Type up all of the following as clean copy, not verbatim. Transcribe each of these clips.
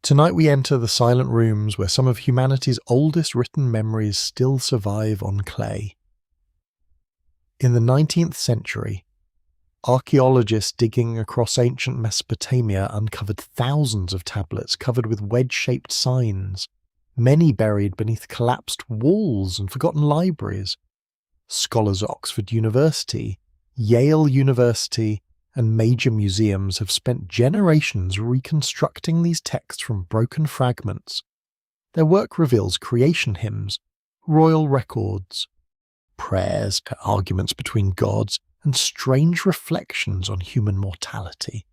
Tonight we enter the silent rooms where some of humanity's oldest written memories still survive on clay. In the 19th century, archaeologists digging across ancient Mesopotamia uncovered thousands of tablets covered with wedge-shaped signs, many buried beneath collapsed walls and forgotten libraries. Scholars at Oxford University, Yale University, and major museums have spent generations reconstructing these texts from broken fragments. Their work reveals creation hymns, royal records, prayers, arguments between gods, and strange reflections on human mortality.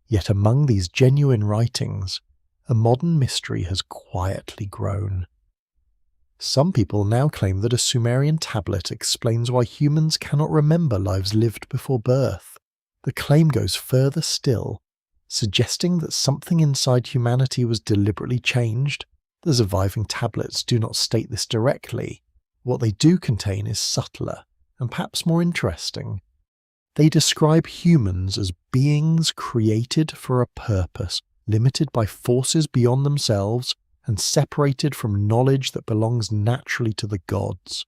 Yet among these genuine writings, a modern mystery has quietly grown. Some people now claim that a Sumerian tablet explains why humans cannot remember lives lived before birth. The claim goes further still, suggesting that something inside humanity was deliberately changed. The surviving tablets do not state this directly. What they do contain is subtler and perhaps more interesting. They describe humans as beings created for a purpose, limited by forces beyond themselves, and separated from knowledge that belongs naturally to the gods.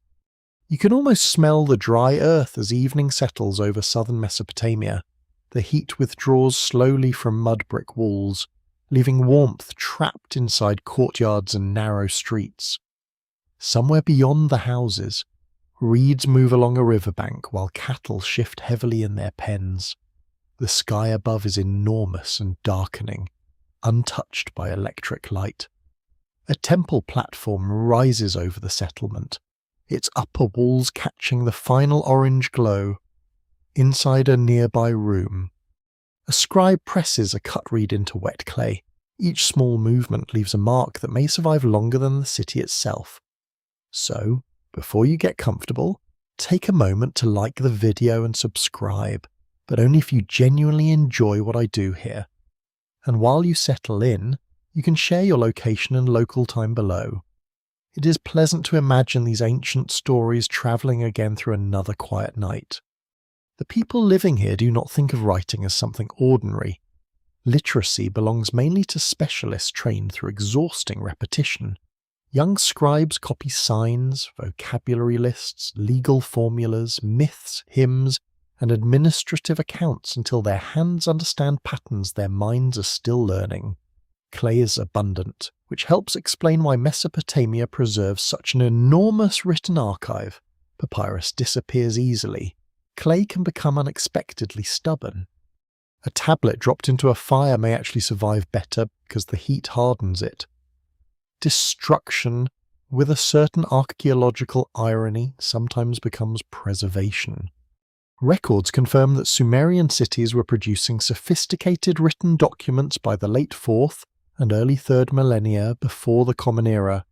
You can almost smell the dry earth as evening settles over southern Mesopotamia. The heat withdraws slowly from mud brick walls, leaving warmth trapped inside courtyards and narrow streets. Somewhere beyond the houses, reeds move along a riverbank while cattle shift heavily in their pens. The sky above is enormous and darkening, untouched by electric light. A temple platform rises over the settlement, its upper walls catching the final orange glow. Inside a nearby room, a scribe presses a cut reed into wet clay. Each small movement leaves a mark that may survive longer than the city itself. So, before you get comfortable, take a moment to like the video and subscribe, but only if you genuinely enjoy what I do here. And while you settle in, you can share your location and local time below. It is pleasant to imagine these ancient stories travelling again through another quiet night. The people living here do not think of writing as something ordinary. Literacy belongs mainly to specialists trained through exhausting repetition. Young scribes copy signs, vocabulary lists, legal formulas, myths, hymns, and administrative accounts until their hands understand patterns their minds are still learning. Clay is abundant, which helps explain why Mesopotamia preserves such an enormous written archive. Papyrus disappears easily. Clay can become unexpectedly stubborn. A tablet dropped into a fire may actually survive better because the heat hardens it. Destruction, with a certain archaeological irony, sometimes becomes preservation. Records confirm that Sumerian cities were producing sophisticated written documents by the late 4th and early 3rd millennia before the Common Era.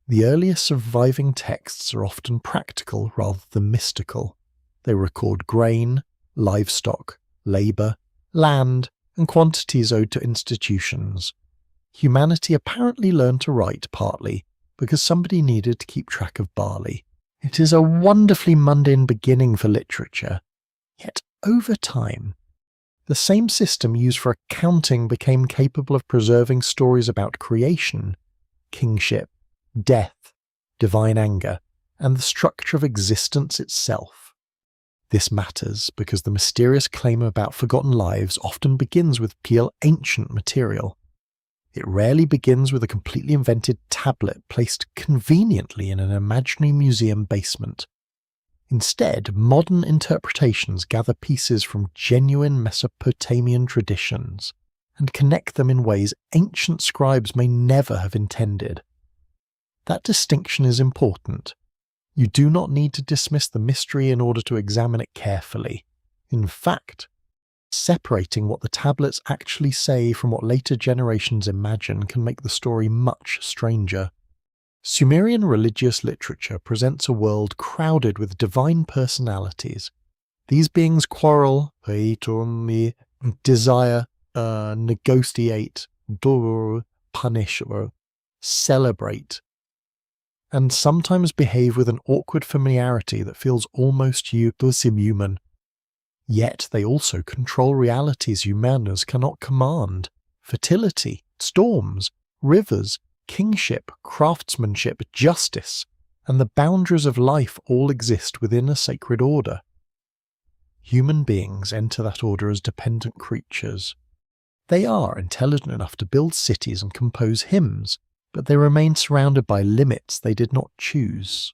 The earliest surviving texts are often practical rather than mystical. They record grain, livestock, labour, land, and quantities owed to institutions. Humanity apparently learned to write partly because somebody needed to keep track of barley. It is a wonderfully mundane beginning for literature. Yet over time, the same system used for accounting became capable of preserving stories about creation, kingship, death, divine anger, and the structure of existence itself. This matters because the mysterious claim about forgotten lives often begins with pure ancient material. It rarely begins with a completely invented tablet placed conveniently in an imaginary museum basement. Instead, modern interpretations gather pieces from genuine Mesopotamian traditions and connect them in ways ancient scribes may never have intended. That distinction is important. You do not need to dismiss the mystery in order to examine it carefully. In fact, separating what the tablets actually say from what later generations imagine can make the story much stranger. Sumerian religious literature presents a world crowded with divine personalities. These beings quarrel, desire, negotiate, punish, or celebrate, and sometimes behave with an awkward familiarity that feels almost subhuman. Yet they also control realities humanos cannot command. Fertility, storms, rivers, kingship, craftsmanship, justice, and the boundaries of life all exist within a sacred order. Human beings enter that order as dependent creatures. They are intelligent enough to build cities and compose hymns, but they remain surrounded by limits they did not choose.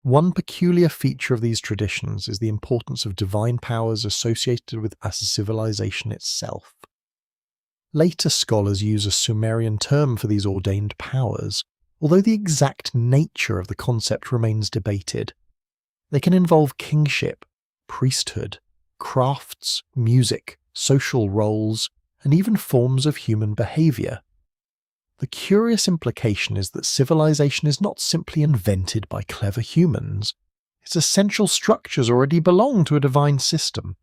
One peculiar feature of these traditions is the importance of divine powers associated with as a civilization itself. Later scholars use a Sumerian term for these ordained powers, although the exact nature of the concept remains debated. They can involve kingship, priesthood, crafts, music, social roles, and even forms of human behaviour. The curious implication is that civilization is not simply invented by clever humans. Its essential structures already belong to a divine system,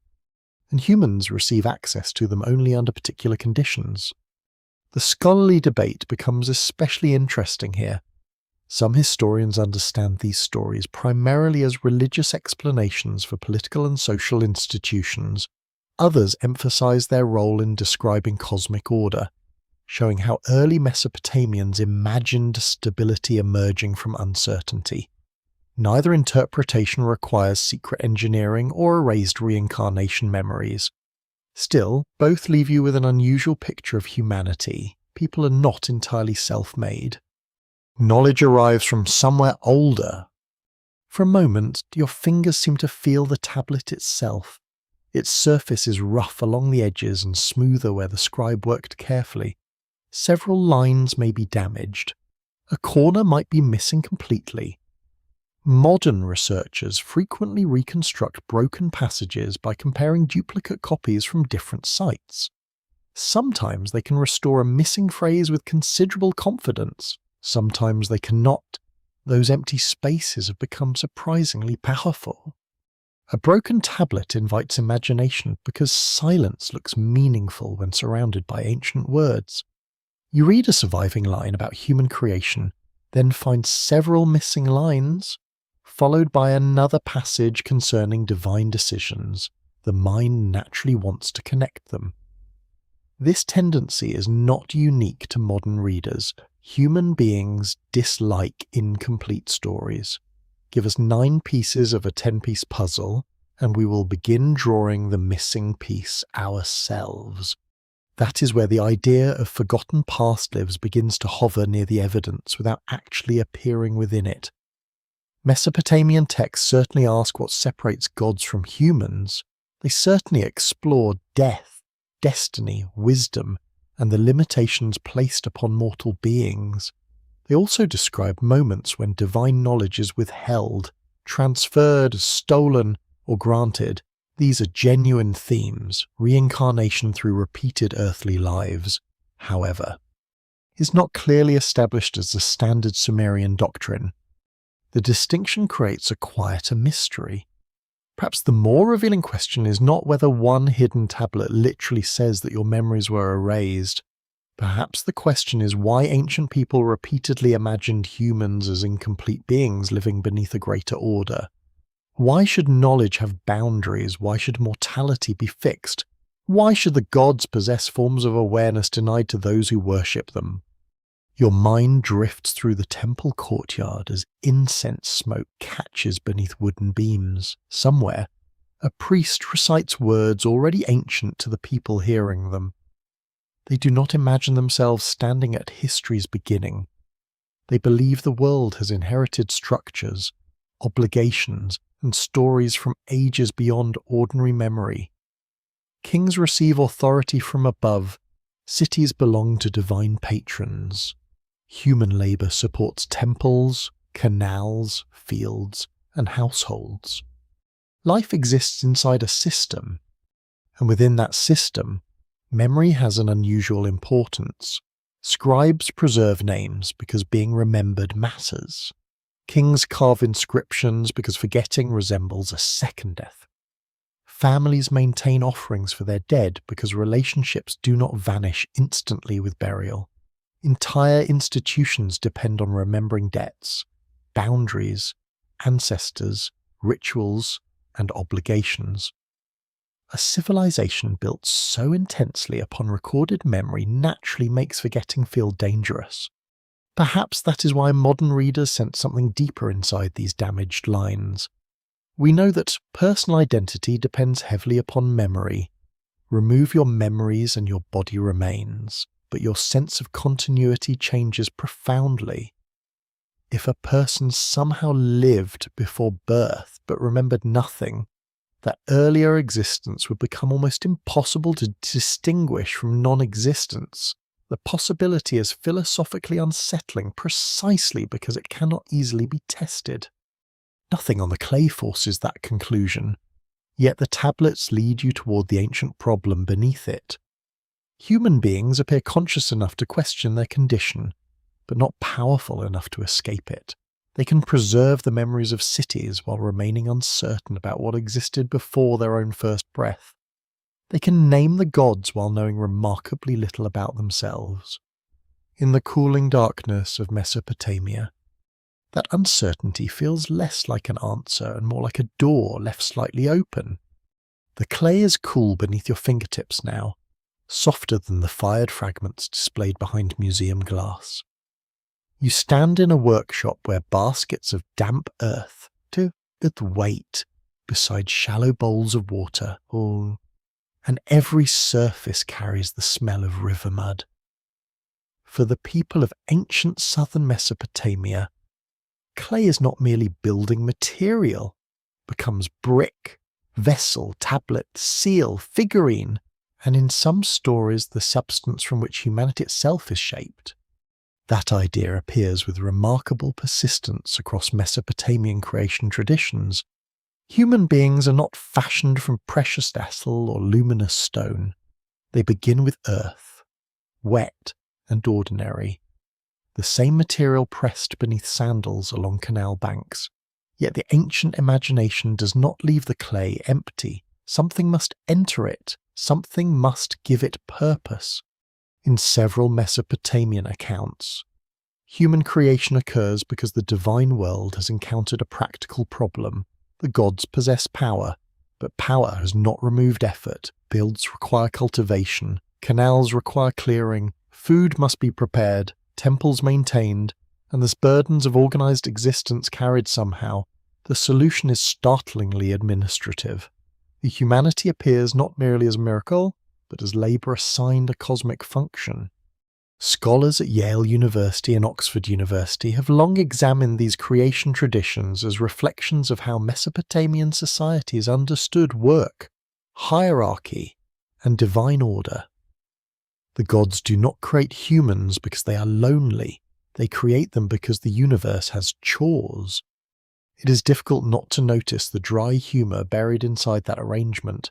and humans receive access to them only under particular conditions. The scholarly debate becomes especially interesting here. Some historians understand these stories primarily as religious explanations for political and social institutions. Others emphasize their role in describing cosmic order, showing how early Mesopotamians imagined stability emerging from uncertainty. Neither interpretation requires secret engineering or erased reincarnation memories. Still, both leave you with an unusual picture of humanity. People are not entirely self-made. Knowledge arrives from somewhere older. For a moment, your fingers seem to feel the tablet itself. Its surface is rough along the edges and smoother where the scribe worked carefully. Several lines may be damaged. A corner might be missing completely. Modern researchers frequently reconstruct broken passages by comparing duplicate copies from different sites. Sometimes they can restore a missing phrase with considerable confidence. Sometimes they cannot. Those empty spaces have become surprisingly powerful. A broken tablet invites imagination because silence looks meaningful when surrounded by ancient words. You read a surviving line about human creation, then find several missing lines, followed by another passage concerning divine decisions. The mind naturally wants to connect them. This tendency is not unique to modern readers. Human beings dislike incomplete stories. Give us 9 pieces of a 10-piece puzzle, and we will begin drawing the missing piece ourselves. That is where the idea of forgotten past lives begins to hover near the evidence without actually appearing within it. Mesopotamian texts certainly ask what separates gods from humans. They certainly explore death, destiny, wisdom, and the limitations placed upon mortal beings. They also describe moments when divine knowledge is withheld, transferred, stolen, or granted. These are genuine themes. Reincarnation through repeated earthly lives, however, is not clearly established as the standard Sumerian doctrine. The distinction creates a quieter mystery. Perhaps the more revealing question is not whether one hidden tablet literally says that your memories were erased. Perhaps the question is why ancient people repeatedly imagined humans as incomplete beings living beneath a greater order. Why should knowledge have boundaries? Why should mortality be fixed? Why should the gods possess forms of awareness denied to those who worship them? Your mind drifts through the temple courtyard as incense smoke catches beneath wooden beams. Somewhere, a priest recites words already ancient to the people hearing them. They do not imagine themselves standing at history's beginning. They believe the world has inherited structures, obligations, and stories from ages beyond ordinary memory. Kings receive authority from above. Cities belong to divine patrons. Human labour supports temples, canals, fields, and households. Life exists inside a system, and within that system, memory has an unusual importance. Scribes preserve names because being remembered matters. Kings carve inscriptions because forgetting resembles a second death. Families maintain offerings for their dead because relationships do not vanish instantly with burial. Entire institutions depend on remembering debts, boundaries, ancestors, rituals, and obligations. A civilization built so intensely upon recorded memory naturally makes forgetting feel dangerous. Perhaps that is why modern readers sense something deeper inside these damaged lines. We know that personal identity depends heavily upon memory. Remove your memories and your body remains, but your sense of continuity changes profoundly. If a person somehow lived before birth but remembered nothing, that earlier existence would become almost impossible to distinguish from non-existence. The possibility is philosophically unsettling precisely because it cannot easily be tested. Nothing on the clay forces that conclusion, yet the tablets lead you toward the ancient problem beneath it. Human beings appear conscious enough to question their condition, but not powerful enough to escape it. They can preserve the memories of cities while remaining uncertain about what existed before their own first breath. They can name the gods while knowing remarkably little about themselves. In the cooling darkness of Mesopotamia, that uncertainty feels less like an answer and more like a door left slightly open. The clay is cool beneath your fingertips now, softer than the fired fragments displayed behind museum glass. You stand in a workshop where baskets of damp earth with weight beside shallow bowls of water, and every surface carries the smell of river mud. For the people of ancient southern Mesopotamia, clay is not merely building material, it becomes brick, vessel, tablet, seal, figurine, and in some stories the substance from which humanity itself is shaped. That idea appears with remarkable persistence across Mesopotamian creation traditions. Human beings are not fashioned from precious metal or luminous stone. They begin with earth, wet and ordinary, the same material pressed beneath sandals along canal banks. Yet the ancient imagination does not leave the clay empty. Something must enter it. Something must give it purpose. In several Mesopotamian accounts, human creation occurs because the divine world has encountered a practical problem. The gods possess power, but power has not removed effort. Builds require cultivation, canals require clearing, food must be prepared, temples maintained, and the burdens of organized existence carried somehow. The solution is startlingly administrative. The humanity appears not merely as a miracle, but as labour assigned a cosmic function. Scholars at Yale University and Oxford University have long examined these creation traditions as reflections of how Mesopotamian societies understood work, hierarchy, and divine order. The gods do not create humans because they are lonely. They create them because the universe has chores. It is difficult not to notice the dry humour buried inside that arrangement.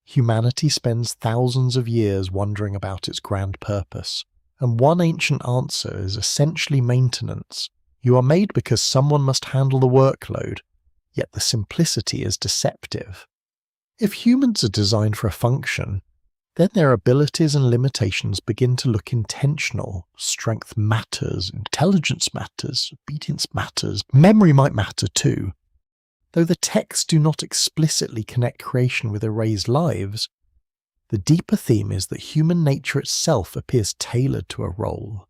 Humanity spends thousands of years wondering about its grand purpose, and one ancient answer is essentially maintenance. You are made because someone must handle the workload, yet the simplicity is deceptive. If humans are designed for a function, then their abilities and limitations begin to look intentional. Strength matters, intelligence matters, obedience matters, memory might matter too. Though the texts do not explicitly connect creation with erased lives, the deeper theme is that human nature itself appears tailored to a role.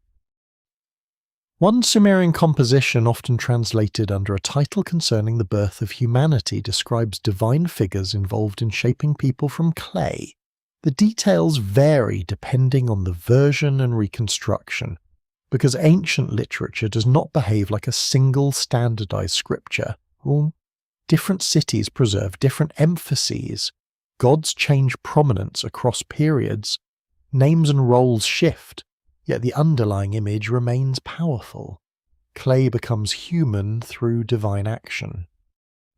One Sumerian composition, often translated under a title concerning the birth of humanity, describes divine figures involved in shaping people from clay. The details vary depending on the version and reconstruction, because ancient literature does not behave like a single standardized scripture. Different cities preserve different emphases. Gods change prominence across periods. Names and roles shift, yet the underlying image remains powerful. Clay becomes human through divine action,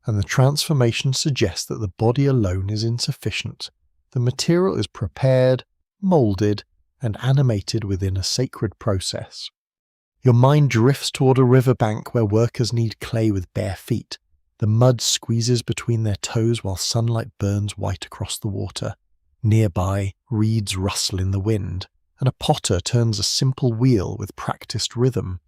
and the transformation suggests that the body alone is insufficient. The material is prepared, moulded, and animated within a sacred process. Your mind drifts toward a riverbank where workers knead clay with bare feet. The mud squeezes between their toes while sunlight burns white across the water. Nearby, reeds rustle in the wind, and a potter turns a simple wheel with practiced rhythm.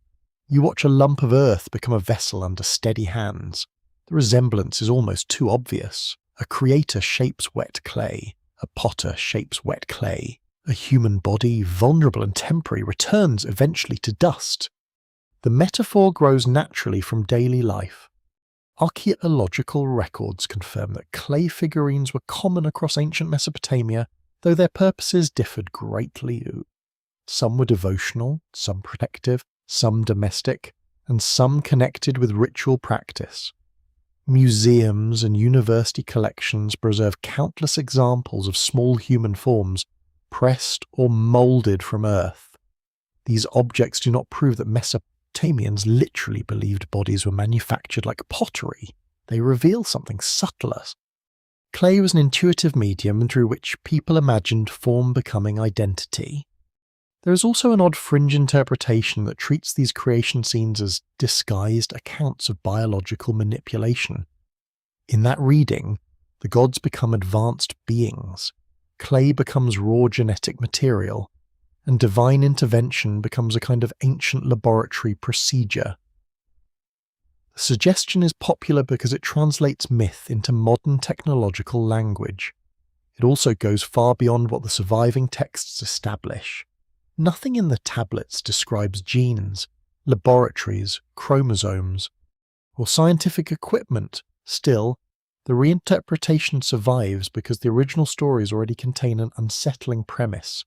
You watch a lump of earth become a vessel under steady hands. The resemblance is almost too obvious. A creator shapes wet clay. A potter shapes wet clay. A human body, vulnerable and temporary, returns eventually to dust. The metaphor grows naturally from daily life. Archaeological records confirm that clay figurines were common across ancient Mesopotamia, though their purposes differed greatly. Some were devotional, some protective, some domestic, and some connected with ritual practice. Museums and university collections preserve countless examples of small human forms, pressed or moulded from earth. These objects do not prove that Mesopotamians literally believed bodies were manufactured like pottery. They reveal something subtler. Clay was an intuitive medium through which people imagined form becoming identity. There is also an odd fringe interpretation that treats these creation scenes as disguised accounts of biological manipulation. In that reading, the gods become advanced beings, clay becomes raw genetic material, and divine intervention becomes a kind of ancient laboratory procedure. The suggestion is popular because it translates myth into modern technological language. It also goes far beyond what the surviving texts establish. Nothing in the tablets describes genes, laboratories, chromosomes, or scientific equipment. Still, the reinterpretation survives because the original stories already contain an unsettling premise.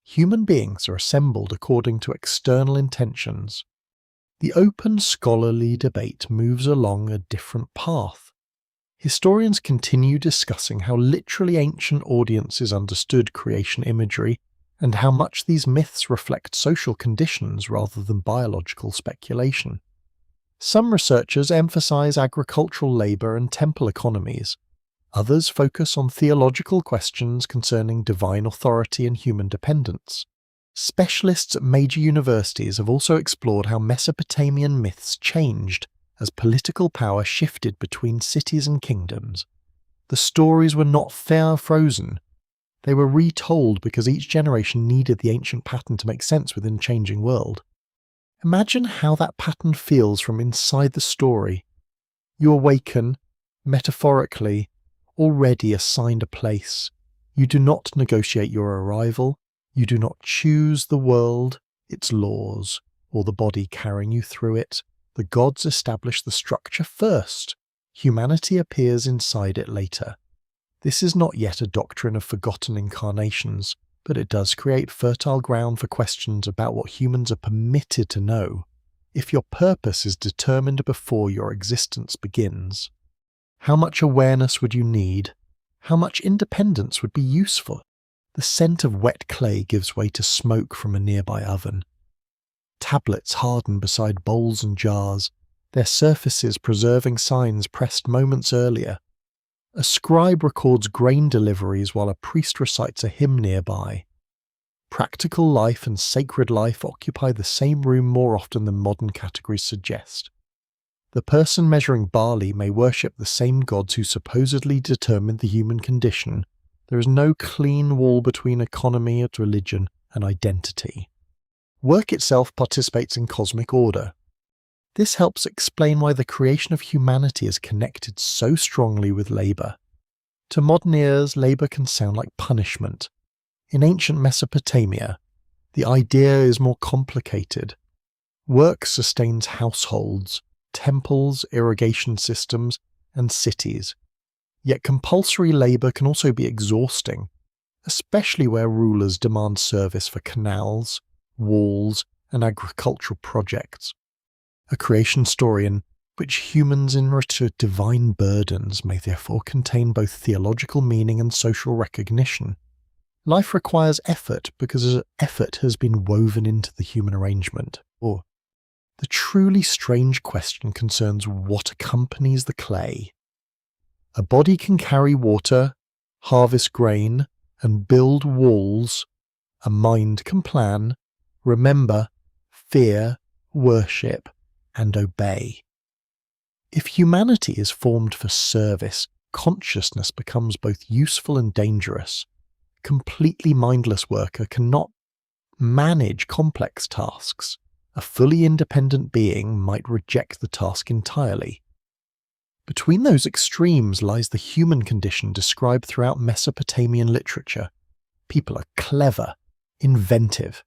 Human beings are assembled according to external intentions. The open scholarly debate moves along a different path. Historians continue discussing how literally ancient audiences understood creation imagery and how much these myths reflect social conditions rather than biological speculation. Some researchers emphasize agricultural labor and temple economies. Others focus on theological questions concerning divine authority and human dependence. Specialists at major universities have also explored how Mesopotamian myths changed as political power shifted between cities and kingdoms. The stories were not frozen. They were retold because each generation needed the ancient pattern to make sense within a changing world. Imagine how that pattern feels from inside the story. You awaken, metaphorically, already assigned a place. You do not negotiate your arrival. You do not choose the world, its laws, or the body carrying you through it. The gods establish the structure first. Humanity appears inside it later. This is not yet a doctrine of forgotten incarnations, but it does create fertile ground for questions about what humans are permitted to know. If your purpose is determined before your existence begins, how much awareness would you need? How much independence would be useful? The scent of wet clay gives way to smoke from a nearby oven. Tablets harden beside bowls and jars, their surfaces preserving signs pressed moments earlier. A scribe records grain deliveries while a priest recites a hymn nearby. Practical life and sacred life occupy the same room more often than modern categories suggest. The person measuring barley may worship the same gods who supposedly determined the human condition. There is no clean wall between economy, religion, and identity. Work itself participates in cosmic order. This helps explain why the creation of humanity is connected so strongly with labour. To modern ears, labour can sound like punishment. In ancient Mesopotamia, the idea is more complicated. Work sustains households, temples, irrigation systems, and cities. Yet compulsory labour can also be exhausting, especially where rulers demand service for canals, walls, and agricultural projects. A creation story in which humans enrich with divine burdens may therefore contain both theological meaning and social recognition. Life requires effort because effort has been woven into the human arrangement. Or the truly strange question concerns what accompanies the clay. A body can carry water, harvest grain, and build walls. A mind can plan, remember, fear, worship, and obey. If humanity is formed for service, consciousness becomes both useful and dangerous. A completely mindless worker cannot manage complex tasks. A fully independent being might reject the task entirely. Between those extremes lies the human condition described throughout Mesopotamian literature. People are clever, inventive,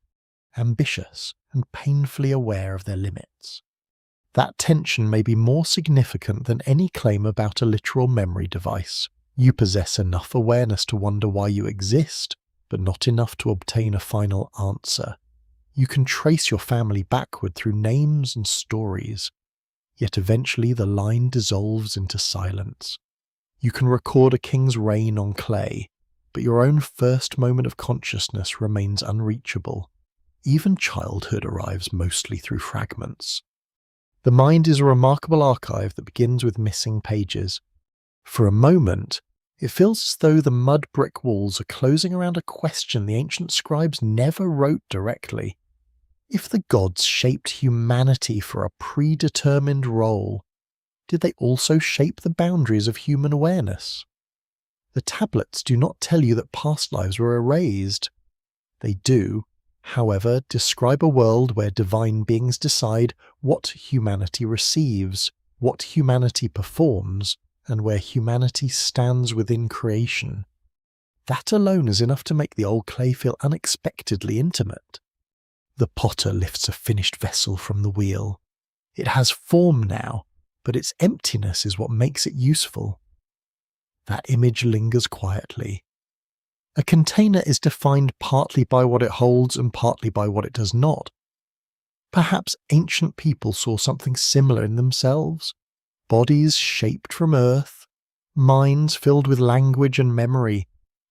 ambitious, and painfully aware of their limits. That tension may be more significant than any claim about a literal memory device. You possess enough awareness to wonder why you exist, but not enough to obtain a final answer. You can trace your family backward through names and stories, yet eventually the line dissolves into silence. You can record a king's reign on clay, but your own first moment of consciousness remains unreachable. Even childhood arrives mostly through fragments. The mind is a remarkable archive that begins with missing pages. For a moment, it feels as though the mud brick walls are closing around a question the ancient scribes never wrote directly. If the gods shaped humanity for a predetermined role, did they also shape the boundaries of human awareness? The tablets do not tell you that past lives were erased. They do, however, describe a world where divine beings decide what humanity receives, what humanity performs, and where humanity stands within creation. That alone is enough to make the old clay feel unexpectedly intimate. The potter lifts a finished vessel from the wheel. It has form now, but its emptiness is what makes it useful. That image lingers quietly. A container is defined partly by what it holds and partly by what it does not. Perhaps ancient people saw something similar in themselves. Bodies shaped from earth, minds filled with language and memory,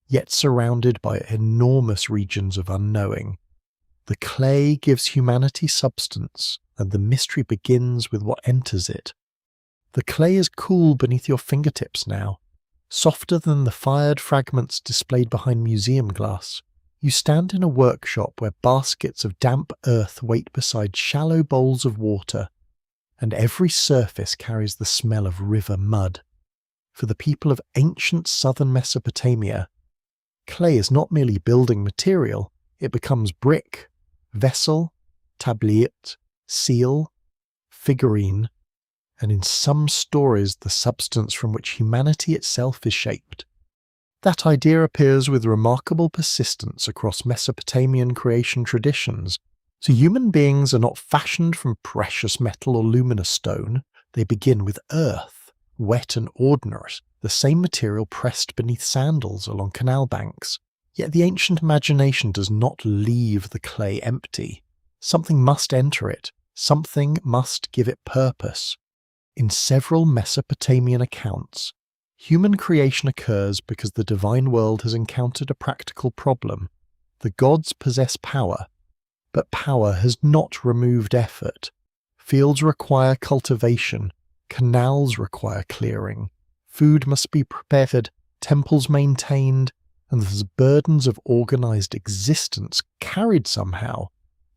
yet surrounded by enormous regions of unknowing. The clay gives humanity substance, and the mystery begins with what enters it. The clay is cool beneath your fingertips now, softer than the fired fragments displayed behind museum glass. You stand in a workshop where baskets of damp earth wait beside shallow bowls of water, and every surface carries the smell of river mud. For the people of ancient southern Mesopotamia, clay is not merely building material, it becomes brick, vessel, tablet, seal, figurine, and in some stories the substance from which humanity itself is shaped. That idea appears with remarkable persistence across Mesopotamian creation traditions. So human beings are not fashioned from precious metal or luminous stone. They begin with earth, wet and ordinary, the same material pressed beneath sandals along canal banks. Yet the ancient imagination does not leave the clay empty. Something must enter it. Something must give it purpose. In several Mesopotamian accounts, human creation occurs because the divine world has encountered a practical problem. The gods possess power, but power has not removed effort. Fields require cultivation, canals require clearing, food must be prepared, temples maintained, and there's burdens of organized existence carried somehow.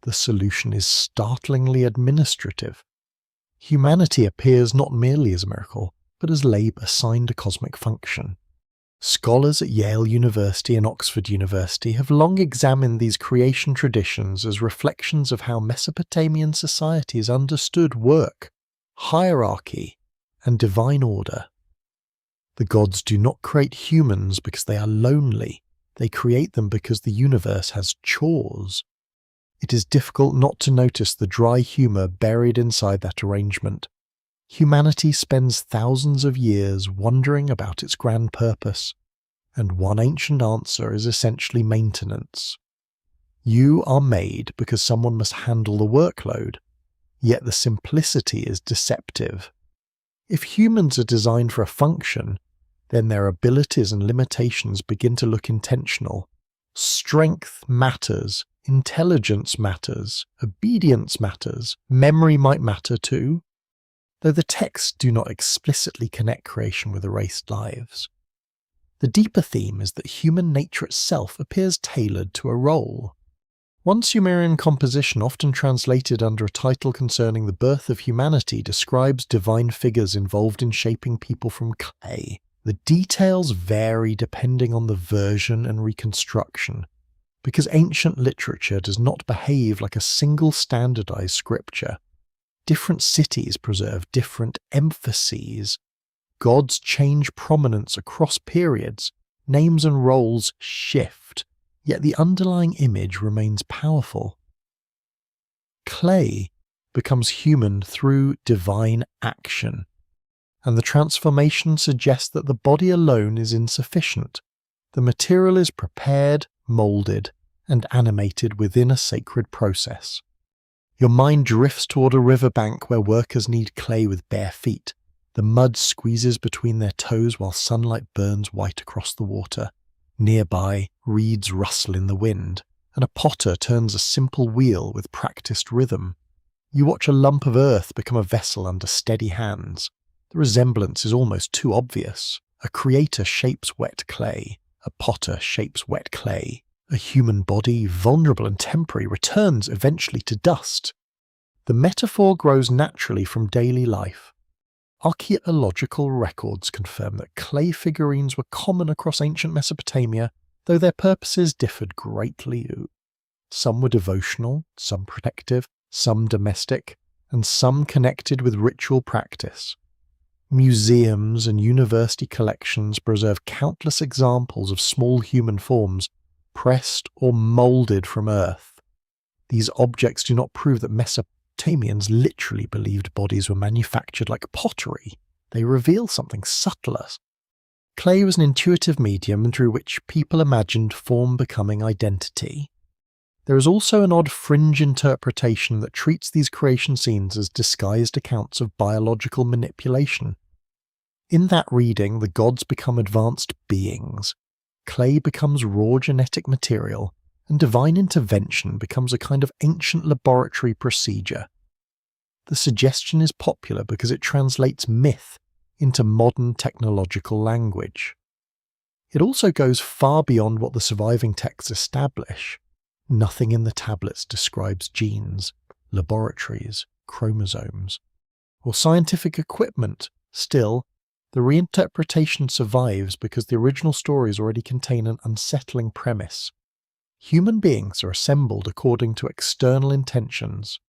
The solution is startlingly administrative. Humanity appears not merely as a miracle, but as labor assigned a cosmic function. Scholars at Yale University and Oxford University have long examined these creation traditions as reflections of how Mesopotamian societies understood work, hierarchy, and divine order. The gods do not create humans because they are lonely. They create them because the universe has chores. It is difficult not to notice the dry humor buried inside that arrangement. Humanity spends thousands of years wondering about its grand purpose, and one ancient answer is essentially maintenance. You are made because someone must handle the workload, yet the simplicity is deceptive. If humans are designed for a function, then their abilities and limitations begin to look intentional. Strength matters, intelligence matters, obedience matters, memory might matter too, though the texts do not explicitly connect creation with erased lives. The deeper theme is that human nature itself appears tailored to a role. One Sumerian composition, often translated under a title concerning the birth of humanity, describes divine figures involved in shaping people from clay. The details vary depending on the version and reconstruction, because ancient literature does not behave like a single standardized scripture. Different cities preserve different emphases. gods change prominence across periods, names and roles shift, yet the underlying image remains powerful. Clay becomes human through divine action, and the transformation suggests that the body alone is insufficient. The material is prepared, moulded, and animated within a sacred process. Your mind drifts toward a riverbank where workers knead clay with bare feet. The mud squeezes between their toes while sunlight burns white across the water. Nearby, reeds rustle in the wind, and a potter turns a simple wheel with practiced rhythm. You watch a lump of earth become a vessel under steady hands. The resemblance is almost too obvious. A creator shapes wet clay. A potter shapes wet clay. A human body, vulnerable and temporary, returns eventually to dust. The metaphor grows naturally from daily life. Archaeological records confirm that clay figurines were common across ancient Mesopotamia, though their purposes differed greatly. Some were devotional, some protective, some domestic, and some connected with ritual practice. Museums and university collections preserve countless examples of small human forms, pressed or moulded from earth. These objects do not prove that Mesopotamians literally believed bodies were manufactured like pottery. They reveal something subtler. Clay was an intuitive medium through which people imagined form becoming identity. There is also an odd fringe interpretation that treats these creation scenes as disguised accounts of biological manipulation. In that reading, the gods become advanced beings. Clay becomes raw genetic material, and divine intervention becomes a kind of ancient laboratory procedure. The suggestion is popular because it translates myth into modern technological language. It also goes far beyond what the surviving texts establish. Nothing in the tablets describes genes, laboratories, chromosomes, or scientific equipment. Still, the reinterpretation survives because the original stories already contain an unsettling premise. Human beings are assembled according to external intentions.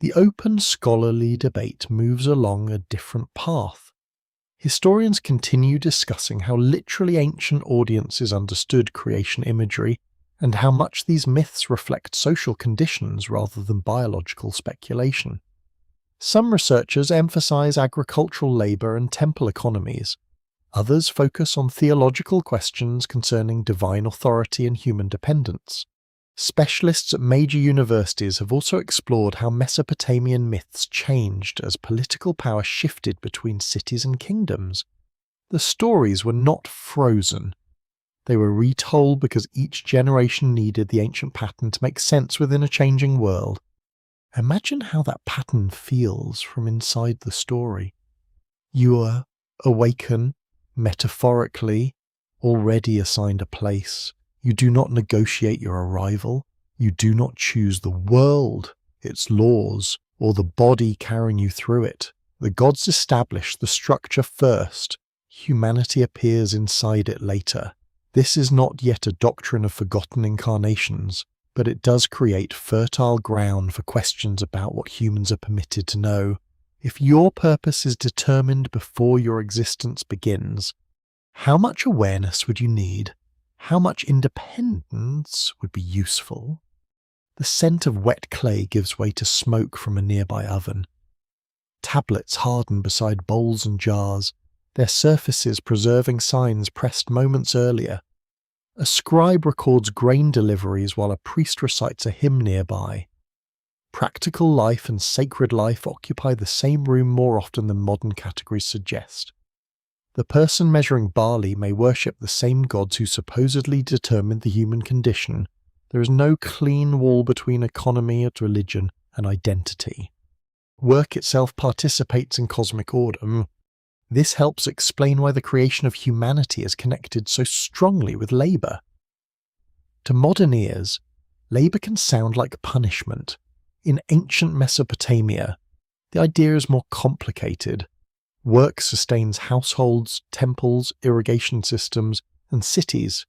The open scholarly debate moves along a different path. Historians continue discussing how literally ancient audiences understood creation imagery and how much these myths reflect social conditions rather than biological speculation. Some researchers emphasize agricultural labor and temple economies. Others focus on theological questions concerning divine authority and human dependence. Specialists at major universities have also explored how Mesopotamian myths changed as political power shifted between cities and kingdoms. The stories were not frozen. They were retold because each generation needed the ancient pattern to make sense within a changing world. Imagine how that pattern feels from inside the story. You awaken, metaphorically, already assigned a place. You do not negotiate your arrival. You do not choose the world, its laws, or the body carrying you through it. The gods establish the structure first. Humanity appears inside it later. This is not yet a doctrine of forgotten incarnations, but it does create fertile ground for questions about what humans are permitted to know. If your purpose is determined before your existence begins, how much awareness would you need? How much independence would be useful? The scent of wet clay gives way to smoke from a nearby oven. Tablets harden beside bowls and jars, their surfaces preserving signs pressed moments earlier. A scribe records grain deliveries while a priest recites a hymn nearby. Practical life and sacred life occupy the same room more often than modern categories suggest. The person measuring barley may worship the same gods who supposedly determined the human condition. There is no clean wall between economy, religion, and identity. Work itself participates in cosmic order. This helps explain why the creation of humanity is connected so strongly with labour. To modern ears, labour can sound like punishment. In ancient Mesopotamia, the idea is more complicated. Work sustains households, temples, irrigation systems, and cities.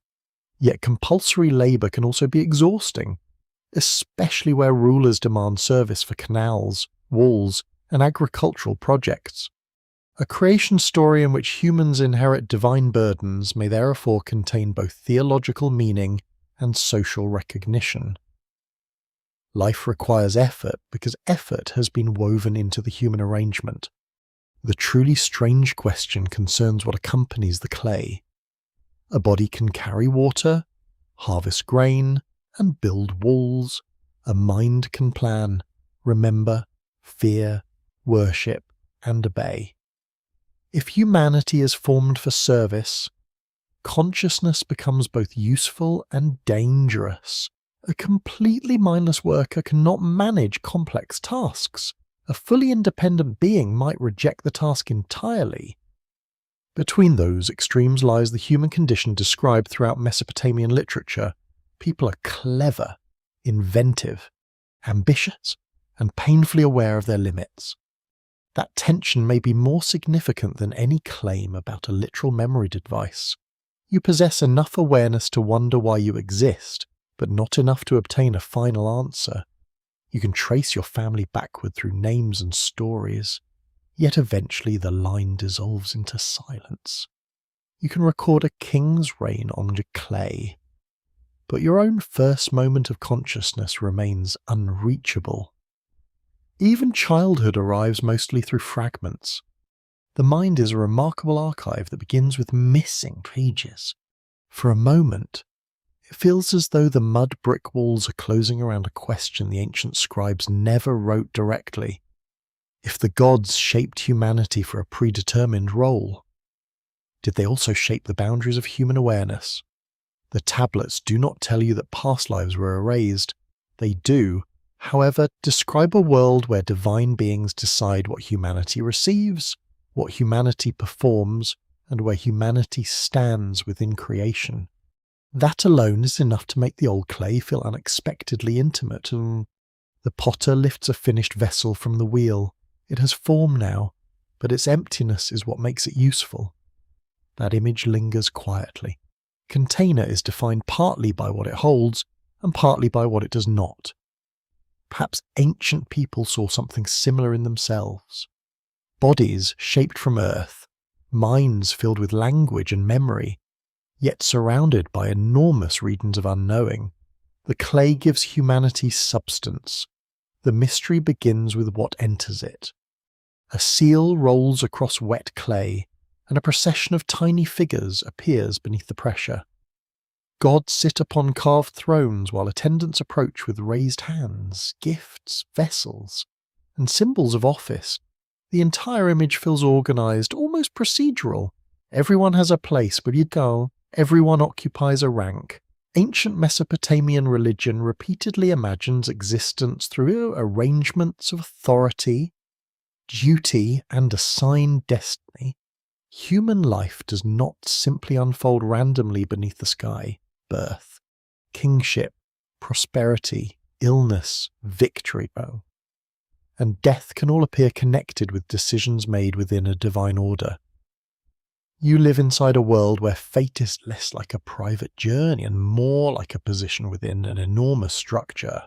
Yet compulsory labour can also be exhausting, especially where rulers demand service for canals, walls, and agricultural projects. A creation story in which humans inherit divine burdens may therefore contain both theological meaning and social recognition. Life requires effort because effort has been woven into the human arrangement. The truly strange question concerns what accompanies the clay. A body can carry water, harvest grain, and build walls. A mind can plan, remember, fear, worship, and obey. If humanity is formed for service, consciousness becomes both useful and dangerous. A completely mindless worker cannot manage complex tasks. A fully independent being might reject the task entirely. Between those extremes lies the human condition described throughout Mesopotamian literature. People are clever, inventive, ambitious, and painfully aware of their limits. That tension may be more significant than any claim about a literal memory device. You possess enough awareness to wonder why you exist, but not enough to obtain a final answer. You can trace your family backward through names and stories, yet eventually the line dissolves into silence. You can record a king's reign on clay, but your own first moment of consciousness remains unreachable. Even childhood arrives mostly through fragments. The mind is a remarkable archive that begins with missing pages. For a moment, it feels as though the mud brick walls are closing around a question the ancient scribes never wrote directly. If the gods shaped humanity for a predetermined role, did they also shape the boundaries of human awareness? The tablets do not tell you that past lives were erased. They do, however, describe a world where divine beings decide what humanity receives, what humanity performs, and where humanity stands within creation. That alone is enough to make the old clay feel unexpectedly intimate. The potter lifts a finished vessel from the wheel. It has form now, but its emptiness is what makes it useful. That image lingers quietly. Container is defined partly by what it holds, and partly by what it does not. Perhaps ancient people saw something similar in themselves. Bodies shaped from earth, minds filled with language and memory, yet surrounded by enormous regions of unknowing. The clay gives humanity substance. The mystery begins with what enters it. A seal rolls across wet clay, and a procession of tiny figures appears beneath the pressure. Gods sit upon carved thrones while attendants approach with raised hands, gifts, vessels, and symbols of office. The entire image feels organized, almost procedural. Everyone has a place, but you go. Everyone occupies a rank. Ancient Mesopotamian religion repeatedly imagines existence through arrangements of authority, duty, and assigned destiny. Human life does not simply unfold randomly beneath the sky. Birth, kingship, prosperity, illness, victory, and death can all appear connected with decisions made within a divine order. You live inside a world where fate is less like a private journey and more like a position within an enormous structure.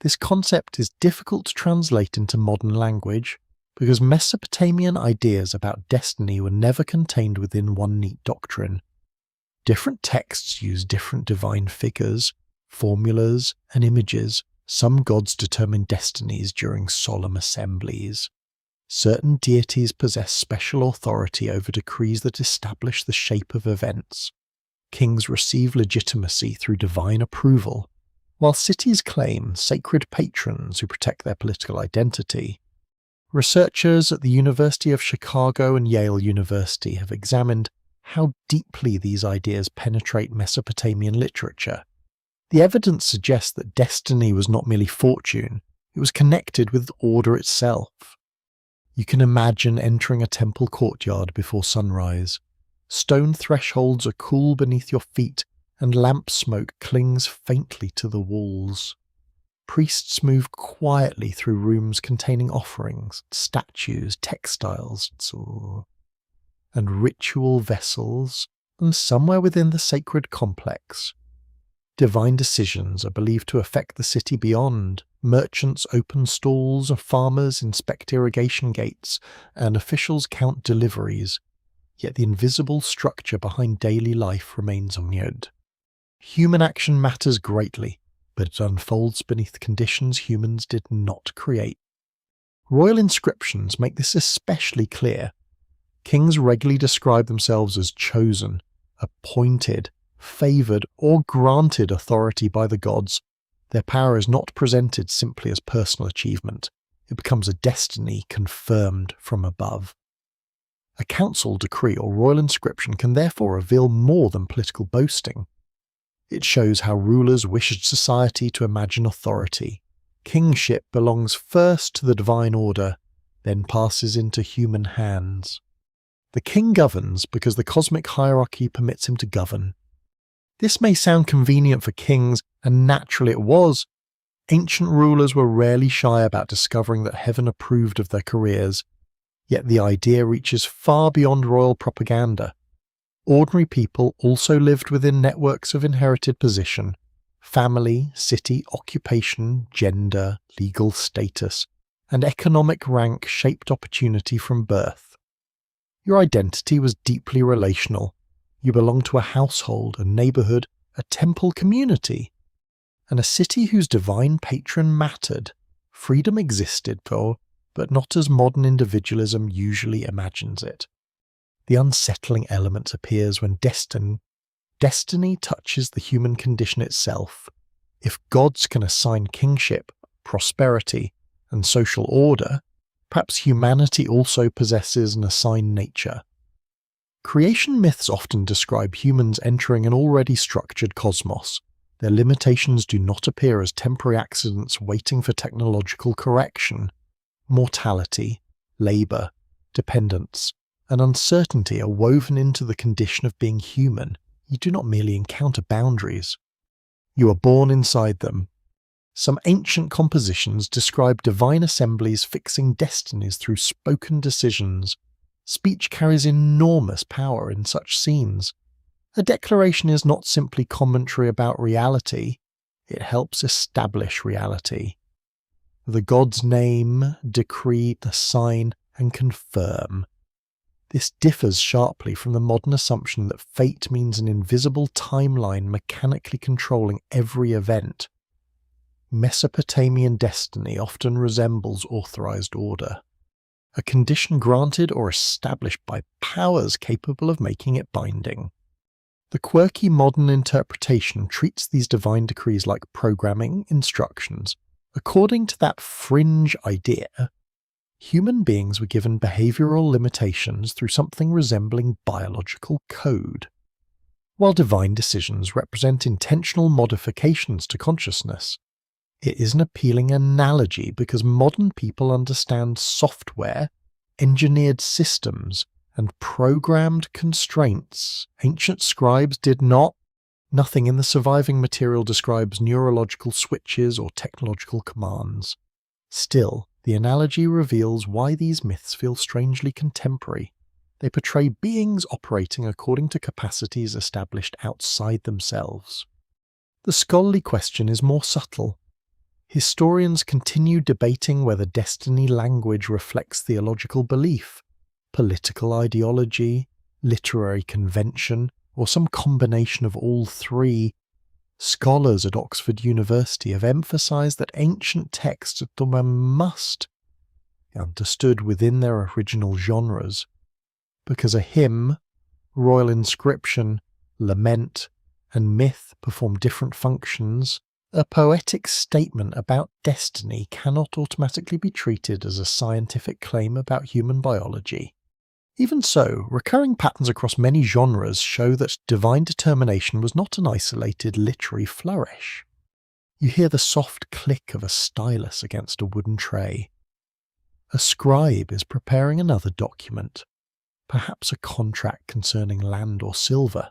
This concept is difficult to translate into modern language because Mesopotamian ideas about destiny were never contained within one neat doctrine. Different texts use different divine figures, formulas, and images. Some gods determine destinies during solemn assemblies. Certain deities possess special authority over decrees that establish the shape of events. Kings receive legitimacy through divine approval, while cities claim sacred patrons who protect their political identity. Researchers at the University of Chicago and Yale University have examined how deeply these ideas penetrate Mesopotamian literature. The evidence suggests that destiny was not merely fortune, it was connected with order itself. You can imagine entering a temple courtyard before sunrise. Stone thresholds are cool beneath your feet, and lamp smoke clings faintly to the walls. Priests move quietly through rooms containing offerings, statues, textiles, and ritual vessels, and somewhere within the sacred complex, Divine decisions are believed to affect the city beyond. Merchants open stalls, farmers inspect irrigation gates, and officials count deliveries. Yet the invisible structure behind daily life remains unknown. Human action matters greatly, but it unfolds beneath conditions humans did not create. Royal inscriptions make this especially clear. Kings regularly describe themselves as chosen, appointed, favoured, or granted authority by the gods. Their power is not presented simply as personal achievement. It becomes a destiny confirmed from above. A council decree or royal inscription can therefore reveal more than political boasting. It shows how rulers wished society to imagine authority. Kingship belongs first to the divine order, then passes into human hands. The king governs because the cosmic hierarchy permits him to govern. This may sound convenient for kings, and naturally it was. Ancient rulers were rarely shy about discovering that heaven approved of their careers, yet the idea reaches far beyond royal propaganda. Ordinary people also lived within networks of inherited position. Family, city, occupation, gender, legal status, and economic rank shaped opportunity from birth. Your identity was deeply relational. You belonged to a household, a neighbourhood, a temple community, and a city whose divine patron mattered. Freedom existed, but not as modern individualism usually imagines it. The unsettling element appears when destiny touches the human condition itself. If gods can assign kingship, prosperity, and social order, perhaps humanity also possesses an assigned nature. Creation myths often describe humans entering an already structured cosmos. Their limitations do not appear as temporary accidents waiting for technological correction. Mortality, labour, dependence, and uncertainty are woven into the condition of being human. You do not merely encounter boundaries. You are born inside them. Some ancient compositions describe divine assemblies fixing destinies through spoken decisions. Speech carries enormous power in such scenes. A declaration is not simply commentary about reality, it helps establish reality. The gods name, decree, assign, and confirm. This differs sharply from the modern assumption that fate means an invisible timeline mechanically controlling every event. Mesopotamian destiny often resembles authorized order, a condition granted or established by powers capable of making it binding. The quirky modern interpretation treats these divine decrees like programming instructions. According to that fringe idea, human beings were given behavioral limitations through something resembling biological code. While divine decisions represent intentional modifications to consciousness, it is an appealing analogy because modern people understand software, engineered systems, and programmed constraints. Ancient scribes did not. Nothing in the surviving material describes neurological switches or technological commands. Still, the analogy reveals why these myths feel strangely contemporary. They portray beings operating according to capacities established outside themselves. The scholarly question is more subtle. Historians continue debating whether destiny language reflects theological belief, political ideology, literary convention, or some combination of all three. Scholars at Oxford University have emphasized that ancient texts must be understood within their original genres, because a hymn, royal inscription, lament, and myth perform different functions. A poetic statement about destiny cannot automatically be treated as a scientific claim about human biology. Even so, recurring patterns across many genres show that divine determination was not an isolated literary flourish. You hear the soft click of a stylus against a wooden tray. A scribe is preparing another document, perhaps a contract concerning land or silver.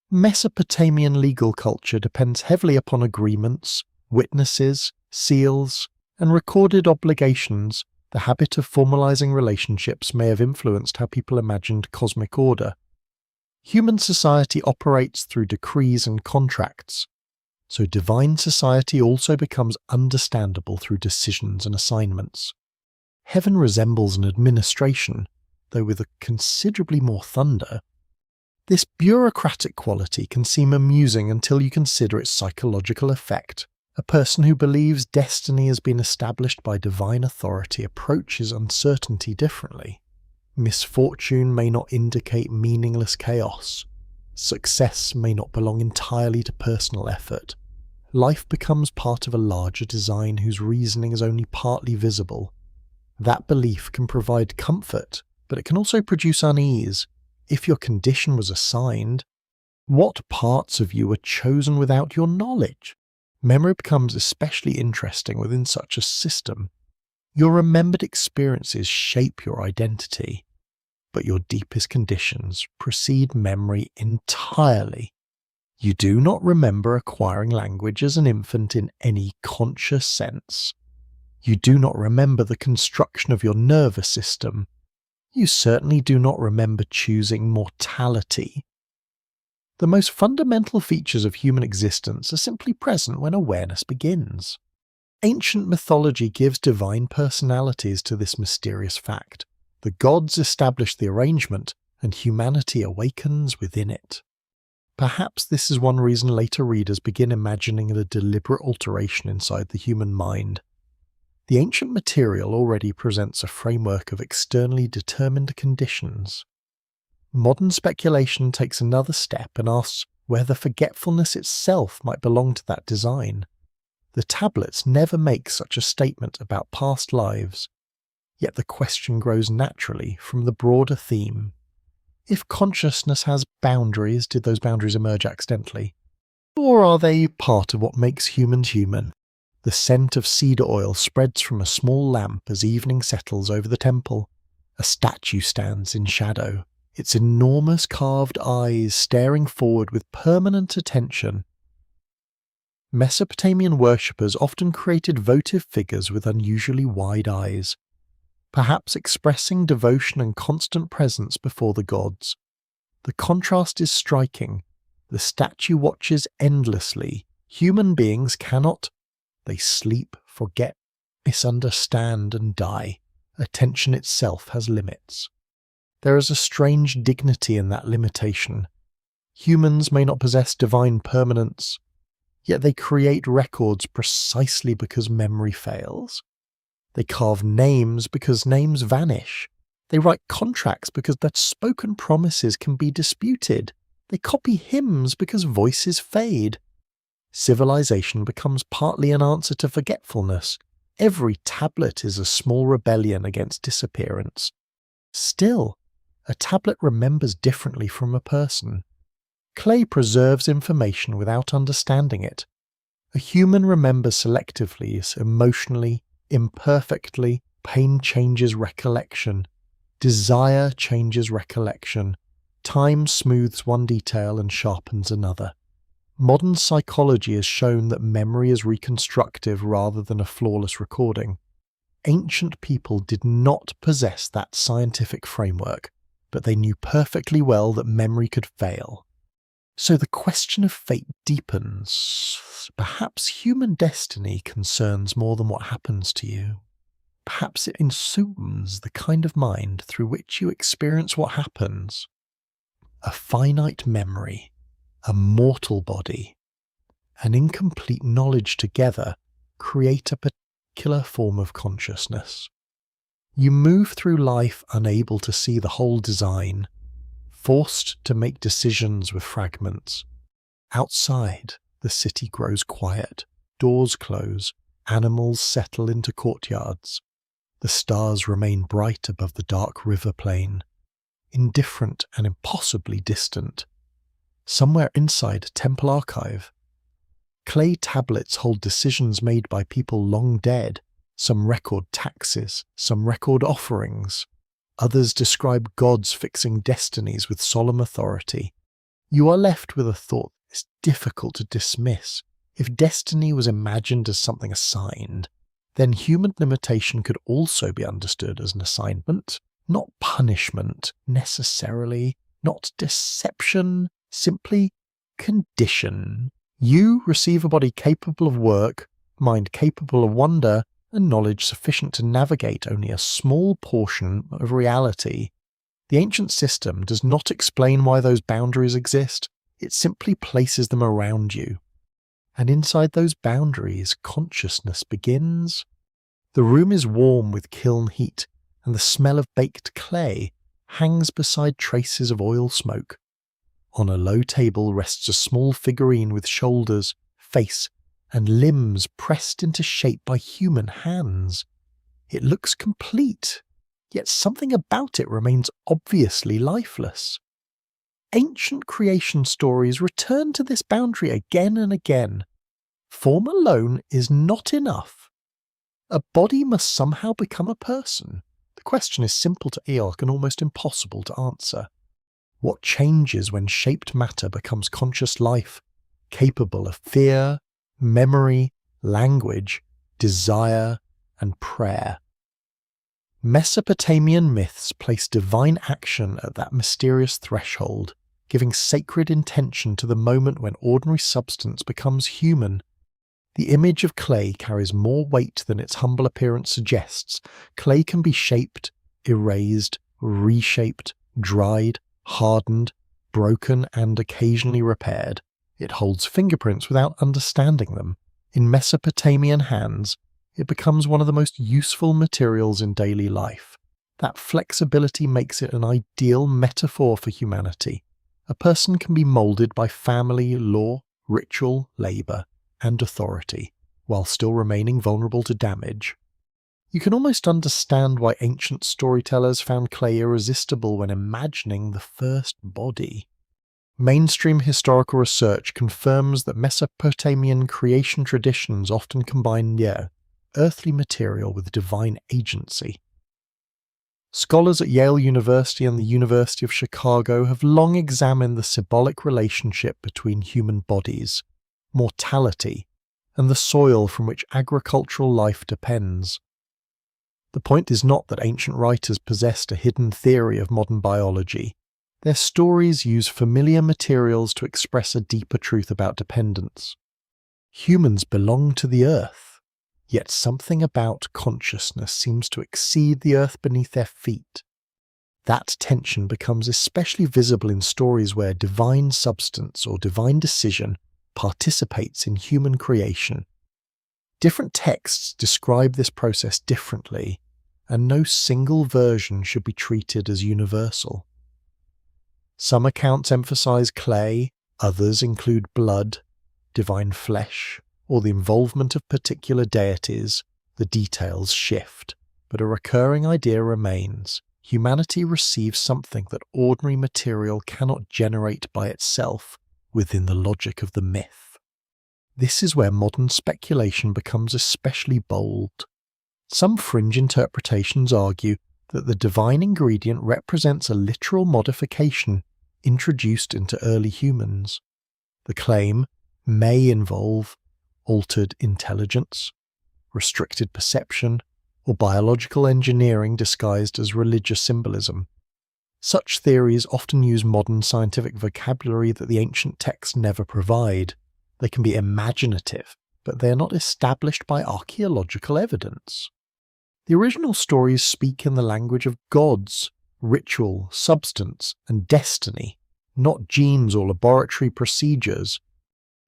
Mesopotamian legal culture depends heavily upon agreements, witnesses, seals, and recorded obligations. The habit of formalizing relationships may have influenced how people imagined cosmic order. Human society operates through decrees and contracts. so divine society also becomes understandable through decisions and assignments. Heaven resembles an administration, though with a considerably more thunder. This bureaucratic quality can seem amusing until you consider its psychological effect. A person who believes destiny has been established by divine authority approaches uncertainty differently. Misfortune may not indicate meaningless chaos. Success may not belong entirely to personal effort. Life becomes part of a larger design whose reasoning is only partly visible. That belief can provide comfort, but it can also produce unease. If your condition was assigned, what parts of you were chosen without your knowledge? Memory becomes especially interesting within such a system. Your remembered experiences shape your identity, but your deepest conditions precede memory entirely. You do not remember acquiring language as an infant in any conscious sense. You do not remember the construction of your nervous system. You certainly do not remember choosing mortality. The most fundamental features of human existence are simply present when awareness begins. Ancient mythology gives divine personalities to this mysterious fact. The gods establish the arrangement, and humanity awakens within it. Perhaps this is one reason later readers begin imagining a deliberate alteration inside the human mind. The ancient material already presents a framework of externally determined conditions. Modern speculation takes another step and asks whether forgetfulness itself might belong to that design. The tablets never make such a statement about past lives, yet the question grows naturally from the broader theme. If consciousness has boundaries, did those boundaries emerge accidentally? Or are they part of what makes humans human? The scent of cedar oil spreads from a small lamp as evening settles over the temple. A statue stands in shadow, its enormous carved eyes staring forward with permanent attention. Mesopotamian worshippers often created votive figures with unusually wide eyes, perhaps expressing devotion and constant presence before the gods. The contrast is striking. The statue watches endlessly. Human beings cannot. They sleep, forget, misunderstand, and die. Attention itself has limits. There is a strange dignity in that limitation. Humans may not possess divine permanence, yet they create records precisely because memory fails. They carve names because names vanish. They write contracts because their spoken promises can be disputed. They copy hymns because voices fade. Civilization becomes partly an answer to forgetfulness. Every tablet is a small rebellion against disappearance. Still, a tablet remembers differently from a person. Clay preserves information without understanding it. A human remembers selectively, emotionally, imperfectly. Pain changes recollection. Desire changes recollection. Time smooths one detail and sharpens another. Modern psychology has shown that memory is reconstructive rather than a flawless recording. Ancient people did not possess that scientific framework, but they knew perfectly well that memory could fail. So the question of fate deepens. Perhaps human destiny concerns more than what happens to you. Perhaps it assumes the kind of mind through which you experience what happens. A finite memory, a mortal body, and incomplete knowledge together create a particular form of consciousness. You move through life unable to see the whole design, forced to make decisions with fragments. Outside, the city grows quiet, doors close, animals settle into courtyards. The stars remain bright above the dark river plain, indifferent and impossibly distant. Somewhere inside a temple archive, clay tablets hold decisions made by people long dead. Some record taxes, some record offerings. Others describe gods fixing destinies with solemn authority. You are left with a thought that is difficult to dismiss. If destiny was imagined as something assigned, then human limitation could also be understood as an assignment, not punishment necessarily, not deception, simply condition. You receive a body capable of work, mind capable of wonder, and knowledge sufficient to navigate only a small portion of reality. The ancient system does not explain why those boundaries exist, it simply places them around you. And inside those boundaries, consciousness begins. The room is warm with kiln heat, and the smell of baked clay hangs beside traces of oil smoke. On a low table rests a small figurine with shoulders, face, and limbs pressed into shape by human hands. It looks complete, yet something about it remains obviously lifeless. Ancient creation stories return to this boundary again and again. Form alone is not enough. A body must somehow become a person. The question is simple to Eoc and almost impossible to answer. What changes when shaped matter becomes conscious life, capable of fear, memory, language, desire, and prayer? Mesopotamian myths place divine action at that mysterious threshold, giving sacred intention to the moment when ordinary substance becomes human. The image of clay carries more weight than its humble appearance suggests. Clay can be shaped, erased, reshaped, dried, hardened, broken, and occasionally repaired. It holds fingerprints without understanding them. In Mesopotamian hands, it becomes one of the most useful materials in daily life. That flexibility makes it an ideal metaphor for humanity. A person can be moulded by family, law, ritual, labour, and authority, while still remaining vulnerable to damage. You can almost understand why ancient storytellers found clay irresistible when imagining the first body. Mainstream historical research confirms that Mesopotamian creation traditions often combine earthly material with divine agency. Scholars at Yale University and the University of Chicago have long examined the symbolic relationship between human bodies, mortality, and the soil from which agricultural life depends. The point is not that ancient writers possessed a hidden theory of modern biology. Their stories use familiar materials to express a deeper truth about dependence. Humans belong to the earth, yet something about consciousness seems to exceed the earth beneath their feet. That tension becomes especially visible in stories where divine substance or divine decision participates in human creation. Different texts describe this process differently, and no single version should be treated as universal. Some accounts emphasize clay, others include blood, divine flesh, or the involvement of particular deities. The details shift, but a recurring idea remains. Humanity receives something that ordinary material cannot generate by itself within the logic of the myth. This is where modern speculation becomes especially bold. Some fringe interpretations argue that the divine ingredient represents a literal modification introduced into early humans. The claim may involve altered intelligence, restricted perception, or biological engineering disguised as religious symbolism. Such theories often use modern scientific vocabulary that the ancient texts never provide. They can be imaginative, but they are not established by archaeological evidence. The original stories speak in the language of gods, ritual, substance, and destiny, not genes or laboratory procedures.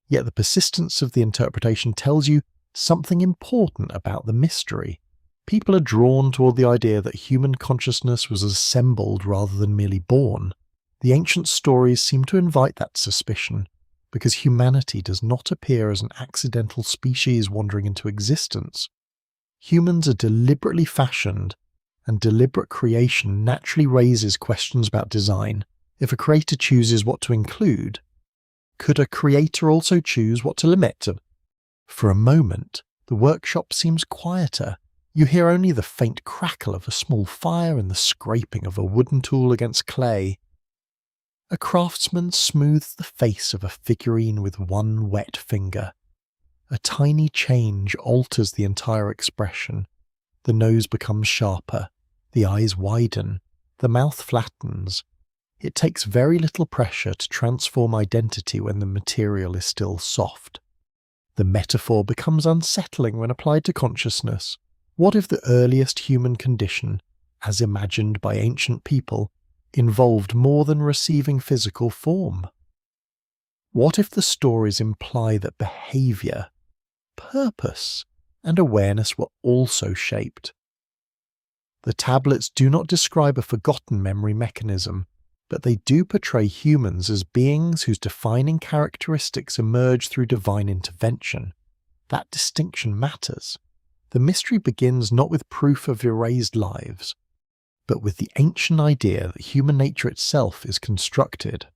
Yet the persistence of the interpretation tells you something important about the mystery. People are drawn toward the idea that human consciousness was assembled rather than merely born. The ancient stories seem to invite that suspicion, because humanity does not appear as an accidental species wandering into existence. Humans are deliberately fashioned, and deliberate creation naturally raises questions about design. If a creator chooses what to include, could a creator also choose what to limit? For a moment, the workshop seems quieter. You hear only the faint crackle of a small fire and the scraping of a wooden tool against clay. A craftsman smooths the face of a figurine with one wet finger. A tiny change alters the entire expression. The nose becomes sharper, the eyes widen, the mouth flattens. It takes very little pressure to transform identity when the material is still soft. The metaphor becomes unsettling when applied to consciousness. What if the earliest human condition, as imagined by ancient people, involved more than receiving physical form? What if the stories imply that behavior, purpose, and awareness were also shaped? The tablets do not describe a forgotten memory mechanism, but they do portray humans as beings whose defining characteristics emerge through divine intervention. That distinction matters. The mystery begins not with proof of erased lives, but with the ancient idea that human nature itself is constructed.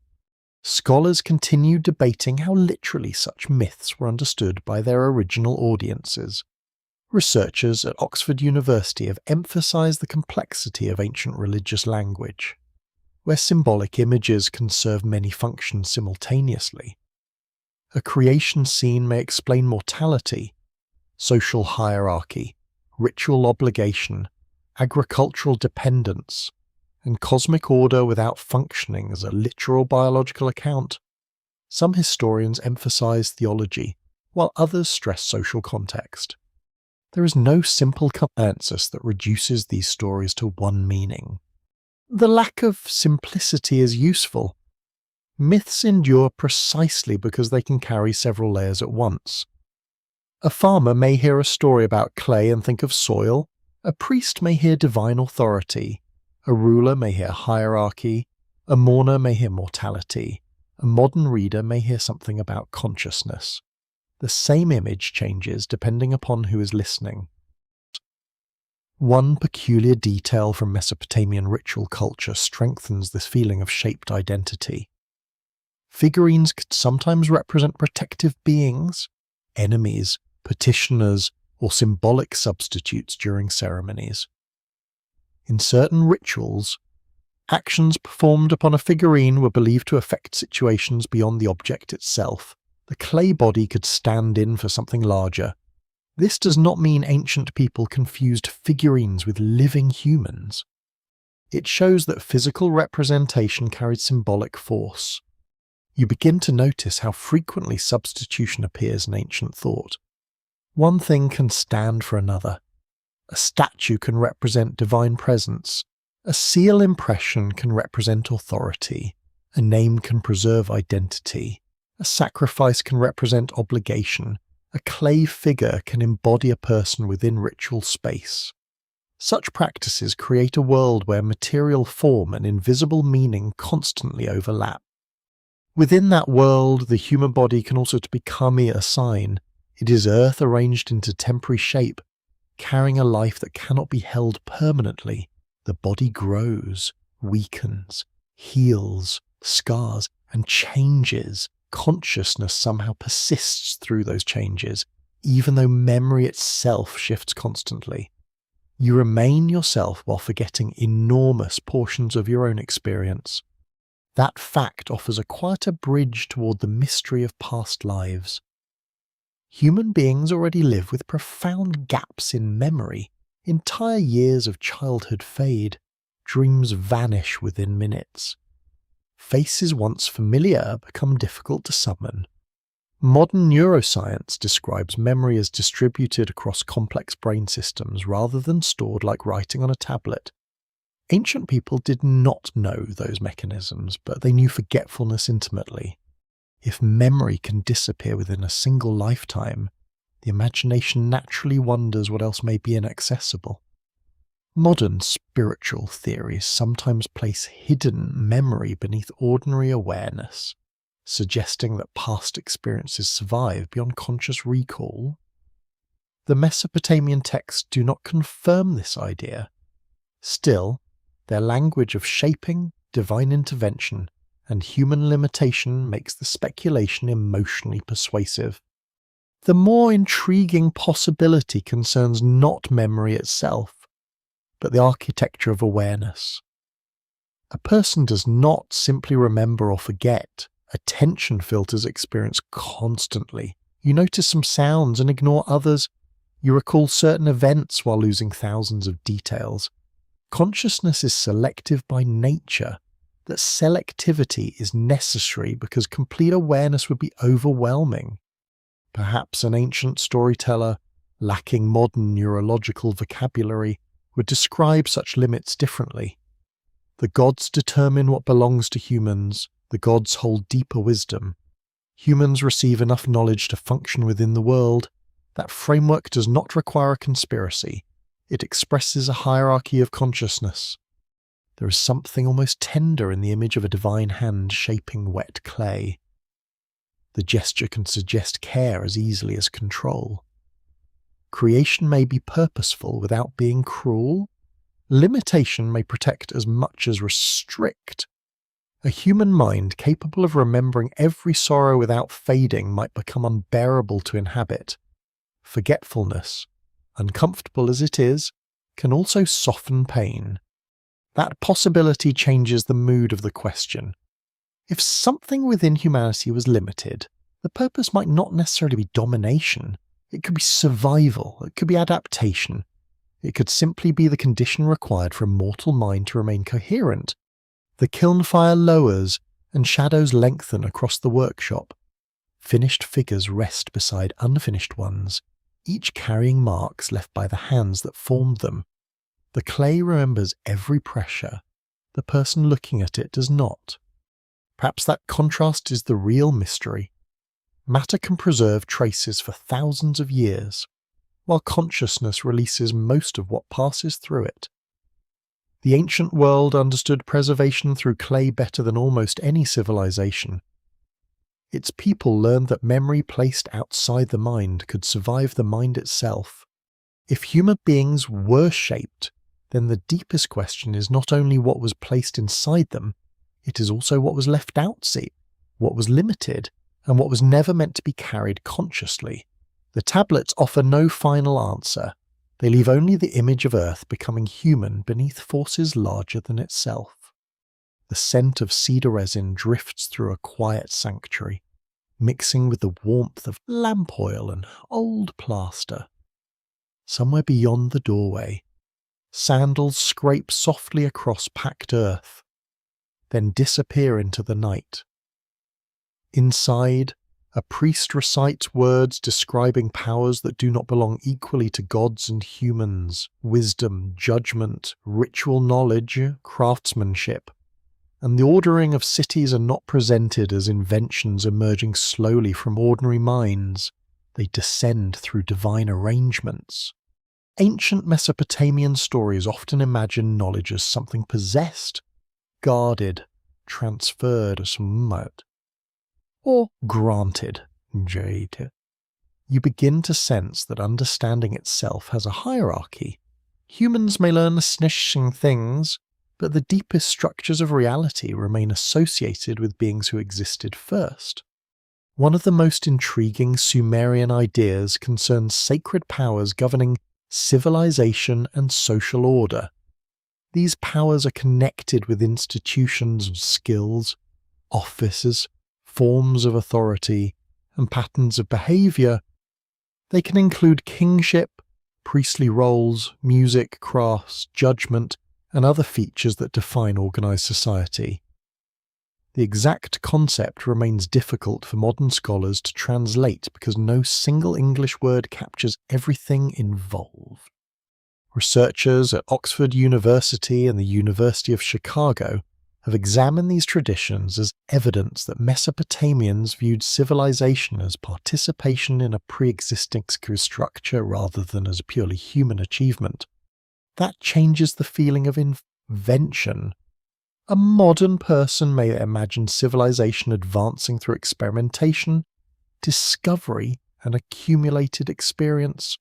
Scholars continue debating how literally such myths were understood by their original audiences. Researchers at Oxford University have emphasized the complexity of ancient religious language, where symbolic images can serve many functions simultaneously. A creation scene may explain mortality, social hierarchy, ritual obligation, agricultural dependence, and cosmic order without functioning as a literal biological account. Some historians emphasize theology, while others stress social context. There is no simple consensus that reduces these stories to one meaning. The lack of simplicity is useful. Myths endure precisely because they can carry several layers at once. A farmer may hear a story about clay and think of soil. A priest may hear divine authority. A ruler may hear hierarchy. A mourner may hear mortality. A modern reader may hear something about consciousness. The same image changes depending upon who is listening. One peculiar detail from Mesopotamian ritual culture strengthens this feeling of shaped identity. Figurines could sometimes represent protective beings, enemies, petitioners, or symbolic substitutes during ceremonies. In certain rituals, actions performed upon a figurine were believed to affect situations beyond the object itself. The clay body could stand in for something larger. This does not mean ancient people confused figurines with living humans. It shows that physical representation carried symbolic force. You begin to notice how frequently substitution appears in ancient thought. One thing can stand for another. A statue can represent divine presence. A seal impression can represent authority. A name can preserve identity. A sacrifice can represent obligation. A clay figure can embody a person within ritual space. Such practices create a world where material form and invisible meaning constantly overlap. Within that world, the human body can also become a sign. It is earth arranged into temporary shape, carrying a life that cannot be held permanently. The body grows, weakens, heals, scars, and changes. Consciousness somehow persists through those changes, even though memory itself shifts constantly. You remain yourself while forgetting enormous portions of your own experience. That fact offers a quieter bridge toward the mystery of past lives. Human beings already live with profound gaps in memory. Entire years of childhood fade. Dreams vanish within minutes. Faces once familiar become difficult to summon. Modern neuroscience describes memory as distributed across complex brain systems rather than stored like writing on a tablet. Ancient people did not know those mechanisms, but they knew forgetfulness intimately. If memory can disappear within a single lifetime, the imagination naturally wonders what else may be inaccessible. Modern spiritual theories sometimes place hidden memory beneath ordinary awareness, suggesting that past experiences survive beyond conscious recall. The Mesopotamian texts do not confirm this idea. Still, their language of shaping, divine intervention, and human limitation makes the speculation emotionally persuasive. The more intriguing possibility concerns not memory itself, but the architecture of awareness. A person does not simply remember or forget. Attention filters experience constantly. You notice some sounds and ignore others. You recall certain events while losing thousands of details. Consciousness is selective by nature. that selectivity is necessary because complete awareness would be overwhelming. Perhaps an ancient storyteller, lacking modern neurological vocabulary, would describe such limits differently. The gods determine what belongs to humans, the gods hold deeper wisdom. Humans receive enough knowledge to function within the world. That framework does not require a conspiracy. It expresses a hierarchy of consciousness. There is something almost tender in the image of a divine hand shaping wet clay. The gesture can suggest care as easily as control. Creation may be purposeful without being cruel. Limitation may protect as much as restrict. A human mind capable of remembering every sorrow without fading might become unbearable to inhabit. Forgetfulness, uncomfortable as it is, can also soften pain. That possibility changes the mood of the question. If something within humanity was limited, the purpose might not necessarily be domination. It could be survival, it could be adaptation. It could simply be the condition required for a mortal mind to remain coherent. The kiln fire lowers, and shadows lengthen across the workshop. Finished figures rest beside unfinished ones, each carrying marks left by the hands that formed them. The clay remembers every pressure. The person looking at it does not. Perhaps that contrast is the real mystery. Matter can preserve traces for thousands of years, while consciousness releases most of what passes through it. The ancient world understood preservation through clay better than almost any civilization. Its people learned that memory placed outside the mind could survive the mind itself. If human beings were shaped, then the deepest question is not only what was placed inside them, it is also what was left outside, what was limited, and what was never meant to be carried consciously. The tablets offer no final answer. They leave only the image of Earth becoming human beneath forces larger than itself. The scent of cedar resin drifts through a quiet sanctuary, mixing with the warmth of lamp oil and old plaster. Somewhere beyond the doorway, sandals scrape softly across packed earth, then disappear into the night. Inside, a priest recites words describing powers that do not belong equally to gods and humans: wisdom, judgment, ritual knowledge, craftsmanship. And the ordering of cities are not presented as inventions emerging slowly from ordinary minds. They descend through divine arrangements. Ancient Mesopotamian stories often imagine knowledge as something possessed, guarded, transferred as mud, or granted. You begin to sense that understanding itself has a hierarchy. Humans may learn astonishing things, but the deepest structures of reality remain associated with beings who existed first. One of the most intriguing Sumerian ideas concerns sacred powers governing civilization and social order. These powers are connected with institutions and skills, offices, forms of authority, and patterns of behavior. They can include kingship, priestly roles, music, crafts, judgment, and other features that define organized society. The exact concept remains difficult for modern scholars to translate because no single English word captures everything involved. Researchers at Oxford University and the University of Chicago have examined these traditions as evidence that Mesopotamians viewed civilization as participation in a pre-existing structure rather than as a purely human achievement. That changes the feeling of invention. A modern person may imagine civilization advancing through experimentation, discovery, and accumulated experience.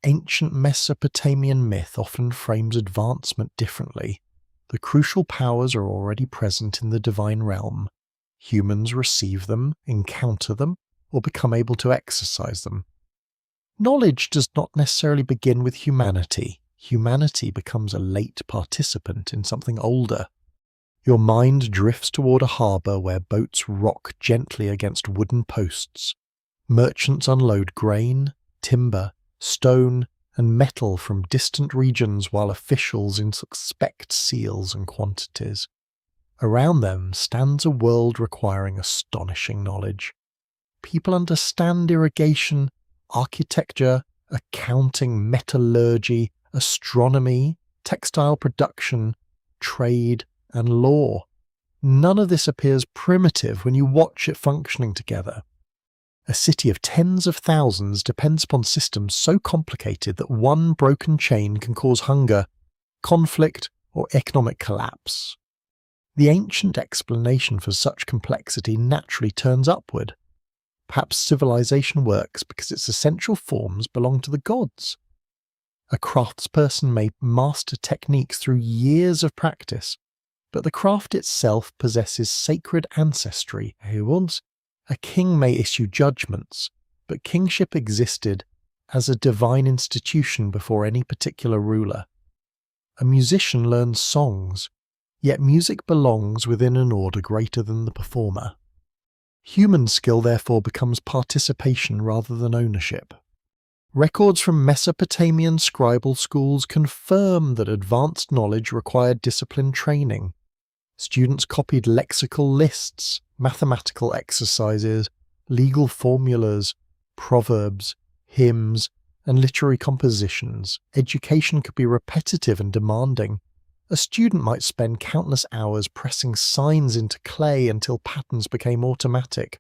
Ancient Mesopotamian myth often frames advancement differently. The crucial powers are already present in the divine realm. Humans receive them, encounter them, or become able to exercise them. Knowledge does not necessarily begin with humanity. Humanity becomes a late participant in something older. Your mind drifts toward a harbour where boats rock gently against wooden posts. Merchants unload grain, timber, stone, and metal from distant regions while officials inspect seals and quantities. Around them stands a world requiring astonishing knowledge. People understand irrigation, architecture, accounting, metallurgy, astronomy, textile production, trade, and law. None of this appears primitive when you watch it functioning together. A city of tens of thousands depends upon systems so complicated that one broken chain can cause hunger, conflict, or economic collapse. The ancient explanation for such complexity naturally turns upward. Perhaps civilization works because its essential forms belong to the gods. A craftsperson may master techniques through years of practice, but the craft itself possesses sacred ancestry. A king may issue judgments, but kingship existed as a divine institution before any particular ruler. A musician learns songs, yet music belongs within an order greater than the performer. Human skill therefore becomes participation rather than ownership. Records from Mesopotamian scribal schools confirm that advanced knowledge required disciplined training. Students copied lexical lists, mathematical exercises, legal formulas, proverbs, hymns, and literary compositions. Education could be repetitive and demanding. A student might spend countless hours pressing signs into clay until patterns became automatic.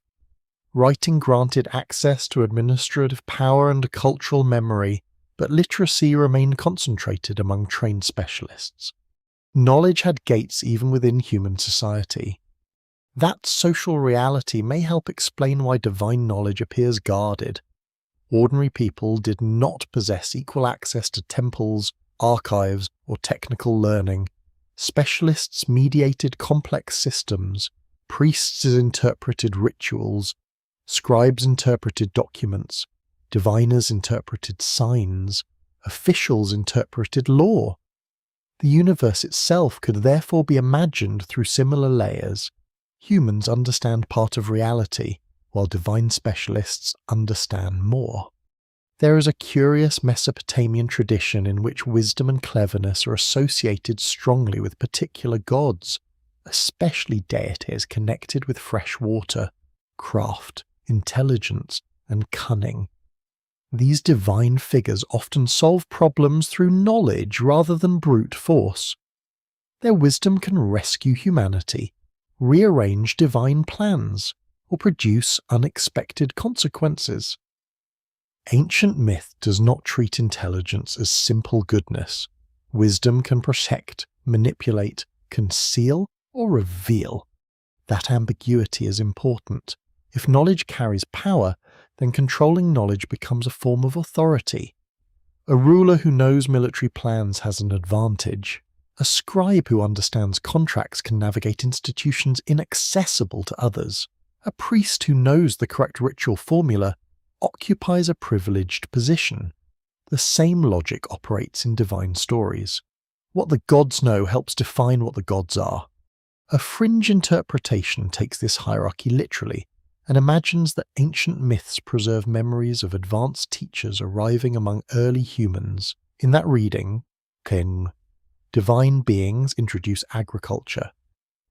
Writing granted access to administrative power and cultural memory, but literacy remained concentrated among trained specialists. Knowledge had gates even within human society. That social reality may help explain why divine knowledge appears guarded. Ordinary people did not possess equal access to temples, archives, or technical learning. Specialists mediated complex systems, priests interpreted rituals, scribes interpreted documents, diviners interpreted signs, officials interpreted law. The universe itself could therefore be imagined through similar layers. Humans understand part of reality, while divine specialists understand more. There is a curious Mesopotamian tradition in which wisdom and cleverness are associated strongly with particular gods, especially deities connected with fresh water, craft, intelligence, and cunning. These divine figures often solve problems through knowledge rather than brute force. Their wisdom can rescue humanity, rearrange divine plans, or produce unexpected consequences. Ancient myth does not treat intelligence as simple goodness. Wisdom can protect, manipulate, conceal, or reveal. That ambiguity is important. If knowledge carries power, then controlling knowledge becomes a form of authority. A ruler who knows military plans has an advantage. A scribe who understands contracts can navigate institutions inaccessible to others. A priest who knows the correct ritual formula occupies a privileged position. The same logic operates in divine stories. What the gods know helps define what the gods are. A fringe interpretation takes this hierarchy literally and imagines that ancient myths preserve memories of advanced teachers arriving among early humans. In that reading, divine beings introduce agriculture,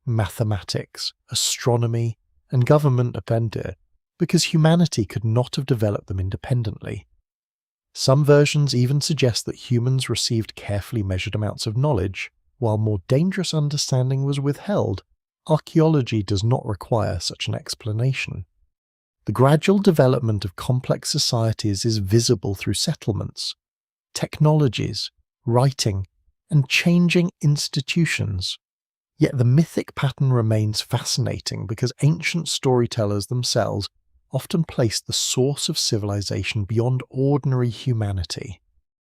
mathematics, astronomy, and government appended, because humanity could not have developed them independently. Some versions even suggest that humans received carefully measured amounts of knowledge, while more dangerous understanding was withheld. Archaeology does not require such an explanation. The gradual development of complex societies is visible through settlements, technologies, writing, and changing institutions. Yet the mythic pattern remains fascinating because ancient storytellers themselves often placed the source of civilization beyond ordinary humanity.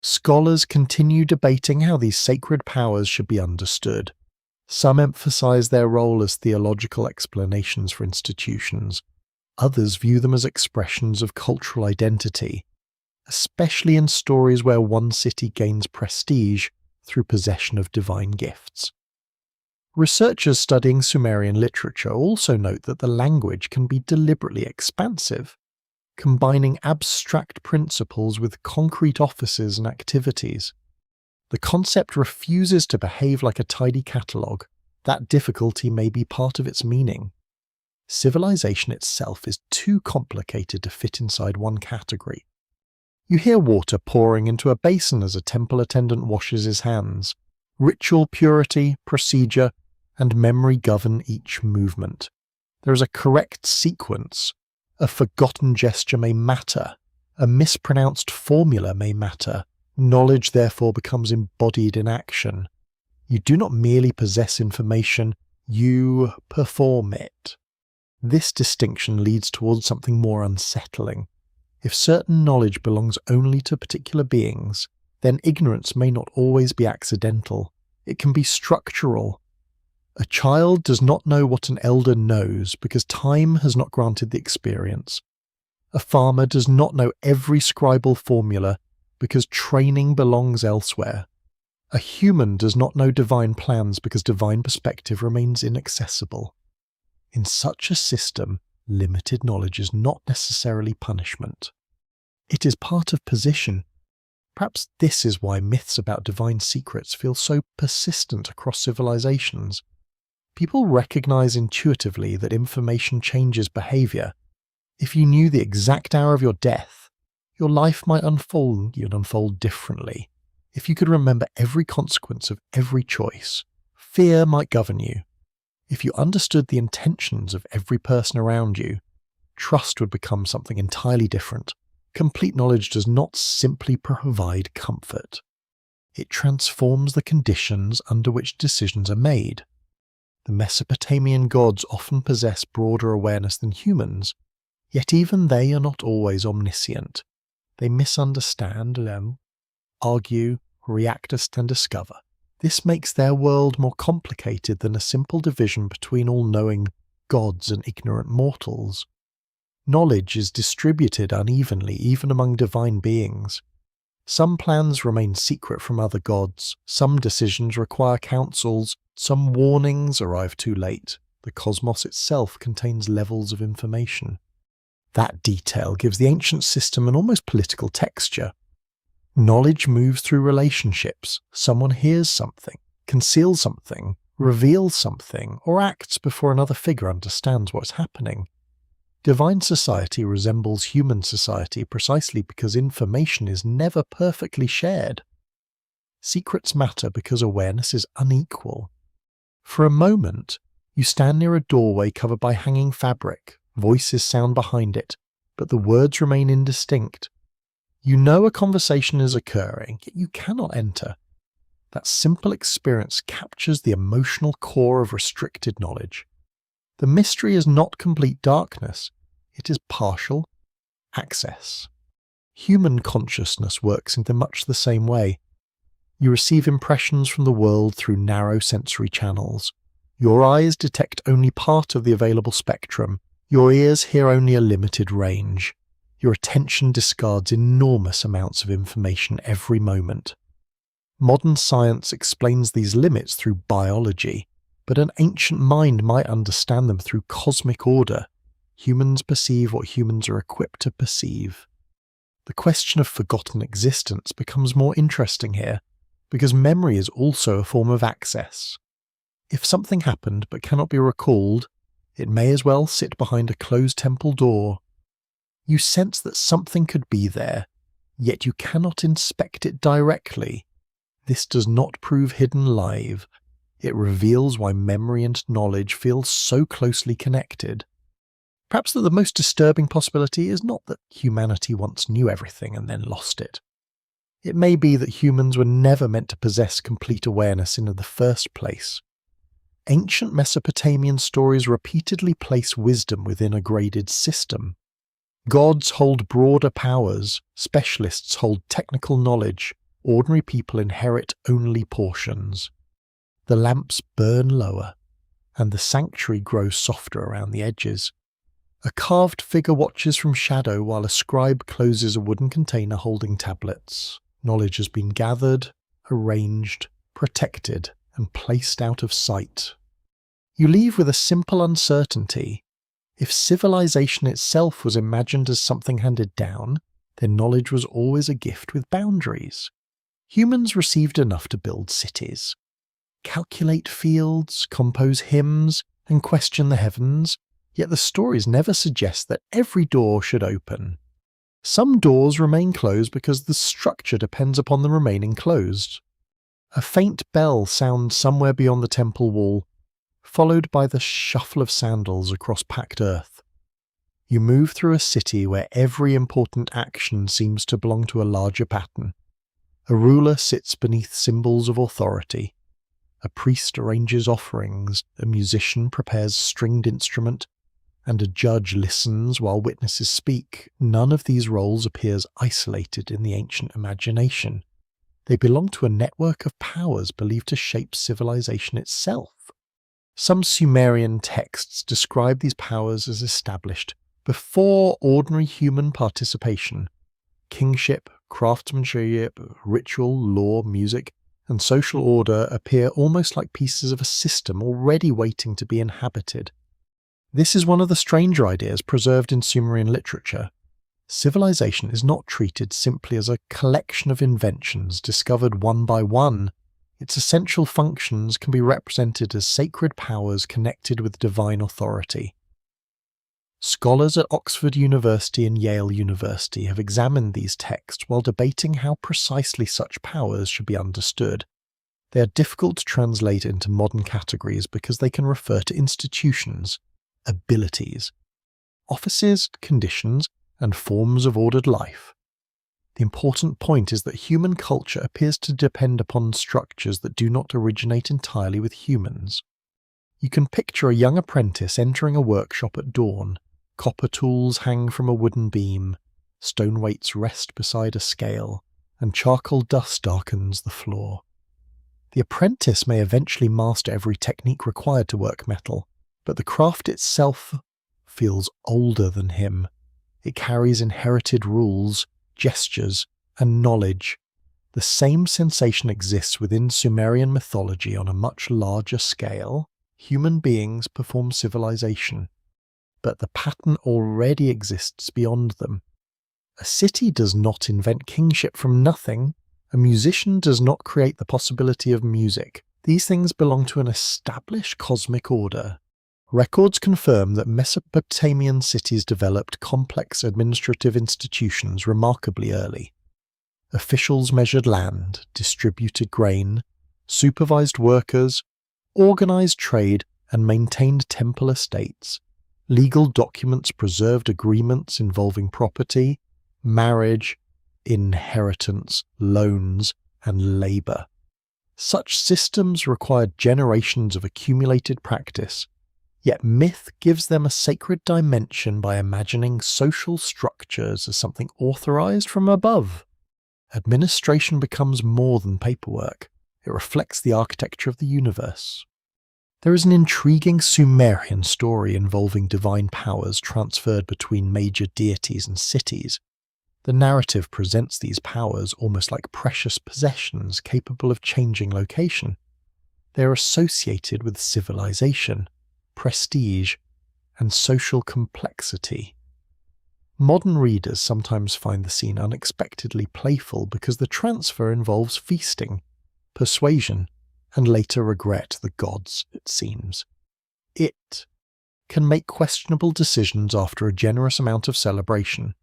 Scholars continue debating how these sacred powers should be understood. Some emphasize their role as theological explanations for institutions. Others view them as expressions of cultural identity, especially in stories where one city gains prestige through possession of divine gifts. Researchers studying Sumerian literature also note that the language can be deliberately expansive, combining abstract principles with concrete offices and activities. The concept refuses to behave like a tidy catalogue, That difficulty may be part of its meaning. Civilization itself is too complicated to fit inside one category. You hear water pouring into a basin as a temple attendant washes his hands. Ritual purity, procedure, and memory govern each movement. There is a correct sequence. A forgotten gesture may matter. A mispronounced formula may matter. Knowledge therefore becomes embodied in action. You do not merely possess information, you perform it. This distinction leads towards something more unsettling. If certain knowledge belongs only to particular beings, then ignorance may not always be accidental. It can be structural. A child does not know what an elder knows because time has not granted the experience. A farmer does not know every scribal formula because training belongs elsewhere. A human does not know divine plans because divine perspective remains inaccessible. In such a system, limited knowledge is not necessarily punishment. It is part of position. Perhaps this is why myths about divine secrets feel so persistent across civilizations. People recognize intuitively that information changes behavior. If you knew the exact hour of your death, your life might unfold differently. If you could remember every consequence of every choice, fear might govern you. If you understood the intentions of every person around you, trust would become something entirely different. Complete knowledge does not simply provide comfort. It transforms the conditions under which decisions are made. The Mesopotamian gods often possess broader awareness than humans, yet even they are not always omniscient. They misunderstand, argue, react and discover. This makes their world more complicated than a simple division between all-knowing gods and ignorant mortals. Knowledge is distributed unevenly even among divine beings. Some plans remain secret from other gods, some decisions require councils, some warnings arrive too late. The cosmos itself contains levels of information. That detail gives the ancient system an almost political texture. Knowledge moves through relationships. Someone hears something, conceals something, reveals something, or acts before another figure understands what's happening. Divine society resembles human society precisely because information is never perfectly shared. Secrets matter because awareness is unequal. For a moment, you stand near a doorway covered by hanging fabric. Voices sound behind it, but the words remain indistinct. You know a conversation is occurring, yet you cannot enter. That simple experience captures the emotional core of restricted knowledge. The mystery is not complete darkness, it is partial access. Human consciousness works in much the same way. You receive impressions from the world through narrow sensory channels. Your eyes detect only part of the available spectrum. Your ears hear only a limited range. Your attention discards enormous amounts of information every moment. Modern science explains these limits through biology, but an ancient mind might understand them through cosmic order. Humans perceive what humans are equipped to perceive. The question of forgotten existence becomes more interesting here, because memory is also a form of access. If something happened but cannot be recalled, it may as well sit behind a closed temple door. You sense that something could be there, yet you cannot inspect it directly. This does not prove hidden live. It reveals why memory and knowledge feel so closely connected. Perhaps that the most disturbing possibility is not that humanity once knew everything and then lost it. It may be that humans were never meant to possess complete awareness in the first place. Ancient Mesopotamian stories repeatedly place wisdom within a graded system. Gods hold broader powers, specialists hold technical knowledge, ordinary people inherit only portions. The lamps burn lower, and the sanctuary grows softer around the edges. A carved figure watches from shadow while a scribe closes a wooden container holding tablets. Knowledge has been gathered, arranged, protected, and placed out of sight. You leave with a simple uncertainty. If civilization itself was imagined as something handed down, then knowledge was always a gift with boundaries. Humans received enough to build cities. calculate fields, compose hymns, and question the heavens, yet the stories never suggest that every door should open. Some doors remain closed because the structure depends upon them remaining closed. A faint bell sounds somewhere beyond the temple wall, followed by the shuffle of sandals across packed earth. You move through a city where every important action seems to belong to a larger pattern. A ruler sits beneath symbols of authority. A priest arranges offerings, a musician prepares a stringed instrument, and a judge listens while witnesses speak. None of these roles appears isolated in the ancient imagination. They belong to a network of powers believed to shape civilization itself. Some Sumerian texts describe these powers as established before ordinary human participation. Kingship, craftsmanship, ritual, law, music, and social order appear almost like pieces of a system already waiting to be inhabited. This is one of the stranger ideas preserved in Sumerian literature. Civilization is not treated simply as a collection of inventions discovered one by one. Its essential functions can be represented as sacred powers connected with divine authority. Scholars at Oxford University and Yale University have examined these texts while debating how precisely such powers should be understood. They are difficult to translate into modern categories because they can refer to institutions, abilities, offices, conditions, and forms of ordered life. The important point is that human culture appears to depend upon structures that do not originate entirely with humans. You can picture a young apprentice entering a workshop at dawn. Copper tools hang from a wooden beam, stone weights rest beside a scale, and charcoal dust darkens the floor. The apprentice may eventually master every technique required to work metal, but the craft itself feels older than him. It carries inherited rules, gestures, and knowledge. The same sensation exists within Sumerian mythology on a much larger scale. Human beings perform civilization, but the pattern already exists beyond them. A city does not invent kingship from nothing. A musician does not create the possibility of music. These things belong to an established cosmic order. Records confirm that Mesopotamian cities developed complex administrative institutions remarkably early. Officials measured land, distributed grain, supervised workers, organized trade, and maintained temple estates. Legal documents preserved agreements involving property, marriage, inheritance, loans, and labor. Such systems required generations of accumulated practice. Yet myth gives them a sacred dimension by imagining social structures as something authorized from above. Administration becomes more than paperwork. It reflects the architecture of the universe. There is an intriguing Sumerian story involving divine powers transferred between major deities and cities. The narrative presents these powers almost like precious possessions capable of changing location. They are associated with civilization, prestige, and social complexity. Modern readers sometimes find the scene unexpectedly playful because the transfer involves feasting, persuasion, and later regret the gods, it seems. It can make questionable decisions after a generous amount of celebration.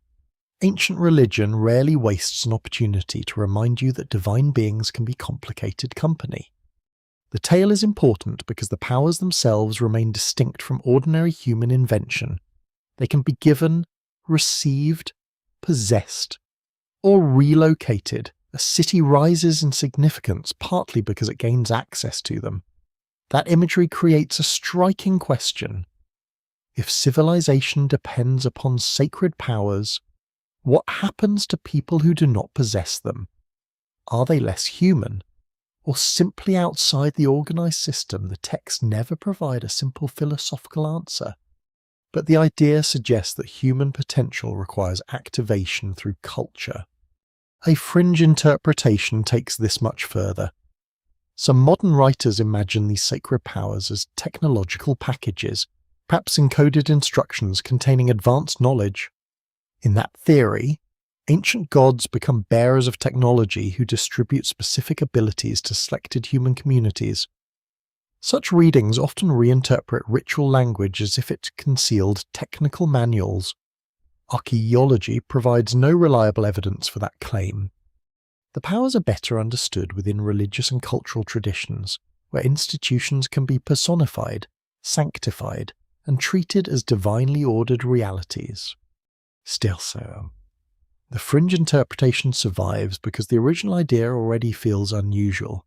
Ancient religion rarely wastes an opportunity to remind you that divine beings can be complicated company. The tale is important because the powers themselves remain distinct from ordinary human invention. They can be given, received, possessed, or relocated. A city rises in significance partly because it gains access to them. That imagery creates a striking question. If civilization depends upon sacred powers, what happens to people who do not possess them? Are they less human? Or simply outside the organized system? The texts never provide a simple philosophical answer. But the idea suggests that human potential requires activation through culture. A fringe interpretation takes this much further. Some modern writers imagine these sacred powers as technological packages, perhaps encoded instructions containing advanced knowledge. In that theory, ancient gods become bearers of technology who distribute specific abilities to selected human communities. Such readings often reinterpret ritual language as if it concealed technical manuals. Archaeology provides no reliable evidence for that claim. The powers are better understood within religious and cultural traditions, where institutions can be personified, sanctified, and treated as divinely ordered realities. Still so. The fringe interpretation survives because the original idea already feels unusual.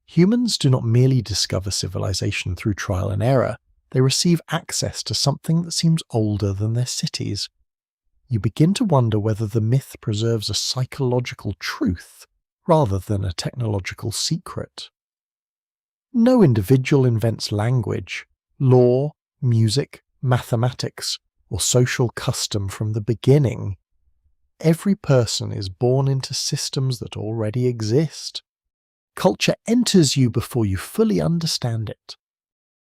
Humans do not merely discover civilization through trial and error, they receive access to something that seems older than their cities. You begin to wonder whether the myth preserves a psychological truth rather than a technological secret. No individual invents language, law, music, mathematics, or social custom from the beginning. Every person is born into systems that already exist. Culture enters you before you fully understand it.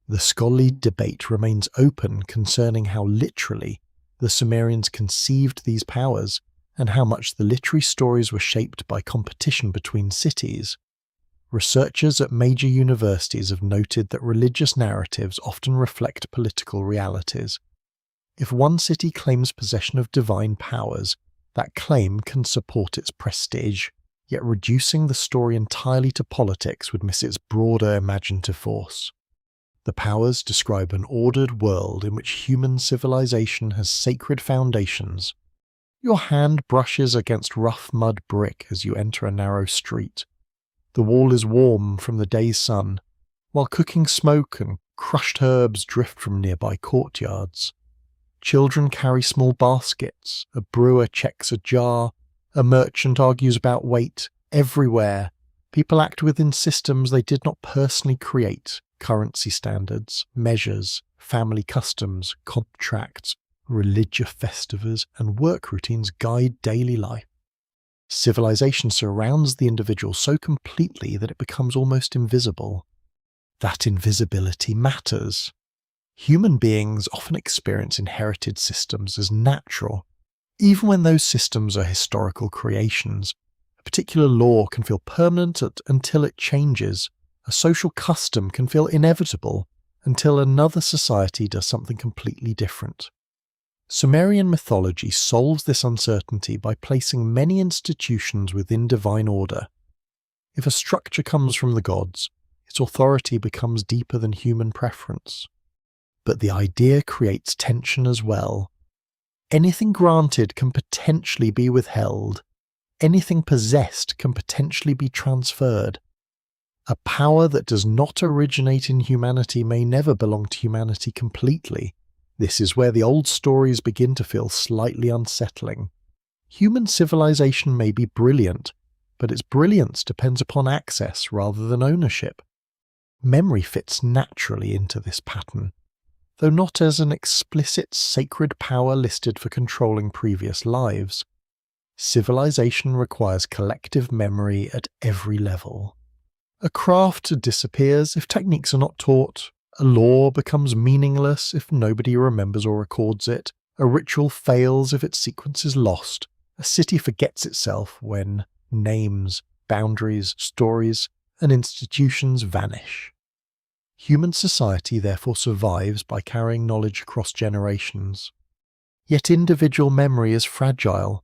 The scholarly debate remains open concerning how literally the Sumerians conceived these powers and how much the literary stories were shaped by competition between cities. Researchers at major universities have noted that religious narratives often reflect political realities. If one city claims possession of divine powers, that claim can support its prestige, yet reducing the story entirely to politics would miss its broader imaginative force. The powers describe an ordered world in which human civilization has sacred foundations. Your hand brushes against rough mud brick as you enter a narrow street. The wall is warm from the day's sun, while cooking smoke and crushed herbs drift from nearby courtyards. Children carry small baskets, a brewer checks a jar, a merchant argues about weight. Everywhere, people act within systems they did not personally create. Currency standards, measures, family customs, contracts, religious festivals, and work routines guide daily life. Civilization surrounds the individual so completely that it becomes almost invisible. That invisibility matters. Human beings often experience inherited systems as natural, even when those systems are historical creations. A particular law can feel permanent until it changes. A social custom can feel inevitable until another society does something completely different. Sumerian mythology solves this uncertainty by placing many institutions within divine order. If a structure comes from the gods, its authority becomes deeper than human preference. But the idea creates tension as well. Anything granted can potentially be withheld. Anything possessed can potentially be transferred. A power that does not originate in humanity may never belong to humanity completely. This is where the old stories begin to feel slightly unsettling. Human civilization may be brilliant, but its brilliance depends upon access rather than ownership. Memory fits naturally into this pattern, though not as an explicit sacred power listed for controlling previous lives. Civilization requires collective memory at every level. A craft disappears if techniques are not taught. A law becomes meaningless if nobody remembers or records it. A ritual fails if its sequence is lost. A city forgets itself when names, boundaries, stories, and institutions vanish. Human society therefore survives by carrying knowledge across generations. Yet individual memory is fragile.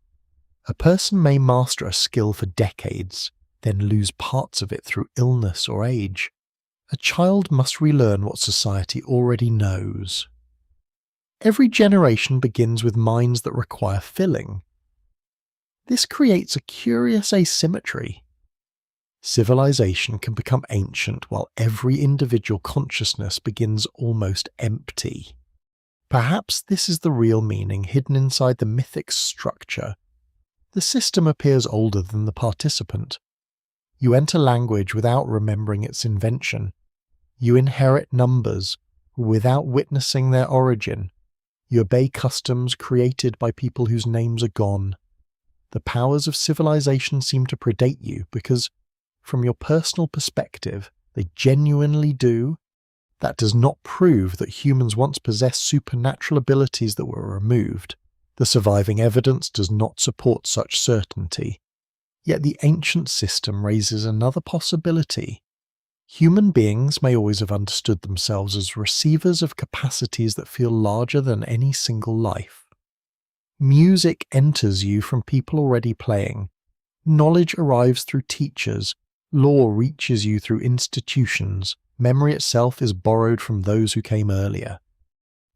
A person may master a skill for decades, then lose parts of it through illness or age. A child must relearn what society already knows. Every generation begins with minds that require filling. This creates a curious asymmetry. Civilization can become ancient while every individual consciousness begins almost empty. Perhaps this is the real meaning hidden inside the mythic structure. The system appears older than the participant. You enter language without remembering its invention. You inherit numbers without witnessing their origin. You obey customs created by people whose names are gone. The powers of civilization seem to predate you because, from your personal perspective, they genuinely do. That does not prove that humans once possessed supernatural abilities that were removed. The surviving evidence does not support such certainty. Yet the ancient system raises another possibility. Human beings may always have understood themselves as receivers of capacities that feel larger than any single life. Music enters you from people already playing. Knowledge arrives through teachers. Law reaches you through institutions. Memory itself is borrowed from those who came earlier.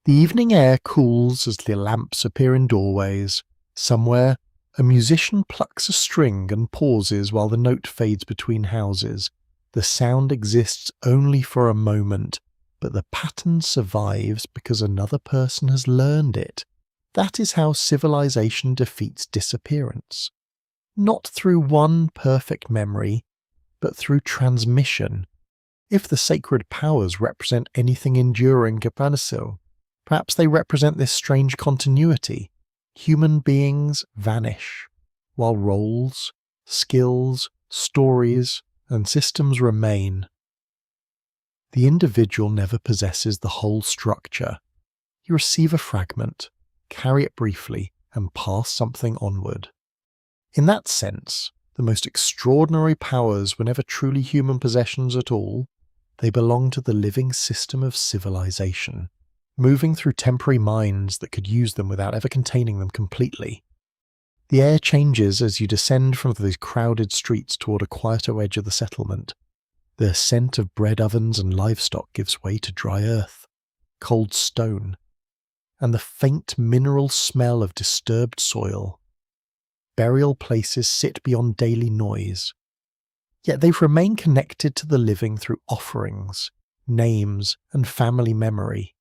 The evening air cools as the lamps appear in doorways. Somewhere, a musician plucks a string and pauses while the note fades between houses. The sound exists only for a moment, but the pattern survives because another person has learned it. That is how civilization defeats disappearance. Not through one perfect memory, but through transmission. If the sacred powers represent anything enduring, perhaps they represent this strange continuity. Human beings vanish, while roles, skills, stories, and systems remain. The individual never possesses the whole structure. You receive a fragment, carry it briefly, and pass something onward. In that sense, the most extraordinary powers were never truly human possessions at all. They belong to the living system of civilization, moving through temporary minds that could use them without ever containing them completely. The air changes as you descend from these crowded streets toward a quieter edge of the settlement. The scent of bread ovens and livestock gives way to dry earth, cold stone, and the faint mineral smell of disturbed soil. Burial places sit beyond daily noise, yet they remain connected to the living through offerings, names, and family memory.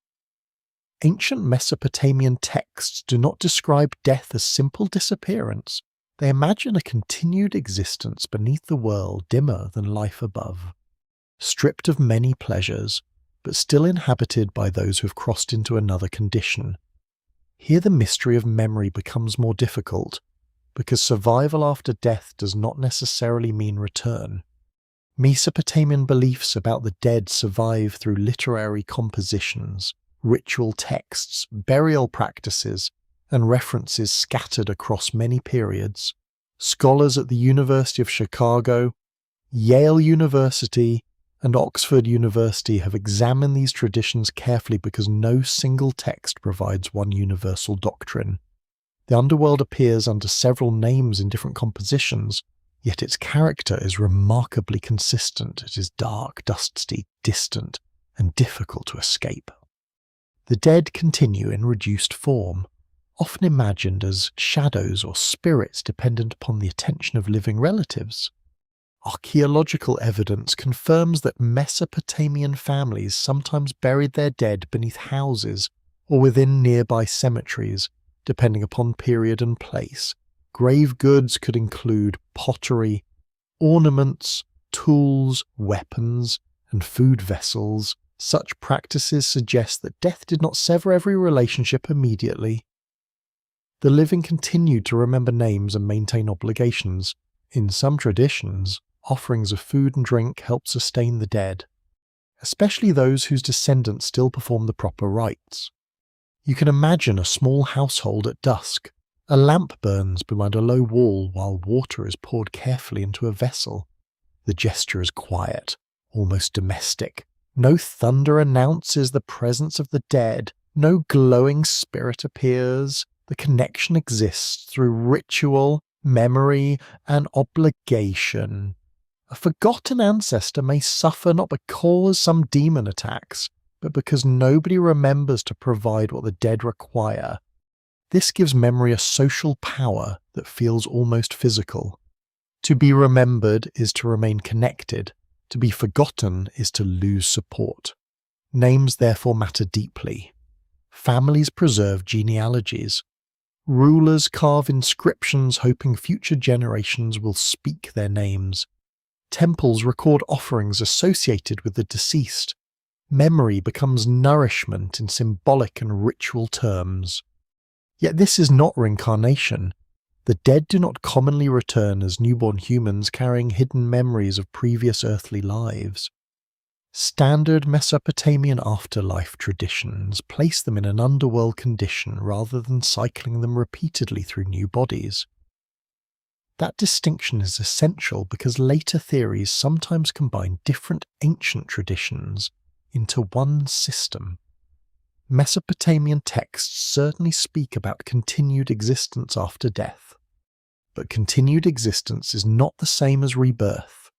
Ancient Mesopotamian texts do not describe death as simple disappearance. They imagine a continued existence beneath the world dimmer than life above, stripped of many pleasures, but still inhabited by those who have crossed into another condition. Here the mystery of memory becomes more difficult, because survival after death does not necessarily mean return. Mesopotamian beliefs about the dead survive through literary compositions, ritual texts, burial practices, and references scattered across many periods. Scholars at the University of Chicago, Yale University, and Oxford University have examined these traditions carefully because no single text provides one universal doctrine. The underworld appears under several names in different compositions, yet its character is remarkably consistent. It is dark, dusty, distant, and difficult to escape. The dead continue in reduced form, often imagined as shadows or spirits dependent upon the attention of living relatives. Archaeological evidence confirms that Mesopotamian families sometimes buried their dead beneath houses or within nearby cemeteries, depending upon period and place. Grave goods could include pottery, ornaments, tools, weapons, and food vessels. Such practices suggest that death did not sever every relationship immediately. The living continued to remember names and maintain obligations. In some traditions, offerings of food and drink help sustain the dead, especially those whose descendants still perform the proper rites. You can imagine a small household at dusk. A lamp burns behind a low wall while water is poured carefully into a vessel. The gesture is quiet, almost domestic. No thunder announces the presence of the dead. No glowing spirit appears. The connection exists through ritual, memory, and obligation. A forgotten ancestor may suffer not because some demon attacks, but because nobody remembers to provide what the dead require. This gives memory a social power that feels almost physical. To be remembered is to remain connected. To be forgotten is to lose support. Names therefore matter deeply. Families preserve genealogies. Rulers carve inscriptions hoping future generations will speak their names. Temples record offerings associated with the deceased. Memory becomes nourishment in symbolic and ritual terms. Yet this is not reincarnation. The dead do not commonly return as newborn humans carrying hidden memories of previous earthly lives. Standard Mesopotamian afterlife traditions place them in an underworld condition rather than cycling them repeatedly through new bodies. That distinction is essential because later theories sometimes combine different ancient traditions into one system. Mesopotamian texts certainly speak about continued existence after death, but continued existence is not the same as rebirth.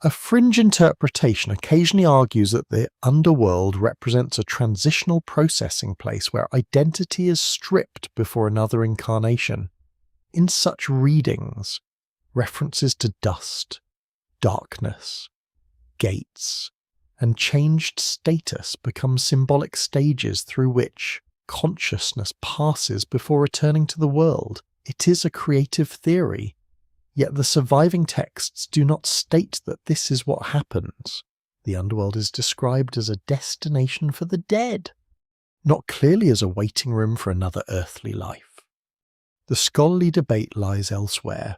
A fringe interpretation occasionally argues that the underworld represents a transitional processing place where identity is stripped before another incarnation. In such readings, references to dust, darkness, gates, and changed status become symbolic stages through which consciousness passes before returning to the world. It is a creative theory, yet the surviving texts do not state that this is what happens. The underworld is described as a destination for the dead, not clearly as a waiting room for another earthly life. The scholarly debate lies elsewhere.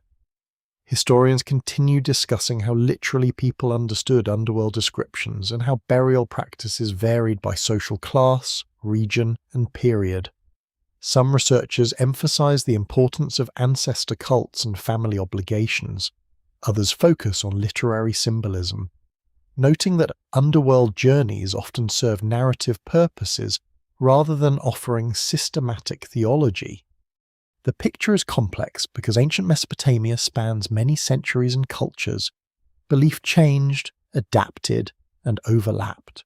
Historians continue discussing how literally people understood underworld descriptions and how burial practices varied by social class, region, and period. Some researchers emphasize the importance of ancestor cults and family obligations. Others focus on literary symbolism, noting that underworld journeys often serve narrative purposes rather than offering systematic theology. The picture is complex because ancient Mesopotamia spans many centuries and cultures. Belief changed, adapted, and overlapped.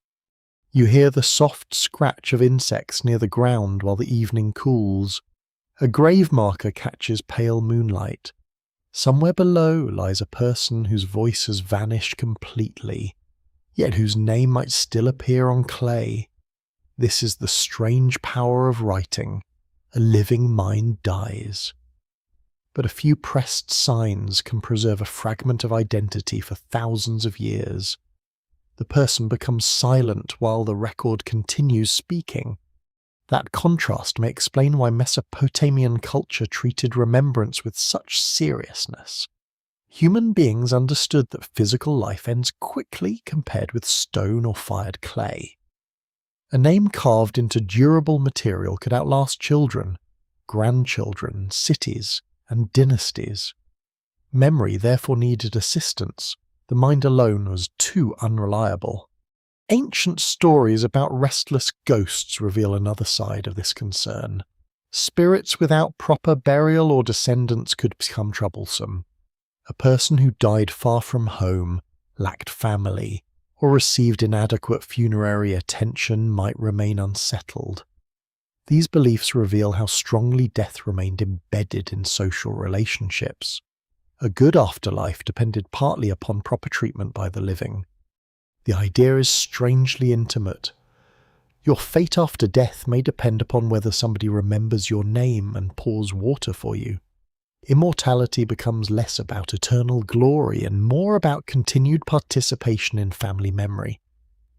You hear the soft scratch of insects near the ground while the evening cools. A grave marker catches pale moonlight. Somewhere below lies a person whose voice has vanished completely, yet whose name might still appear on clay. This is the strange power of writing. A living mind dies. But a few pressed signs can preserve a fragment of identity for thousands of years. The person becomes silent while the record continues speaking. That contrast may explain why Mesopotamian culture treated remembrance with such seriousness. Human beings understood that physical life ends quickly compared with stone or fired clay. A name carved into durable material could outlast children, grandchildren, cities, and dynasties. Memory therefore needed assistance. The mind alone was too unreliable. Ancient stories about restless ghosts reveal another side of this concern. Spirits without proper burial or descendants could become troublesome. A person who died far from home, lacked family, or received inadequate funerary attention might remain unsettled. These beliefs reveal how strongly death remained embedded in social relationships. A good afterlife depended partly upon proper treatment by the living. The idea is strangely intimate. Your fate after death may depend upon whether somebody remembers your name and pours water for you. Immortality becomes less about eternal glory and more about continued participation in family memory.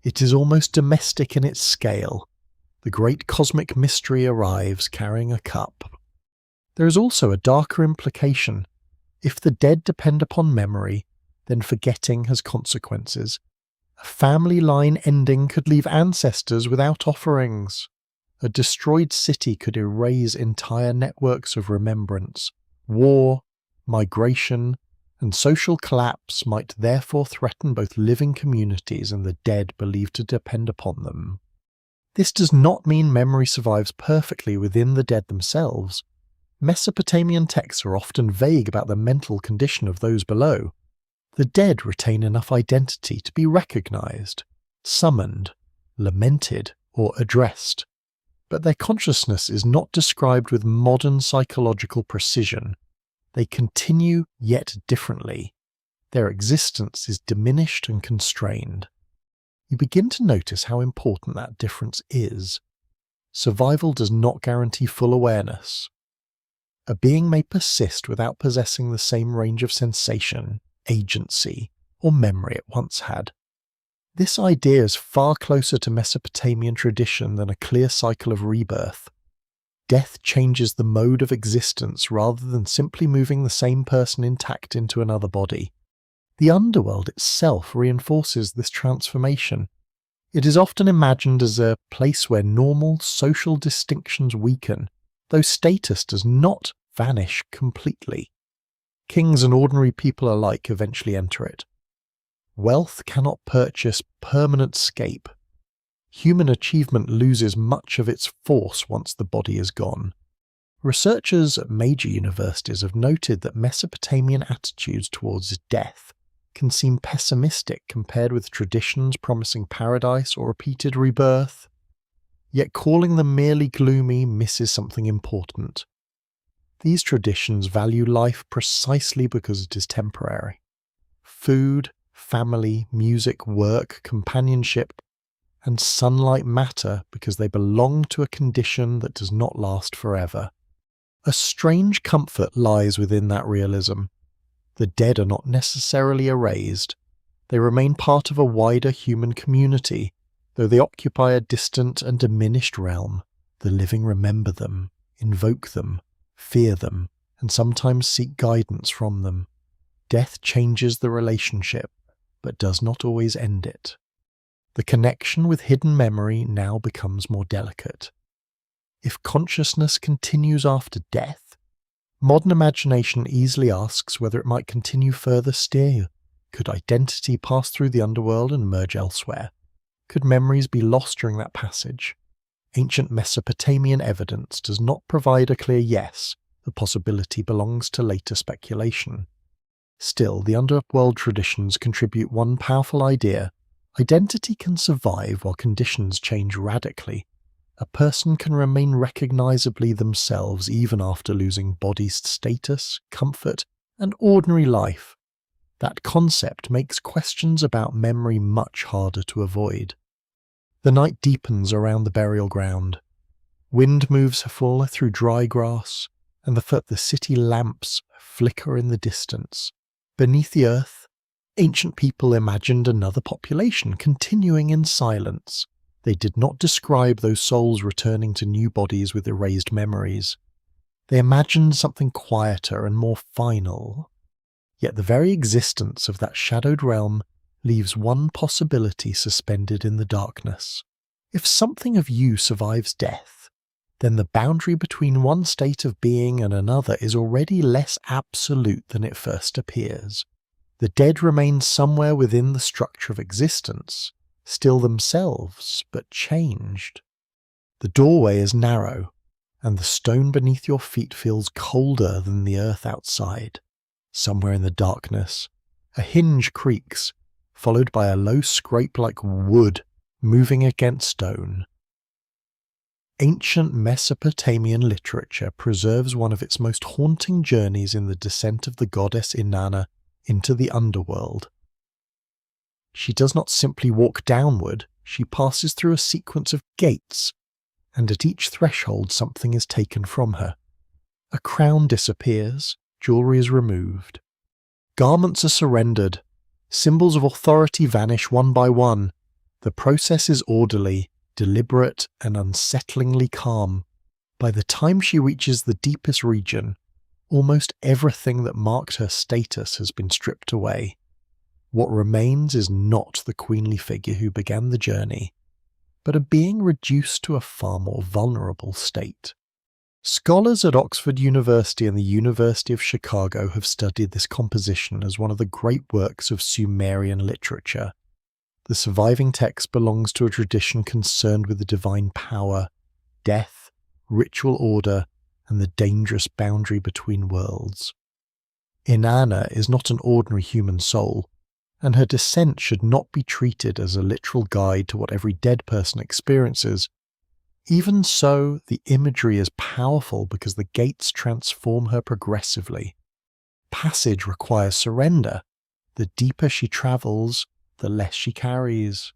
It is almost domestic in its scale. The great cosmic mystery arrives carrying a cup. There is also a darker implication. If the dead depend upon memory, then forgetting has consequences. A family line ending could leave ancestors without offerings. A destroyed city could erase entire networks of remembrance. War, migration, and social collapse might therefore threaten both living communities and the dead believed to depend upon them. This does not mean memory survives perfectly within the dead themselves. Mesopotamian texts are often vague about the mental condition of those below. The dead retain enough identity to be recognized, summoned, lamented, or addressed. But their consciousness is not described with modern psychological precision. They continue, yet differently. Their existence is diminished and constrained. You begin to notice how important that difference is. Survival does not guarantee full awareness. A being may persist without possessing the same range of sensation, agency, or memory it once had. This idea is far closer to Mesopotamian tradition than a clear cycle of rebirth. Death changes the mode of existence rather than simply moving the same person intact into another body. The underworld itself reinforces this transformation. It is often imagined as a place where normal social distinctions weaken, though status does not vanish completely. Kings and ordinary people alike eventually enter it. Wealth cannot purchase permanent scape. Human achievement loses much of its force once the body is gone. Researchers at major universities have noted that Mesopotamian attitudes towards death can seem pessimistic compared with traditions promising paradise or repeated rebirth. Yet calling them merely gloomy misses something important. These traditions value life precisely because it is temporary. Food, family, music, work, companionship, and sunlight matter because they belong to a condition that does not last forever. A strange comfort lies within that realism. The dead are not necessarily erased. They remain part of a wider human community, though they occupy a distant and diminished realm. The living remember them, invoke them, fear them, and sometimes seek guidance from them. Death changes the relationship, but does not always end it. The connection with hidden memory now becomes more delicate. If consciousness continues after death, modern imagination easily asks whether it might continue further still. Could identity pass through the underworld and emerge elsewhere? Could memories be lost during that passage? Ancient Mesopotamian evidence does not provide a clear yes. The possibility belongs to later speculation. Still, the underworld traditions contribute one powerful idea. Identity can survive while conditions change radically. A person can remain recognizably themselves even after losing body status, comfort, and ordinary life. That concept makes questions about memory much harder to avoid. The night deepens around the burial ground. Wind moves fuller through dry grass, and the city lamps flicker in the distance. Beneath the earth, ancient people imagined another population continuing in silence. They did not describe those souls returning to new bodies with erased memories. They imagined something quieter and more final. Yet the very existence of that shadowed realm leaves one possibility suspended in the darkness. If something of you survives death, then the boundary between one state of being and another is already less absolute than it first appears. The dead remain somewhere within the structure of existence, still themselves, but changed. The doorway is narrow, and the stone beneath your feet feels colder than the earth outside. Somewhere in the darkness, a hinge creaks, followed by a low scrape like wood moving against stone. Ancient Mesopotamian literature preserves one of its most haunting journeys in the descent of the goddess Inanna into the underworld. She does not simply walk downward, she passes through a sequence of gates, and at each threshold something is taken from her. A crown disappears, jewelry is removed. Garments are surrendered, symbols of authority vanish one by one. The process is orderly, deliberate, and unsettlingly calm. By the time she reaches the deepest region, almost everything that marked her status has been stripped away. What remains is not the queenly figure who began the journey, but a being reduced to a far more vulnerable state. Scholars at Oxford University and the University of Chicago have studied this composition as one of the great works of Sumerian literature. The surviving text belongs to a tradition concerned with the divine power, death, ritual order, and the dangerous boundary between worlds. Inanna is not an ordinary human soul, and her descent should not be treated as a literal guide to what every dead person experiences. Even so, the imagery is powerful because the gates transform her progressively. Passage requires surrender. The deeper she travels, the less she carries.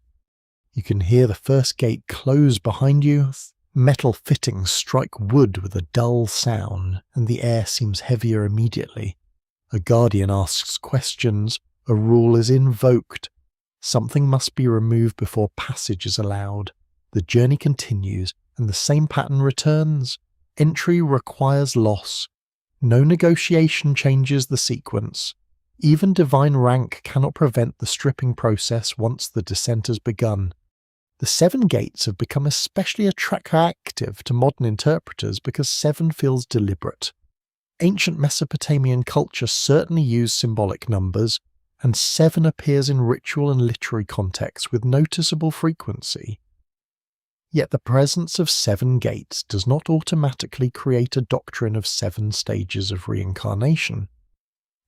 You can hear the first gate close behind you. Metal fittings strike wood with a dull sound, and the air seems heavier immediately. A guardian asks questions. A rule is invoked. Something must be removed before passage is allowed. The journey continues, and the same pattern returns. Entry requires loss. No negotiation changes the sequence. Even divine rank cannot prevent the stripping process once the descent has begun. The 7 gates have become especially attractive to modern interpreters because 7 feels deliberate. Ancient Mesopotamian culture certainly used symbolic numbers, and 7 appears in ritual and literary contexts with noticeable frequency. Yet the presence of 7 gates does not automatically create a doctrine of 7 stages of reincarnation.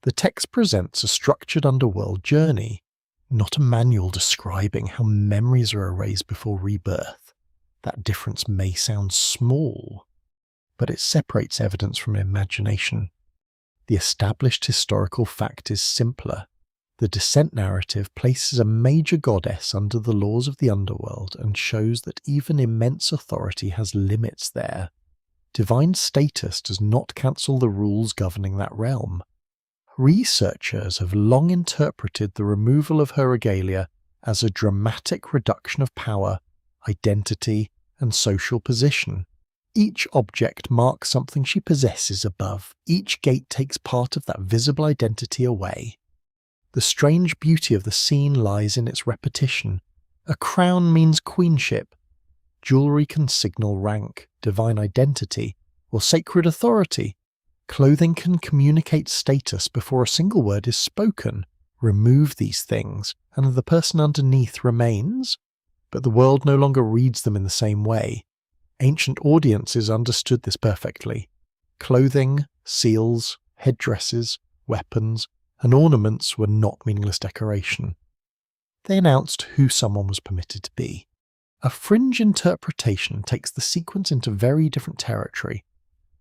The text presents a structured underworld journey, not a manual describing how memories are erased before rebirth. That difference may sound small, but it separates evidence from imagination. The established historical fact is simpler. The descent narrative places a major goddess under the laws of the underworld and shows that even immense authority has limits there. Divine status does not cancel the rules governing that realm. Researchers have long interpreted the removal of her regalia as a dramatic reduction of power, identity, and social position. Each object marks something she possesses above. Each gate takes part of that visible identity away. The strange beauty of the scene lies in its repetition. A crown means queenship. Jewelry can signal rank, divine identity, or sacred authority. Clothing can communicate status before a single word is spoken. Remove these things, and the person underneath remains. But the world no longer reads them in the same way. Ancient audiences understood this perfectly. Clothing, seals, headdresses, weapons, and ornaments were not meaningless decoration. They announced who someone was permitted to be. A fringe interpretation takes the sequence into very different territory.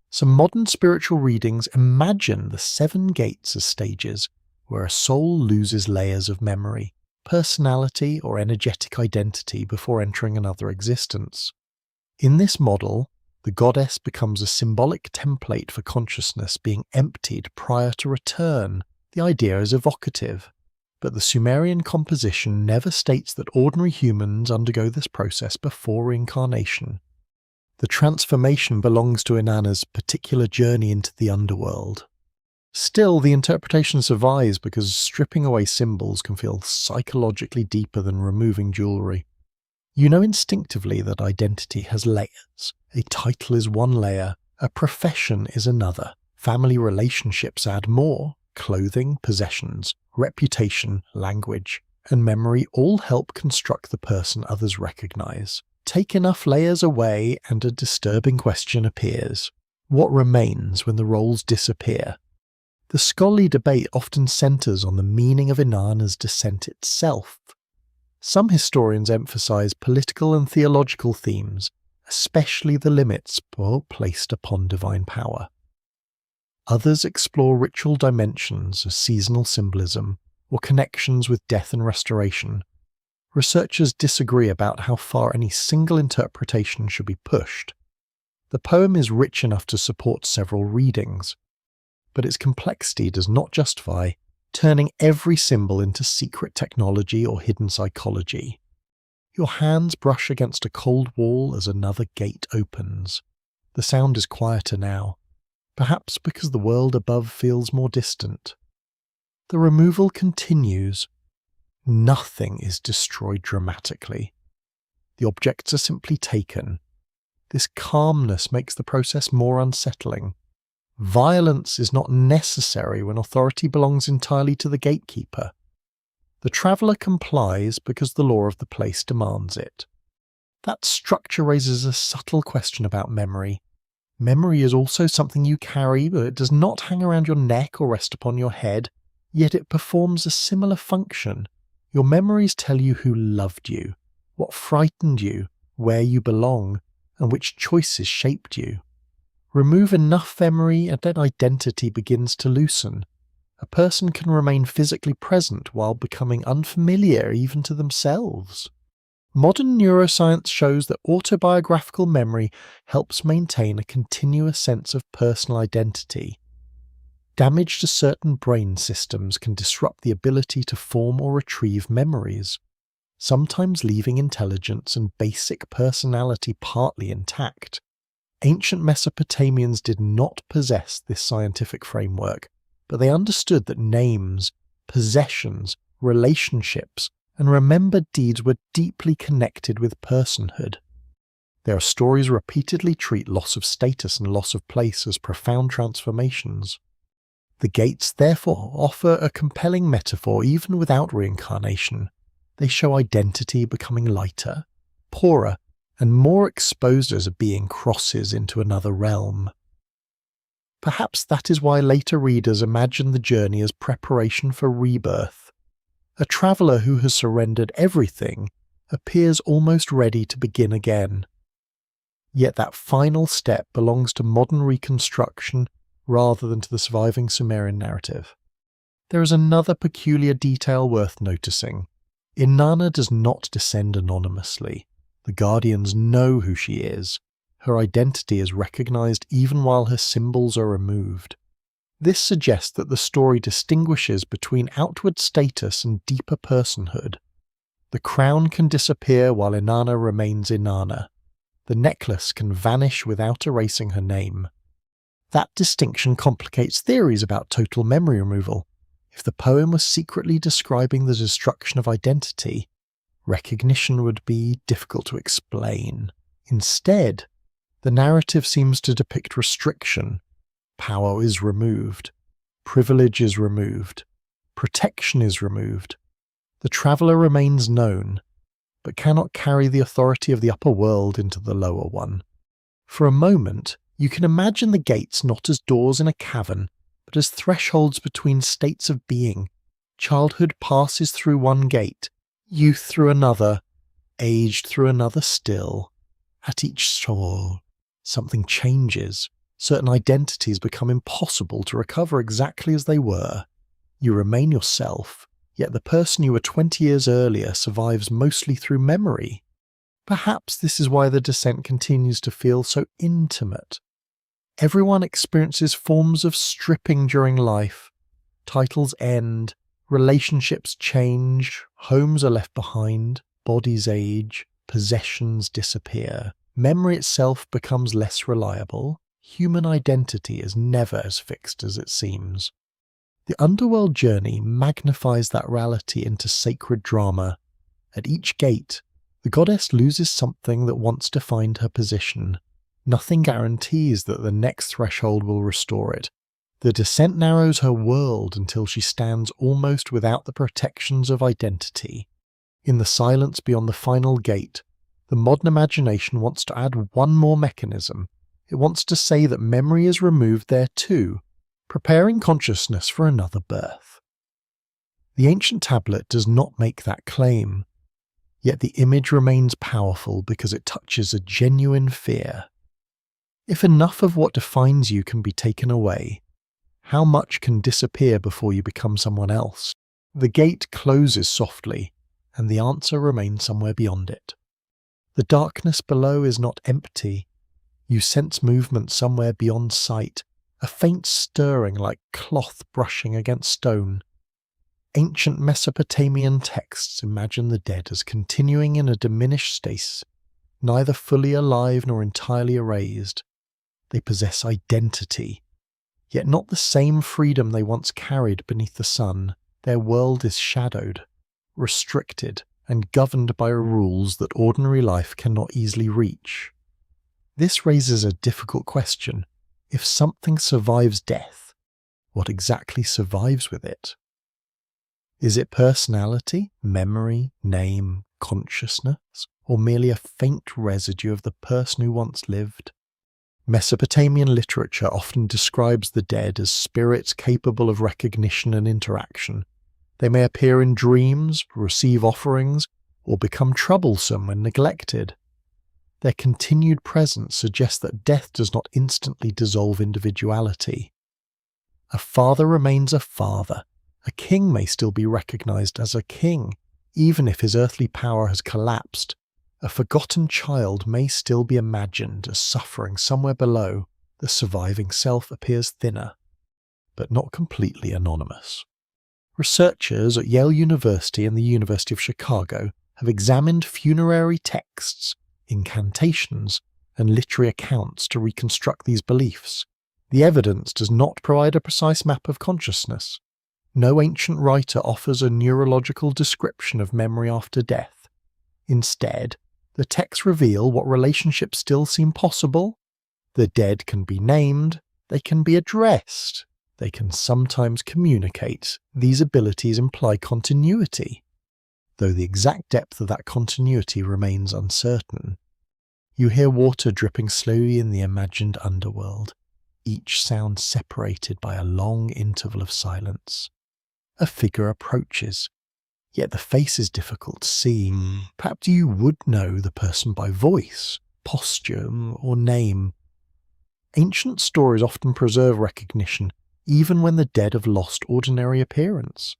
Some modern spiritual readings imagine the 7 gates as stages where a soul loses layers of memory, personality, or energetic identity before entering another existence. In this model, the goddess becomes a symbolic template for consciousness being emptied prior to return. The idea is evocative, but the Sumerian composition never states that ordinary humans undergo this process before reincarnation. The transformation belongs to Inanna's particular journey into the underworld. Still, the interpretation survives because stripping away symbols can feel psychologically deeper than removing jewelry. You know instinctively that identity has layers. A title is one layer, a profession is another. Family relationships add more. Clothing, possessions, reputation, language, and memory all help construct the person others recognize. Take enough layers away and a disturbing question appears. What remains when the roles disappear? The scholarly debate often centers on the meaning of Inanna's descent itself. Some historians emphasize political and theological themes, especially the limits placed upon divine power. Others explore ritual dimensions of seasonal symbolism or connections with death and restoration. Researchers disagree about how far any single interpretation should be pushed. The poem is rich enough to support several readings, but its complexity does not justify turning every symbol into secret technology or hidden psychology. Your hands brush against a cold wall as another gate opens. The sound is quieter now, perhaps because the world above feels more distant. The removal continues. Nothing is destroyed dramatically. The objects are simply taken. This calmness makes the process more unsettling. Violence is not necessary when authority belongs entirely to the gatekeeper. The traveller complies because the law of the place demands it. That structure raises a subtle question about memory. Memory is also something you carry, but it does not hang around your neck or rest upon your head, yet it performs a similar function. Your memories tell you who loved you, what frightened you, where you belong, and which choices shaped you. Remove enough memory and then identity begins to loosen. A person can remain physically present while becoming unfamiliar even to themselves. Modern neuroscience shows that autobiographical memory helps maintain a continuous sense of personal identity. Damage to certain brain systems can disrupt the ability to form or retrieve memories, sometimes leaving intelligence and basic personality partly intact. Ancient Mesopotamians did not possess this scientific framework, but they understood that names, possessions, relationships, and remembered deeds were deeply connected with personhood. Their stories repeatedly treat loss of status and loss of place as profound transformations. The gates therefore offer a compelling metaphor even without reincarnation. They show identity becoming lighter, poorer, and more exposed as a being crosses into another realm. Perhaps that is why later readers imagine the journey as preparation for rebirth. A traveller who has surrendered everything appears almost ready to begin again. Yet that final step belongs to modern reconstruction rather than to the surviving Sumerian narrative. There is another peculiar detail worth noticing. Inanna does not descend anonymously. The Guardians know who she is. Her identity is recognized even while her symbols are removed. This suggests that the story distinguishes between outward status and deeper personhood. The crown can disappear while Inanna remains Inanna. The necklace can vanish without erasing her name. That distinction complicates theories about total memory removal. If the poem was secretly describing the destruction of identity, recognition would be difficult to explain. Instead, the narrative seems to depict restriction. Power is removed. Privilege is removed. Protection is removed. The traveller remains known, but cannot carry the authority of the upper world into the lower one. For a moment, you can imagine the gates not as doors in a cavern, but as thresholds between states of being. Childhood passes through one gate, youth through another, aged through another still. At each soul, something changes. Certain identities become impossible to recover exactly as they were. You remain yourself, yet the person you were 20 years earlier survives mostly through memory. Perhaps this is why the descent continues to feel so intimate. Everyone experiences forms of stripping during life. Titles end, relationships change, homes are left behind, bodies age, possessions disappear. Memory itself becomes less reliable. Human identity is never as fixed as it seems. The underworld journey magnifies that reality into sacred drama. At each gate, the goddess loses something that once defined her position. Nothing guarantees that the next threshold will restore it. The descent narrows her world until she stands almost without the protections of identity. In the silence beyond the final gate, the modern imagination wants to add one more mechanism. It wants to say that memory is removed there too, preparing consciousness for another birth. The ancient tablet does not make that claim, yet the image remains powerful because it touches a genuine fear. If enough of what defines you can be taken away, how much can disappear before you become someone else? The gate closes softly, and the answer remains somewhere beyond it. The darkness below is not empty. You sense movement somewhere beyond sight, a faint stirring like cloth brushing against stone. Ancient Mesopotamian texts imagine the dead as continuing in a diminished state, neither fully alive nor entirely erased. They possess identity, yet not the same freedom they once carried beneath the sun. Their world is shadowed, restricted, and governed by rules that ordinary life cannot easily reach. This raises a difficult question. If something survives death, what exactly survives with it? Is it personality, memory, name, consciousness, or merely a faint residue of the person who once lived? Mesopotamian literature often describes the dead as spirits capable of recognition and interaction. They may appear in dreams, receive offerings, or become troublesome when neglected. Their continued presence suggests that death does not instantly dissolve individuality. A father remains a father. A king may still be recognized as a king, even if his earthly power has collapsed. A forgotten child may still be imagined as suffering somewhere below. The surviving self appears thinner, but not completely anonymous. Researchers at Yale University and the University of Chicago have examined funerary texts, incantations, and literary accounts to reconstruct these beliefs. The evidence does not provide a precise map of consciousness. No ancient writer offers a neurological description of memory after death. Instead, The texts reveal what relationships still seem possible. The dead can be named, they can be addressed, they can sometimes communicate. These abilities imply continuity, though the exact depth of that continuity remains uncertain. You hear water dripping slowly in the imagined underworld, each sound separated by a long interval of silence. A figure approaches, yet the face is difficult to see. Perhaps you would know the person by voice, posture, or name. Ancient stories often preserve recognition, even when the dead have lost ordinary appearance.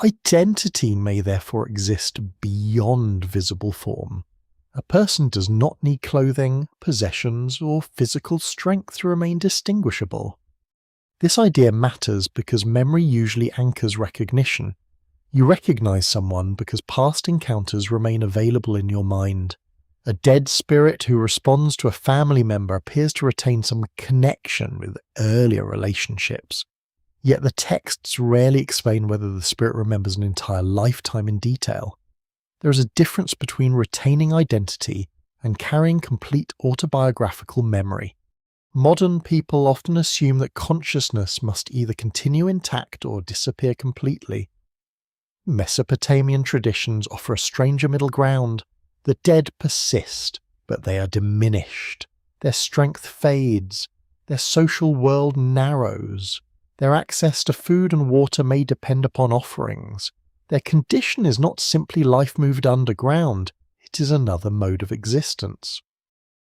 Identity may therefore exist beyond visible form. A person does not need clothing, possessions, or physical strength to remain distinguishable. This idea matters because memory usually anchors recognition. You recognize someone because past encounters remain available in your mind. A dead spirit who responds to a family member appears to retain some connection with earlier relationships. Yet the texts rarely explain whether the spirit remembers an entire lifetime in detail. There is a difference between retaining identity and carrying complete autobiographical memory. Modern people often assume that consciousness must either continue intact or disappear completely. Mesopotamian traditions offer a stranger middle ground. The dead persist, but they are diminished. Their strength fades. Their social world narrows. Their access to food and water may depend upon offerings. Their condition is not simply life moved underground, it is another mode of existence.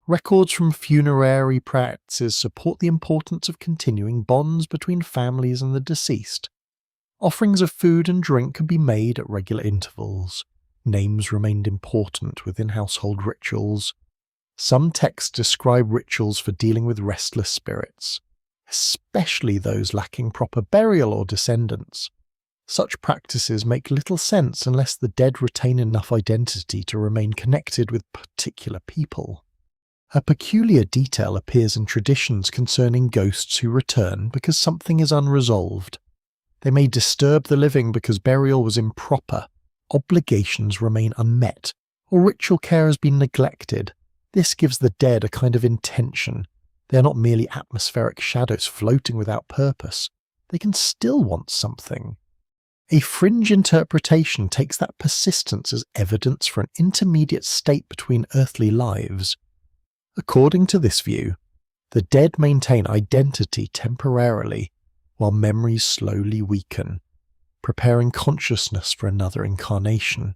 Records from funerary practices support the importance of continuing bonds between families and the deceased. Offerings of food and drink can be made at regular intervals. Names remained important within household rituals. Some texts describe rituals for dealing with restless spirits, especially those lacking proper burial or descendants. Such practices make little sense unless the dead retain enough identity to remain connected with particular people. A peculiar detail appears in traditions concerning ghosts who return because something is unresolved. They may disturb the living because burial was improper, obligations remain unmet, or ritual care has been neglected. This gives the dead a kind of intention. They are not merely atmospheric shadows floating without purpose. They can still want something. A fringe interpretation takes that persistence as evidence for an intermediate state between earthly lives. According to this view, the dead maintain identity temporarily, while memories slowly weaken, preparing consciousness for another incarnation.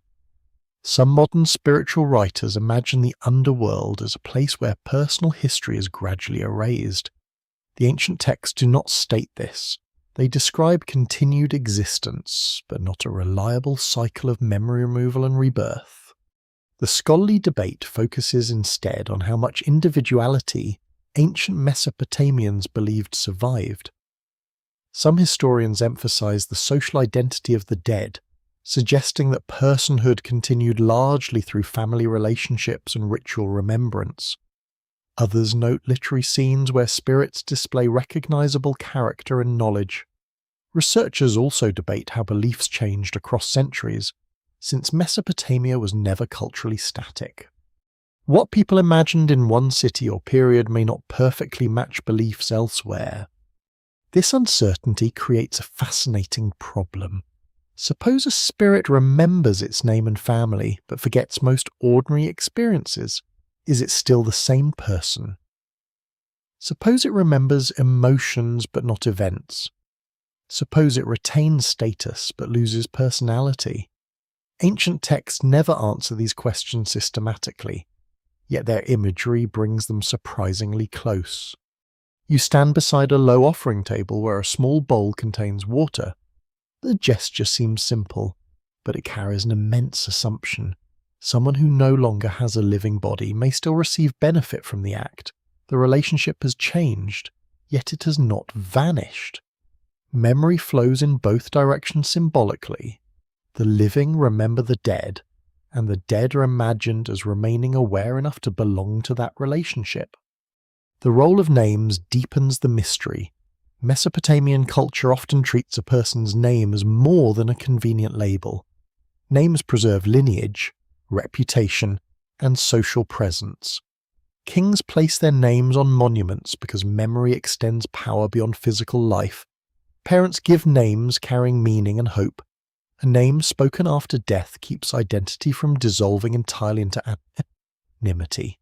Some modern spiritual writers imagine the underworld as a place where personal history is gradually erased. The ancient texts do not state this. They describe continued existence, but not a reliable cycle of memory removal and rebirth. The scholarly debate focuses instead on how much individuality ancient Mesopotamians believed survived. Some historians emphasize the social identity of the dead, suggesting that personhood continued largely through family relationships and ritual remembrance. Others note literary scenes where spirits display recognizable character and knowledge. Researchers also debate how beliefs changed across centuries, since Mesopotamia was never culturally static. What people imagined in one city or period may not perfectly match beliefs elsewhere. This uncertainty creates a fascinating problem. Suppose a spirit remembers its name and family, but forgets most ordinary experiences. Is it still the same person? Suppose it remembers emotions but not events. Suppose it retains status but loses personality. Ancient texts never answer these questions systematically, yet their imagery brings them surprisingly close. You stand beside a low offering table where a small bowl contains water. The gesture seems simple, but it carries an immense assumption. Someone who no longer has a living body may still receive benefit from the act. The relationship has changed, yet it has not vanished. Memory flows in both directions symbolically. The living remember the dead, and the dead are imagined as remaining aware enough to belong to that relationship. The role of names deepens the mystery. Mesopotamian culture often treats a person's name as more than a convenient label. Names preserve lineage, reputation, and social presence. Kings place their names on monuments because memory extends power beyond physical life. Parents give names carrying meaning and hope. A name spoken after death keeps identity from dissolving entirely into anonymity.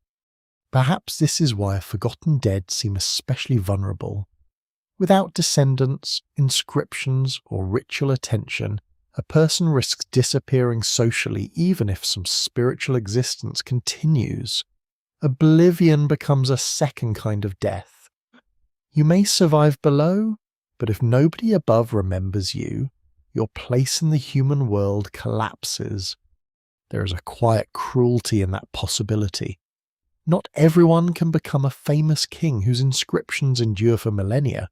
Perhaps this is why a forgotten dead seem especially vulnerable. Without descendants, inscriptions, or ritual attention, a person risks disappearing socially even if some spiritual existence continues. Oblivion becomes a second kind of death. You may survive below, but if nobody above remembers you, your place in the human world collapses. There is a quiet cruelty in that possibility. Not everyone can become a famous king whose inscriptions endure for millennia.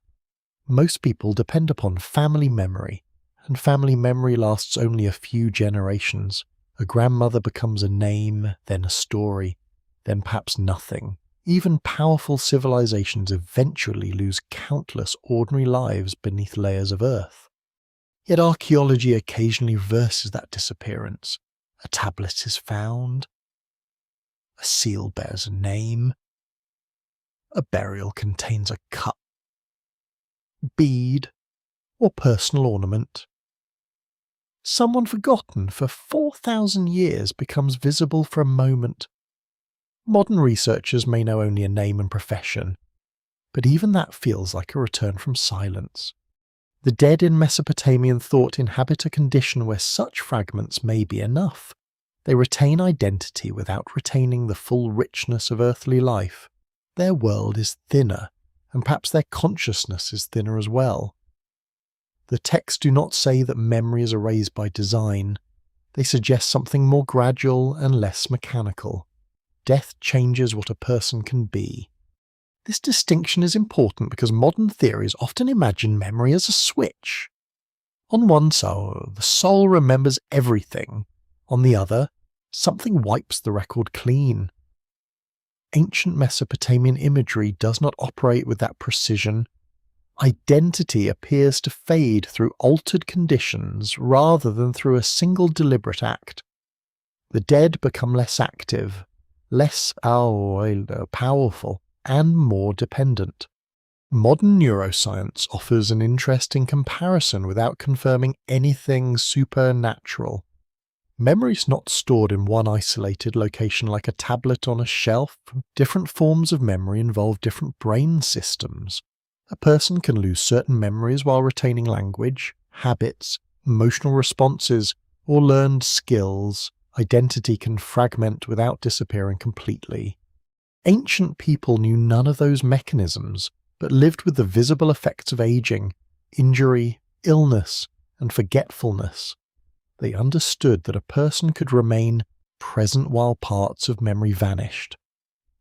Most people depend upon family memory, and family memory lasts only a few generations. A grandmother becomes a name, then a story, then perhaps nothing. Even powerful civilizations eventually lose countless ordinary lives beneath layers of earth. Yet archaeology occasionally reverses that disappearance. A tablet is found. A seal bears a name. A burial contains a cup, bead, or personal ornament. Someone forgotten for 4,000 years becomes visible for a moment. Modern researchers may know only a name and profession, but even that feels like a return from silence. The dead in Mesopotamian thought inhabit a condition where such fragments may be enough. They retain identity without retaining the full richness of earthly life. Their world is thinner, and perhaps their consciousness is thinner as well. The texts do not say that memory is erased by design. They suggest something more gradual and less mechanical. Death changes what a person can be. This distinction is important because modern theories often imagine memory as a switch. On one side, the soul remembers everything. On the other, something wipes the record clean. Ancient Mesopotamian imagery does not operate with that precision. Identity appears to fade through altered conditions rather than through a single deliberate act. The dead become less active, less powerful, and more dependent. Modern neuroscience offers an interesting comparison without confirming anything supernatural. Memory is not stored in one isolated location like a tablet on a shelf. Different forms of memory involve different brain systems. A person can lose certain memories while retaining language, habits, emotional responses, or learned skills. Identity can fragment without disappearing completely. Ancient people knew none of those mechanisms, but lived with the visible effects of aging, injury, illness, and forgetfulness. They understood that a person could remain present while parts of memory vanished.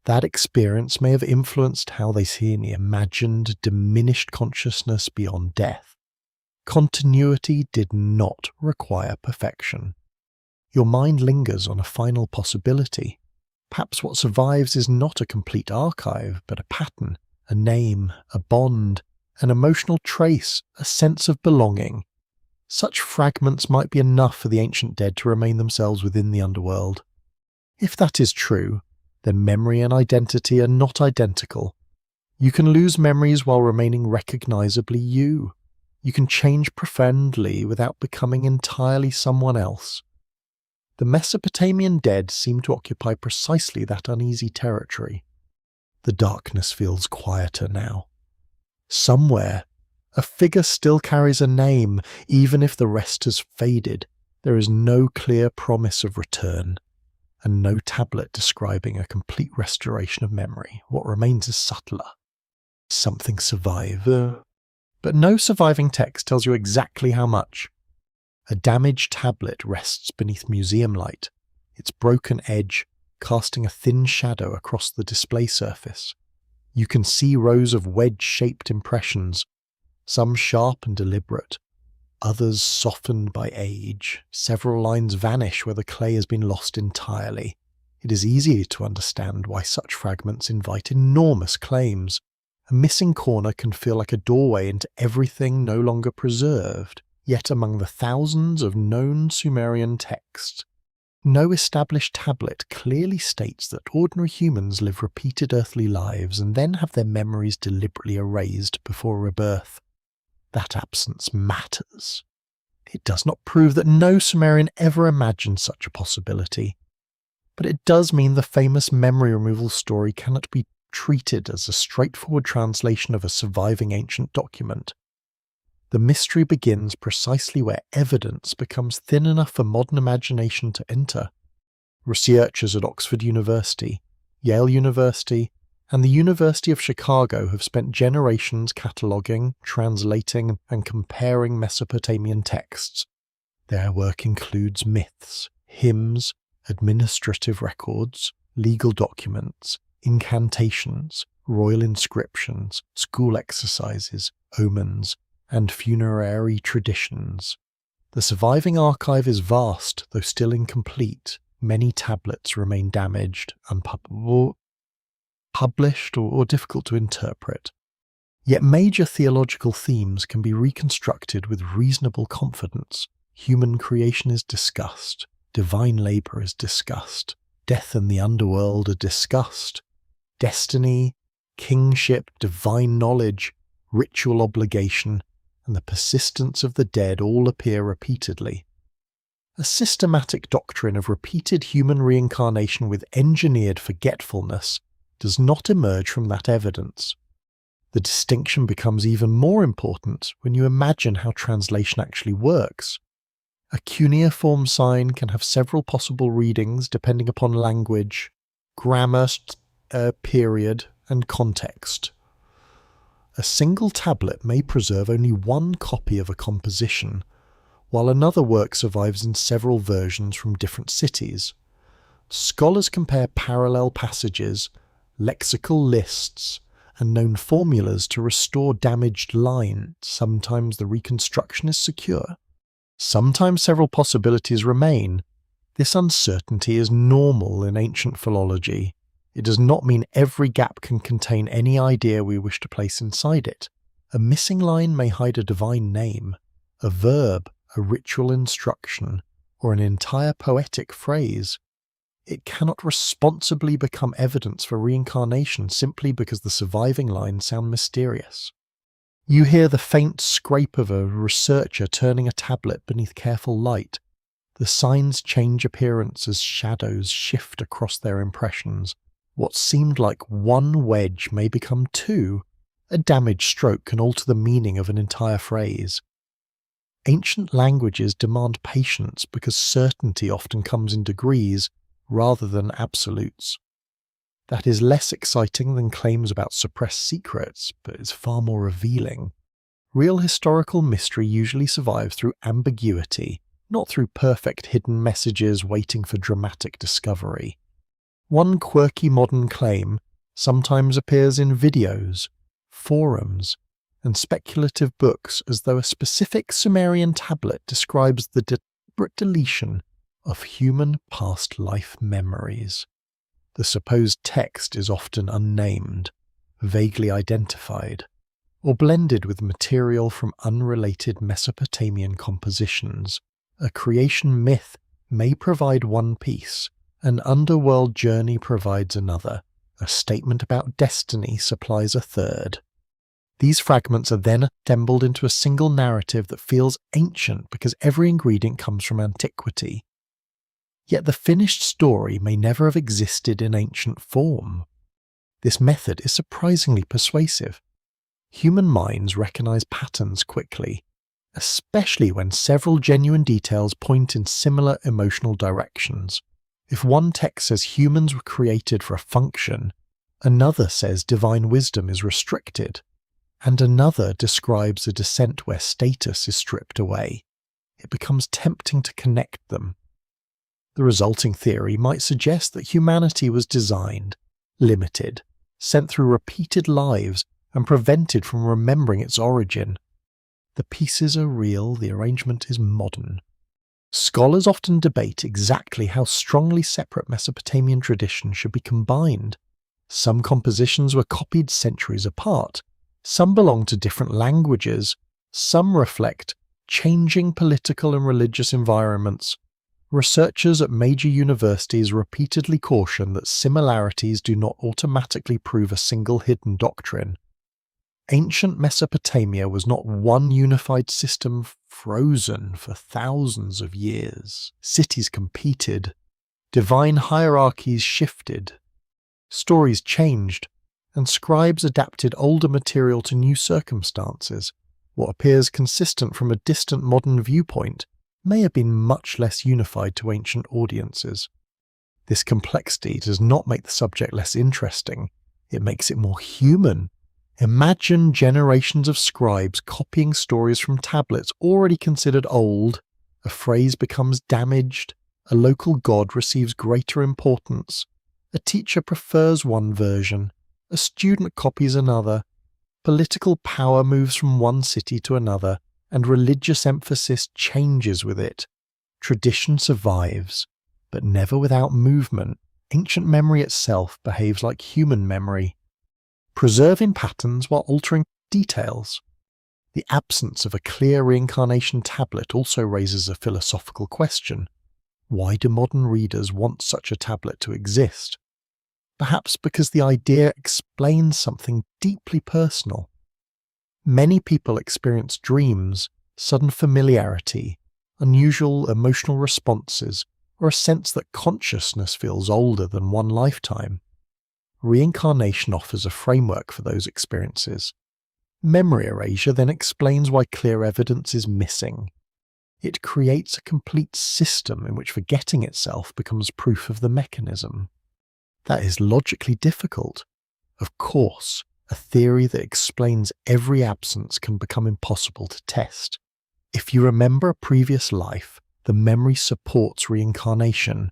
That experience may have influenced how they see an imagined, diminished consciousness beyond death. Continuity did not require perfection. Your mind lingers on a final possibility. Perhaps what survives is not a complete archive, but a pattern, a name, a bond, an emotional trace, a sense of belonging. Such fragments might be enough for the ancient dead to remain themselves within the underworld. If that is true, then memory and identity are not identical. You can lose memories while remaining recognizably you. You can change profoundly without becoming entirely someone else. The Mesopotamian dead seem to occupy precisely that uneasy territory. The darkness feels quieter now. Somewhere, a figure still carries a name, even if the rest has faded. There is no clear promise of return, and no tablet describing a complete restoration of memory. What remains is subtler. Something survived, but no surviving text tells you exactly how much. A damaged tablet rests beneath museum light, its broken edge casting a thin shadow across the display surface. You can see rows of wedge-shaped impressions, some sharp and deliberate, others softened by age. Several lines vanish where the clay has been lost entirely. It is easy to understand why such fragments invite enormous claims. A missing corner can feel like a doorway into everything no longer preserved. Yet among the thousands of known Sumerian texts, No established tablet clearly states that ordinary humans live repeated earthly lives and then have their memories deliberately erased before rebirth. That absence matters. It does not prove that no Sumerian ever imagined such a possibility, but it does mean the famous memory removal story cannot be treated as a straightforward translation of a surviving ancient document. The mystery begins precisely where evidence becomes thin enough for modern imagination to enter. Researchers at Oxford University, Yale University, and the University of Chicago have spent generations cataloguing, translating, and comparing Mesopotamian texts. Their work includes myths, hymns, administrative records, legal documents, incantations, royal inscriptions, school exercises, omens, and funerary traditions. The surviving archive is vast, though still incomplete. Many tablets remain damaged, published, or difficult to interpret. Yet major theological themes can be reconstructed with reasonable confidence. Human creation is discussed, divine labour is discussed, death and the underworld are discussed, destiny, kingship, divine knowledge, ritual obligation, and the persistence of the dead all appear repeatedly. A systematic doctrine of repeated human reincarnation with engineered forgetfulness does not emerge from that evidence. The distinction becomes even more important when you imagine how translation actually works. A cuneiform sign can have several possible readings depending upon language, grammar, period, and context. A single tablet may preserve only one copy of a composition, while another work survives in several versions from different cities. Scholars compare parallel passages, lexical lists, and known formulas to restore damaged lines. Sometimes the reconstruction is secure. Sometimes several possibilities remain. This uncertainty is normal in ancient philology. It does not mean every gap can contain any idea we wish to place inside it. A missing line may hide a divine name, a verb, a ritual instruction, or an entire poetic phrase. It cannot responsibly become evidence for reincarnation simply because the surviving lines sound mysterious. You hear the faint scrape of a researcher turning a tablet beneath careful light. The signs change appearance as shadows shift across their impressions. What seemed like one wedge may become two. A damaged stroke can alter the meaning of an entire phrase. Ancient languages demand patience because certainty often comes in degrees rather than absolutes. That is less exciting than claims about suppressed secrets, but is far more revealing. Real historical mystery usually survives through ambiguity, not through perfect hidden messages waiting for dramatic discovery. One quirky modern claim sometimes appears in videos, forums, and speculative books as though a specific Sumerian tablet describes the deliberate deletion of human past life memories. The supposed text is often unnamed, vaguely identified, or blended with material from unrelated Mesopotamian compositions. A creation myth may provide one piece, an underworld journey provides another, a statement about destiny supplies a third. These fragments are then assembled into a single narrative that feels ancient because every ingredient comes from antiquity. Yet the finished story may never have existed in ancient form. This method is surprisingly persuasive. Human minds recognize patterns quickly, especially when several genuine details point in similar emotional directions. If one text says humans were created for a function, another says divine wisdom is restricted, and another describes a descent where status is stripped away, it becomes tempting to connect them. The resulting theory might suggest that humanity was designed, limited, sent through repeated lives, and prevented from remembering its origin. The pieces are real, the arrangement is modern. Scholars often debate exactly how strongly separate Mesopotamian traditions should be combined. Some compositions were copied centuries apart, some belong to different languages, some reflect changing political and religious environments. Researchers at major universities repeatedly caution that similarities do not automatically prove a single hidden doctrine. Ancient Mesopotamia was not one unified system frozen for thousands of years. Cities competed, divine hierarchies shifted, stories changed, and scribes adapted older material to new circumstances. What appears consistent from a distant modern viewpoint may have been much less unified to ancient audiences. This complexity does not make the subject less interesting, it makes it more human. Imagine generations of scribes copying stories from tablets already considered old. A phrase becomes damaged, a local god receives greater importance, a teacher prefers one version, a student copies another, political power moves from one city to another, and religious emphasis changes with it. Tradition survives, but never without movement. Ancient memory itself behaves like human memory, preserving patterns while altering details. The absence of a clear reincarnation tablet also raises a philosophical question. Why do modern readers want such a tablet to exist? Perhaps because the idea explains something deeply personal. Many people experience dreams, sudden familiarity, unusual emotional responses, or a sense that consciousness feels older than one lifetime. Reincarnation offers a framework for those experiences. Memory erasure then explains why clear evidence is missing. It creates a complete system in which forgetting itself becomes proof of the mechanism. That is logically difficult. Of course, a theory that explains every absence can become impossible to test. If you remember a previous life, the memory supports reincarnation.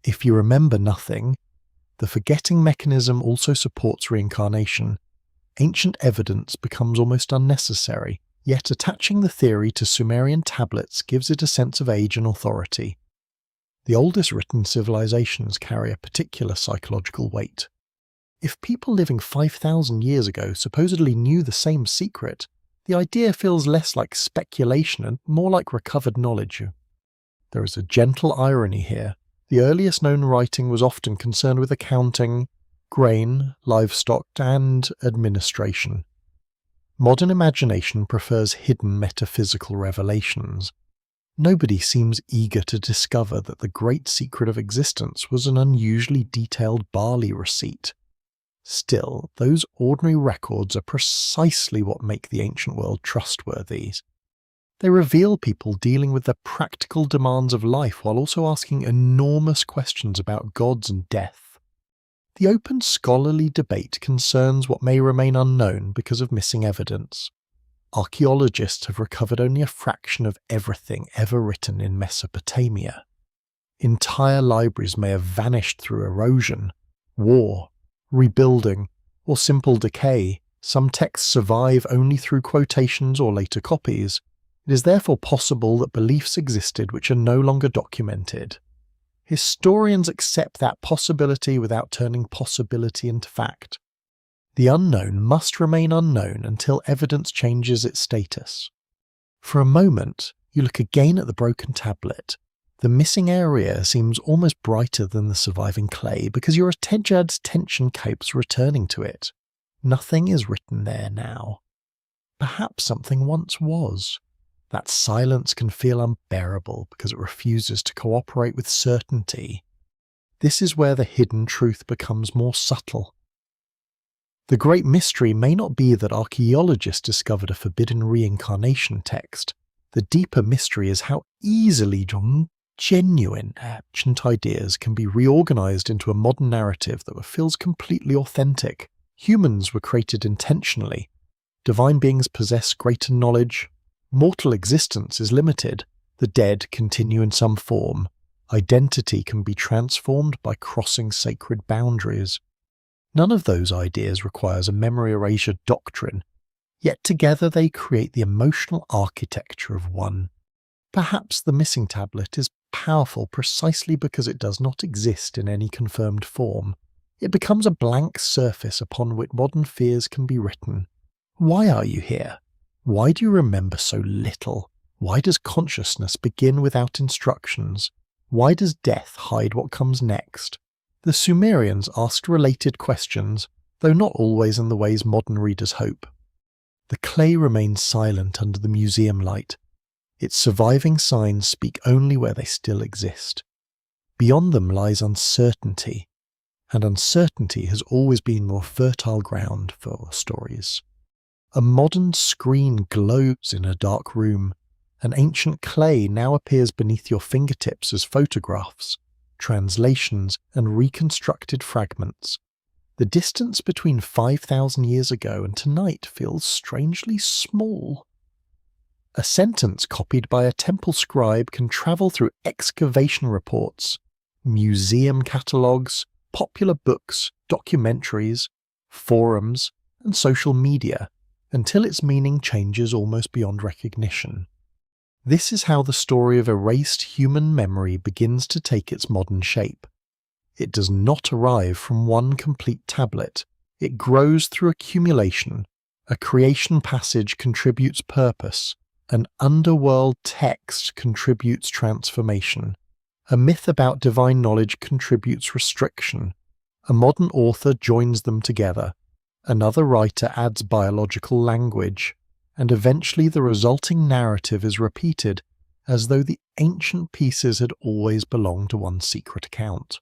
If you remember nothing, the forgetting mechanism also supports reincarnation. Ancient evidence becomes almost unnecessary, yet attaching the theory to Sumerian tablets gives it a sense of age and authority. The oldest written civilizations carry a particular psychological weight. If people living 5,000 years ago supposedly knew the same secret, the idea feels less like speculation and more like recovered knowledge. There is a gentle irony here. The earliest known writing was often concerned with accounting, grain, livestock, and administration. Modern imagination prefers hidden metaphysical revelations. Nobody seems eager to discover that the great secret of existence was an unusually detailed barley receipt. Still, those ordinary records are precisely what make the ancient world trustworthy. They reveal people dealing with the practical demands of life while also asking enormous questions about gods and death. The open scholarly debate concerns what may remain unknown because of missing evidence. Archaeologists have recovered only a fraction of everything ever written in Mesopotamia. Entire libraries may have vanished through erosion, war, rebuilding, or simple decay. Some texts survive only through quotations or later copies. It is therefore possible that beliefs existed which are no longer documented. Historians accept that possibility without turning possibility into fact. The unknown must remain unknown until evidence changes its status. For a moment, you look again at the broken tablet. The missing area seems almost brighter than the surviving clay because your attention keeps returning to it. Nothing is written there now. Perhaps something once was. That silence can feel unbearable because it refuses to cooperate with certainty. This is where the hidden truth becomes more subtle. The great mystery may not be that archaeologists discovered a forbidden reincarnation text. The deeper mystery is how easily genuine ancient ideas can be reorganized into a modern narrative that feels completely authentic. Humans were created intentionally. Divine beings possess greater knowledge. Mortal existence is limited. The dead continue in some form. Identity can be transformed by crossing sacred boundaries. None of those ideas requires a memory erasure doctrine, yet together they create the emotional architecture of one. Perhaps the missing tablet is powerful precisely because it does not exist in any confirmed form. It becomes a blank surface upon which modern fears can be written. Why are you here? Why do you remember so little? Why does consciousness begin without instructions? Why does death hide what comes next? The Sumerians asked related questions, though not always in the ways modern readers hope. The clay remains silent under the museum light. Its surviving signs speak only where they still exist. Beyond them lies uncertainty, and uncertainty has always been more fertile ground for stories. A modern screen glows in a dark room. An ancient clay now appears beneath your fingertips as photographs, translations, and reconstructed fragments. The distance between 5,000 years ago and tonight feels strangely small. A sentence copied by a temple scribe can travel through excavation reports, museum catalogues, popular books, documentaries, forums, and social media, until its meaning changes almost beyond recognition. This is how the story of erased human memory begins to take its modern shape. It does not arrive from one complete tablet. It grows through accumulation. A creation passage contributes purpose. An underworld text contributes transformation. A myth about divine knowledge contributes restriction. A modern author joins them together. Another writer adds biological language. And eventually the resulting narrative is repeated as though the ancient pieces had always belonged to one secret account.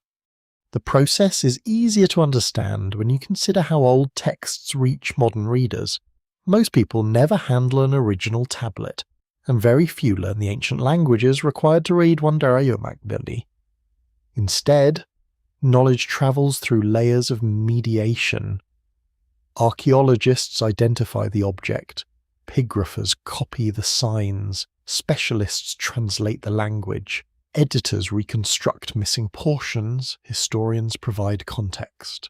The process is easier to understand when you consider how old texts reach modern readers. Most people never handle an original tablet, and very few learn the ancient languages required to read Wanderayomakdali. Instead, knowledge travels through layers of mediation. Archaeologists identify the object, epigraphers copy the signs, specialists translate the language, editors reconstruct missing portions, historians provide context.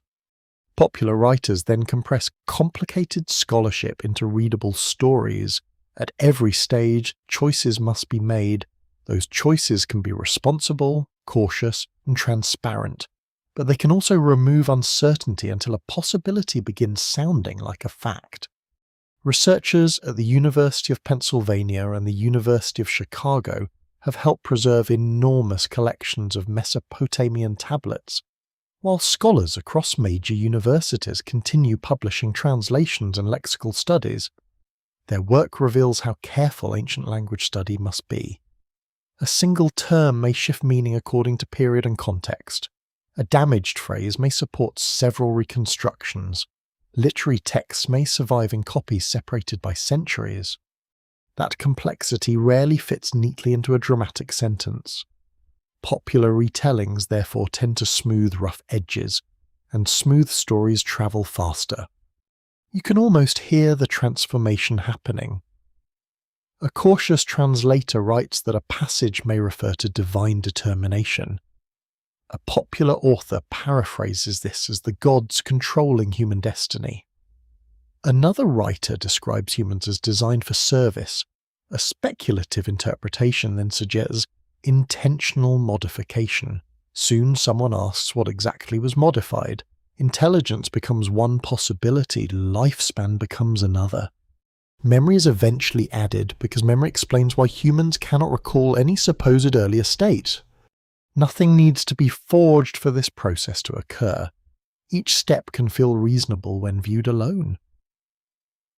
Popular writers then compress complicated scholarship into readable stories. At every stage, choices must be made. Those choices can be responsible, cautious, and transparent, but they can also remove uncertainty until a possibility begins sounding like a fact. Researchers at the University of Pennsylvania and the University of Chicago have helped preserve enormous collections of Mesopotamian tablets, while scholars across major universities continue publishing translations and lexical studies. Their work reveals how careful ancient language study must be. A single term may shift meaning according to period and context. A damaged phrase may support several reconstructions. Literary texts may survive in copies separated by centuries. That complexity rarely fits neatly into a dramatic sentence. Popular retellings therefore tend to smooth rough edges, and smooth stories travel faster. You can almost hear the transformation happening. A cautious translator writes that a passage may refer to divine determination. A popular author paraphrases this as the gods controlling human destiny. Another writer describes humans as designed for service. A speculative interpretation then suggests intentional modification. Soon someone asks what exactly was modified. Intelligence becomes one possibility, lifespan becomes another. Memory is eventually added because memory explains why humans cannot recall any supposed earlier state. Nothing needs to be forged for this process to occur. Each step can feel reasonable when viewed alone.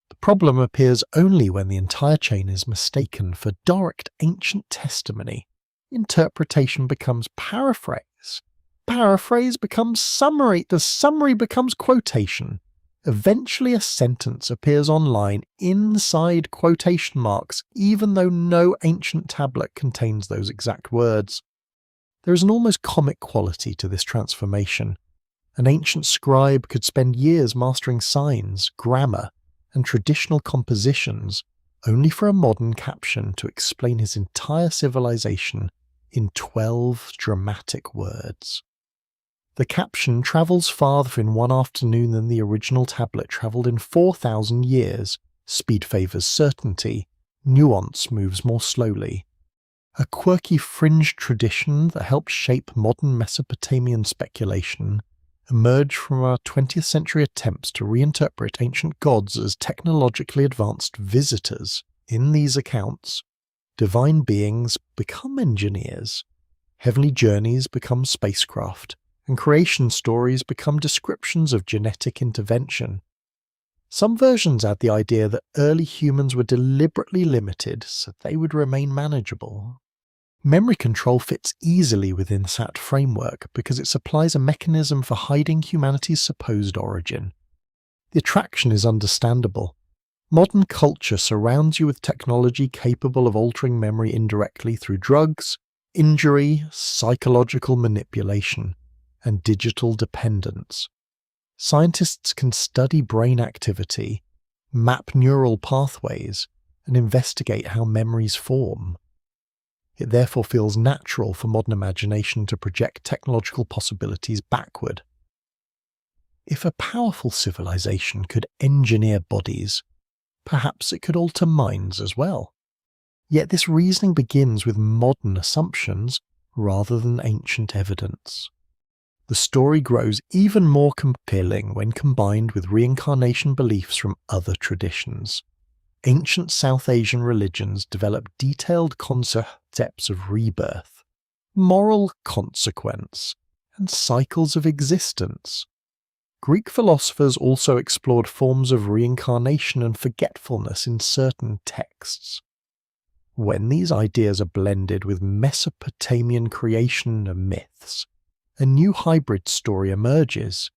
The problem appears only when the entire chain is mistaken for direct ancient testimony. Interpretation becomes paraphrase. Paraphrase becomes summary. The summary becomes quotation. Eventually a sentence appears online inside quotation marks, even though no ancient tablet contains those exact words. There is an almost comic quality to this transformation. An ancient scribe could spend years mastering signs, grammar, and traditional compositions, only for a modern caption to explain his entire civilization in 12 dramatic words. The caption travels farther in one afternoon than the original tablet travelled in 4,000 years. Speed favours certainty, nuance moves more slowly. A quirky fringe tradition that helped shape modern Mesopotamian speculation emerged from our 20th century attempts to reinterpret ancient gods as technologically advanced visitors. In these accounts, divine beings become engineers. Heavenly journeys become spacecraft, and creation stories become descriptions of genetic intervention. Some versions add the idea that early humans were deliberately limited so they would remain manageable. Memory control fits easily within that framework because it supplies a mechanism for hiding humanity's supposed origin. The attraction is understandable. Modern culture surrounds you with technology capable of altering memory indirectly through drugs, injury, psychological manipulation, and digital dependence. Scientists can study brain activity, map neural pathways, and investigate how memories form. It therefore feels natural for modern imagination to project technological possibilities backward. If a powerful civilization could engineer bodies, perhaps it could alter minds as well. Yet this reasoning begins with modern assumptions rather than ancient evidence. The story grows even more compelling when combined with reincarnation beliefs from other traditions. Ancient South Asian religions developed detailed concepts of rebirth, moral consequence, and cycles of existence. Greek philosophers also explored forms of reincarnation and forgetfulness in certain texts. When these ideas are blended with Mesopotamian creation and myths, a new hybrid story emerges.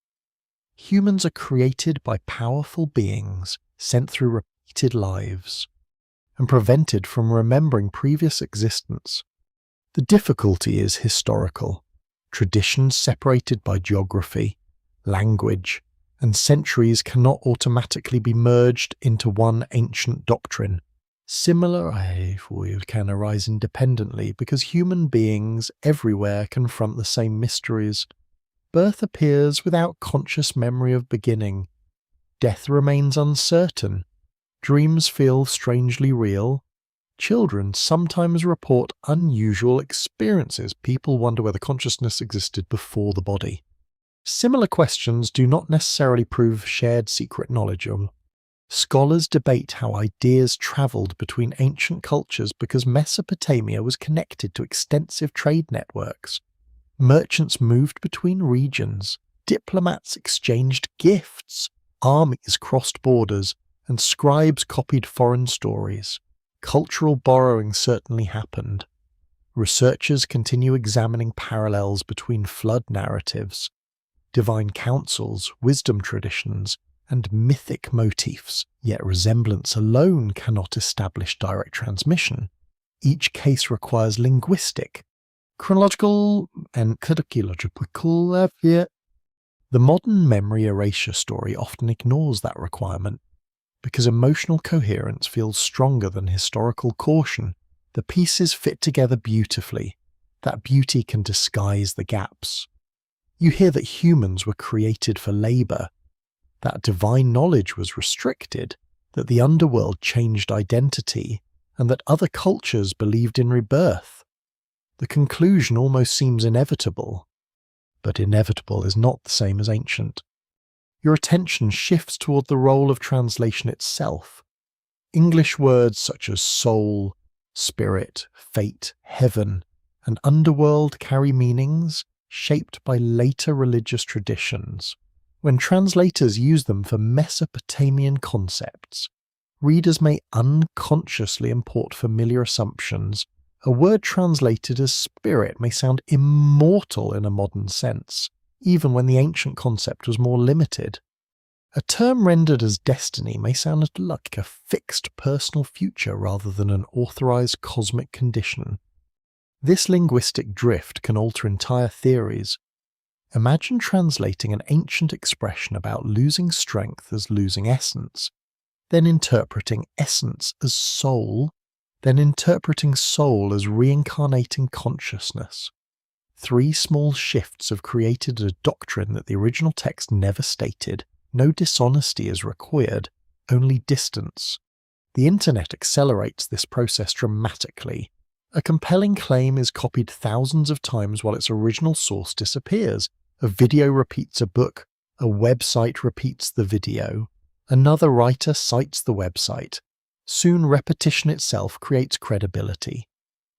Humans are created by powerful beings sent through repeated lives and prevented from remembering previous existence. The difficulty is historical. Traditions separated by geography, language, and centuries cannot automatically be merged into one ancient doctrine. Similar can arise independently because human beings everywhere confront the same mysteries. Birth appears without conscious memory of beginning. Death remains uncertain. Dreams feel strangely real. Children sometimes report unusual experiences. People wonder whether consciousness existed before the body. Similar questions do not necessarily prove shared secret knowledge. Scholars debate how ideas travelled between ancient cultures because Mesopotamia was connected to extensive trade networks. Merchants moved between regions, diplomats exchanged gifts, armies crossed borders, and scribes copied foreign stories. Cultural borrowing certainly happened. Researchers continue examining parallels between flood narratives, divine councils, wisdom traditions, and mythic motifs, yet resemblance alone cannot establish direct transmission. Each case requires linguistic, chronological, and psychological. The modern memory erasure story often ignores that requirement, because emotional coherence feels stronger than historical caution. The pieces fit together beautifully. That beauty can disguise the gaps. You hear that humans were created for labour, that divine knowledge was restricted, that the underworld changed identity, and that other cultures believed in rebirth. The conclusion almost seems inevitable, but inevitable is not the same as ancient. Your attention shifts toward the role of translation itself. English words such as soul, spirit, fate, heaven, and underworld carry meanings shaped by later religious traditions. When translators use them for Mesopotamian concepts, readers may unconsciously import familiar assumptions. A word translated as spirit may sound immortal in a modern sense, even when the ancient concept was more limited. A term rendered as destiny may sound like a fixed personal future rather than an authorized cosmic condition. This linguistic drift can alter entire theories. Imagine translating an ancient expression about losing strength as losing essence, then interpreting essence as soul, then interpreting soul as reincarnating consciousness. 3 small shifts have created a doctrine that the original text never stated. No dishonesty is required, only distance. The internet accelerates this process dramatically. A compelling claim is copied thousands of times while its original source disappears. A video repeats a book, a website repeats the video. Another writer cites the website. Soon repetition itself creates credibility.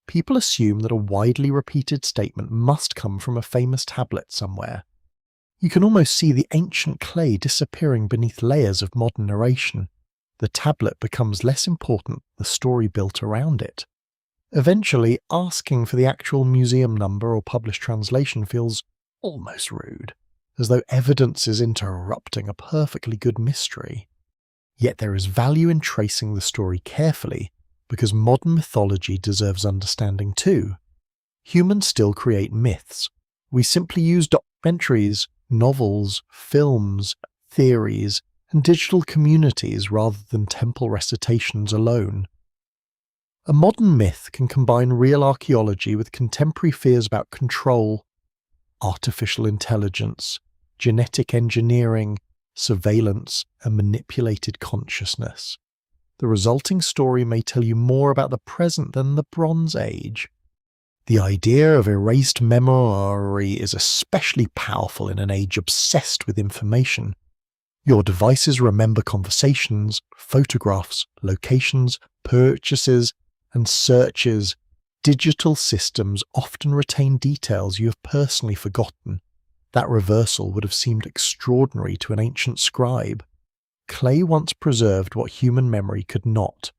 people assume that a widely repeated statement must come from a famous tablet somewhere. You can almost see the ancient clay disappearing beneath layers of modern narration. The tablet becomes less important than the story built around it. Eventually, asking for the actual museum number or published translation feels almost rude, as though evidence is interrupting a perfectly good mystery. Yet there is value in tracing the story carefully, because modern mythology deserves understanding too. Humans still create myths. We simply use documentaries, novels, films, theories, and digital communities rather than temple recitations alone. A modern myth can combine real archaeology with contemporary fears about control, artificial intelligence, genetic engineering, surveillance, and manipulated consciousness. The resulting story may tell you more about the present than the Bronze Age. The idea of erased memory is especially powerful in an age obsessed with information. Your devices remember conversations, photographs, locations, purchases, and searches. Digital systems often retain details you have personally forgotten. That reversal would have seemed extraordinary to an ancient scribe. Clay once preserved what human memory could not.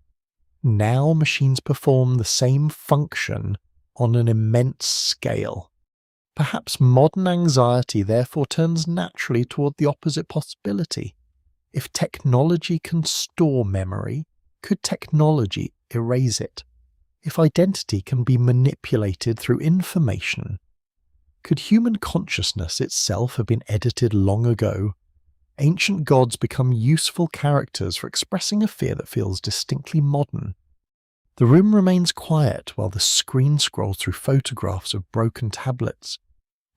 Now machines perform the same function on an immense scale. Perhaps modern anxiety therefore turns naturally toward the opposite possibility. If technology can store memory, could technology erase it? If identity can be manipulated through information, could human consciousness itself have been edited long ago? Ancient gods become useful characters for expressing a fear that feels distinctly modern. The room remains quiet while the screen scrolls through photographs of broken tablets.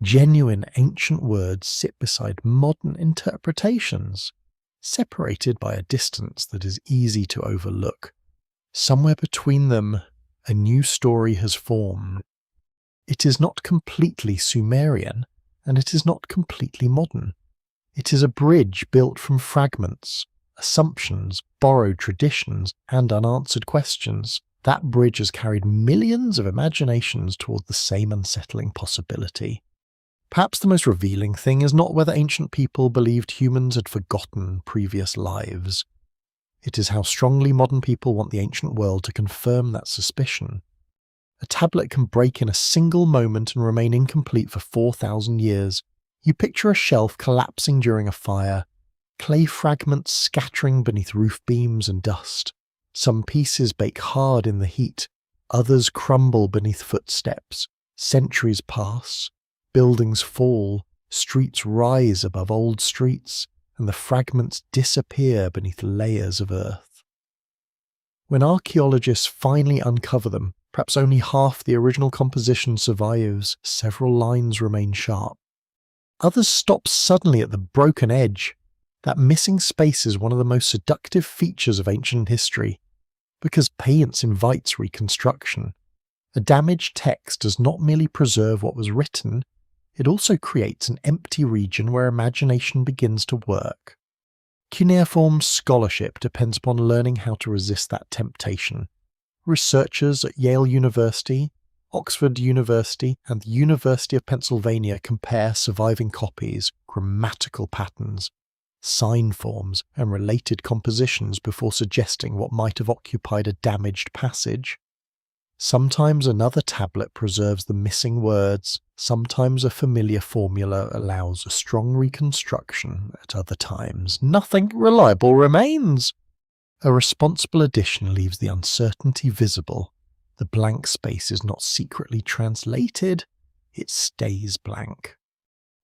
Genuine ancient words sit beside modern interpretations, separated by a distance that is easy to overlook. Somewhere between them, a new story has formed. It is not completely Sumerian, and it is not completely modern. It is a bridge built from fragments, assumptions, borrowed traditions, and unanswered questions. That bridge has carried millions of imaginations toward the same unsettling possibility. Perhaps the most revealing thing is not whether ancient people believed humans had forgotten previous lives. It is how strongly modern people want the ancient world to confirm that suspicion. A tablet can break in a single moment and remain incomplete for 4,000 years. You picture a shelf collapsing during a fire, clay fragments scattering beneath roof beams and dust. Some pieces bake hard in the heat, others crumble beneath footsteps. Centuries pass, buildings fall, streets rise above old streets, and the fragments disappear beneath layers of earth. When archaeologists finally uncover them, perhaps only half the original composition survives. Several lines remain sharp. Others stop suddenly at the broken edge. That missing space is one of the most seductive features of ancient history, because patience invites reconstruction. A damaged text does not merely preserve what was written, it also creates an empty region where imagination begins to work. Cuneiform scholarship depends upon learning how to resist that temptation. Researchers at Yale University, Oxford University, and the University of Pennsylvania compare surviving copies, grammatical patterns, sign forms, and related compositions before suggesting what might have occupied a damaged passage. Sometimes another tablet preserves the missing words, sometimes a familiar formula allows a strong reconstruction, at other times nothing reliable remains. A responsible addition leaves the uncertainty visible. The blank space is not secretly translated, it stays blank.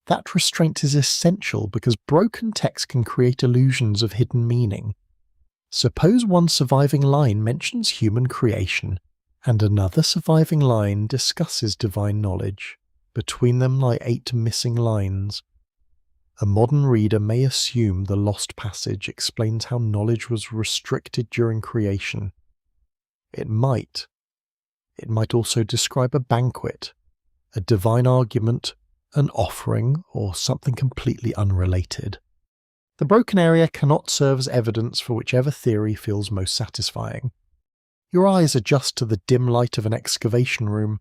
That restraint is essential because broken text can create illusions of hidden meaning. Suppose one surviving line mentions human creation, and another surviving line discusses divine knowledge. Between them lie 8 missing lines. A modern reader may assume the lost passage explains how knowledge was restricted during creation. It might. It might also describe a banquet, a divine argument, an offering, or something completely unrelated. The broken area cannot serve as evidence for whichever theory feels most satisfying. Your eyes adjust to the dim light of an excavation room.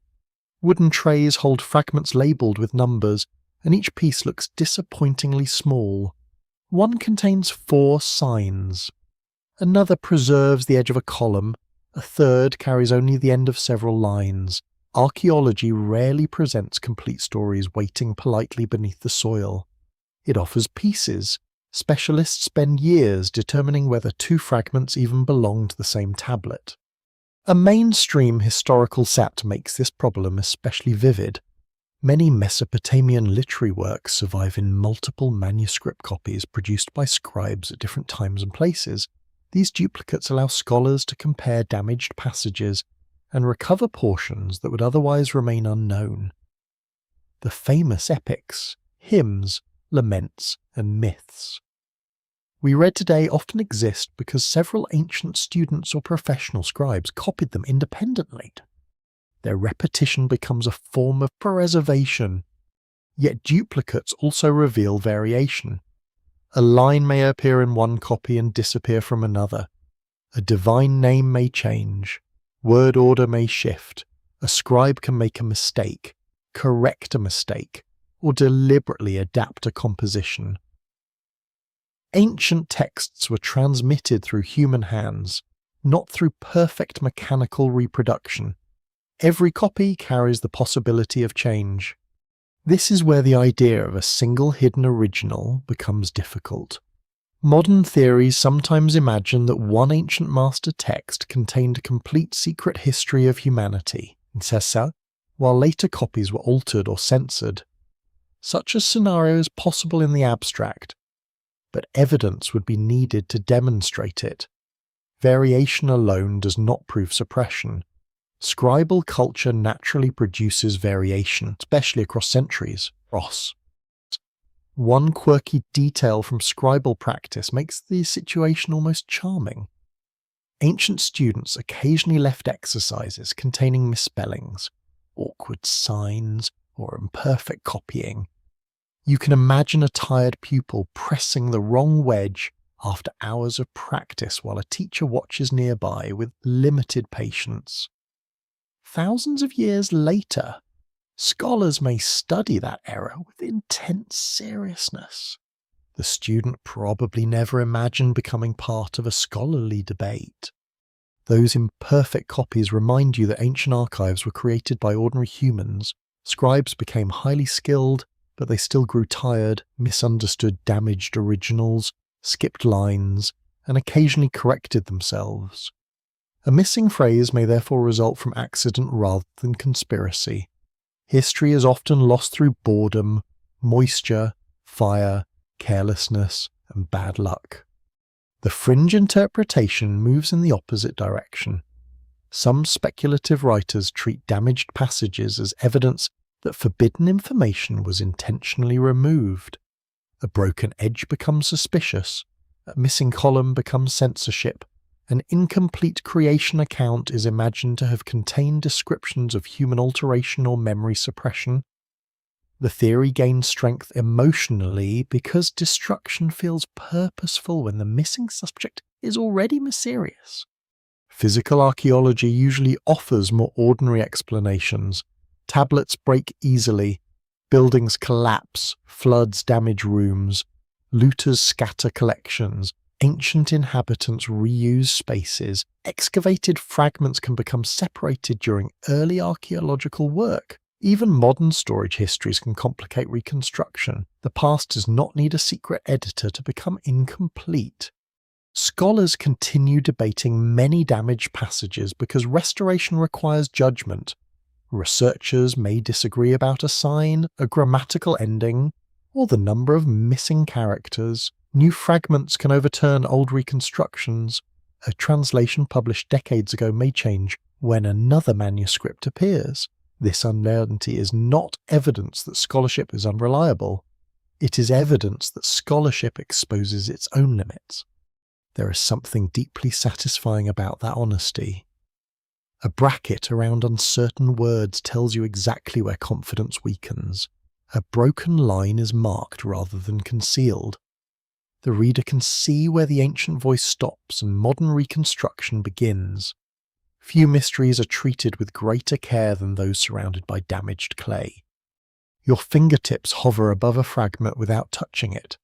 Wooden trays hold fragments labelled with numbers, and each piece looks disappointingly small. One contains 4 signs. Another preserves the edge of a column. A third carries only the end of several lines. Archaeology rarely presents complete stories waiting politely beneath the soil. It offers pieces. Specialists spend years determining whether 2 fragments even belong to the same tablet. A mainstream historical set makes this problem especially vivid. Many Mesopotamian literary works survive in multiple manuscript copies produced by scribes at different times and places. These duplicates allow scholars to compare damaged passages and recover portions that would otherwise remain unknown. The famous epics, hymns, laments, and myths we read today often exist because several ancient students or professional scribes copied them independently. Their repetition becomes a form of preservation. Yet duplicates also reveal variation. A line may appear in one copy and disappear from another. A divine name may change. Word order may shift. A scribe can make a mistake, correct a mistake, or deliberately adapt a composition. Ancient texts were transmitted through human hands, not through perfect mechanical reproduction. Every copy carries the possibility of change. This is where the idea of a single hidden original becomes difficult. Modern theories sometimes imagine that one ancient master text contained a complete secret history of humanity, while later copies were altered or censored. Such a scenario is possible in the abstract, but evidence would be needed to demonstrate it. Variation alone does not prove suppression. Scribal culture naturally produces variation, especially across centuries. One quirky detail from scribal practice makes the situation almost charming. Ancient students occasionally left exercises containing misspellings, awkward signs, or imperfect copying. You can imagine a tired pupil pressing the wrong wedge after hours of practice while a teacher watches nearby with limited patience. Thousands of years later, scholars may study that error with intense seriousness. The student probably never imagined becoming part of a scholarly debate. Those imperfect copies remind you that ancient archives were created by ordinary humans. Scribes became highly skilled, but they still grew tired, misunderstood damaged originals, skipped lines, and occasionally corrected themselves. A missing phrase may therefore result from accident rather than conspiracy. History is often lost through boredom, moisture, fire, carelessness, and bad luck. The fringe interpretation moves in the opposite direction. Some speculative writers treat damaged passages as evidence that forbidden information was intentionally removed. A broken edge becomes suspicious, a missing column becomes censorship, an incomplete creation account is imagined to have contained descriptions of human alteration or memory suppression. The theory gains strength emotionally because destruction feels purposeful when the missing subject is already mysterious. Physical archaeology usually offers more ordinary explanations. Tablets break easily, buildings collapse, floods damage rooms, looters scatter collections, ancient inhabitants reuse spaces, excavated fragments can become separated during early archaeological work. Even modern storage histories can complicate reconstruction. The past does not need a secret editor to become incomplete. Scholars continue debating many damaged passages because restoration requires judgment. Researchers may disagree about a sign, a grammatical ending, or the number of missing characters. New fragments can overturn old reconstructions. A translation published decades ago may change when another manuscript appears. This uncertainty is not evidence that scholarship is unreliable. It is evidence that scholarship exposes its own limits. There is something deeply satisfying about that honesty. A bracket around uncertain words tells you exactly where confidence weakens. A broken line is marked rather than concealed. The reader can see where the ancient voice stops and modern reconstruction begins. Few mysteries are treated with greater care than those surrounded by damaged clay. Your fingertips hover above a fragment without touching it.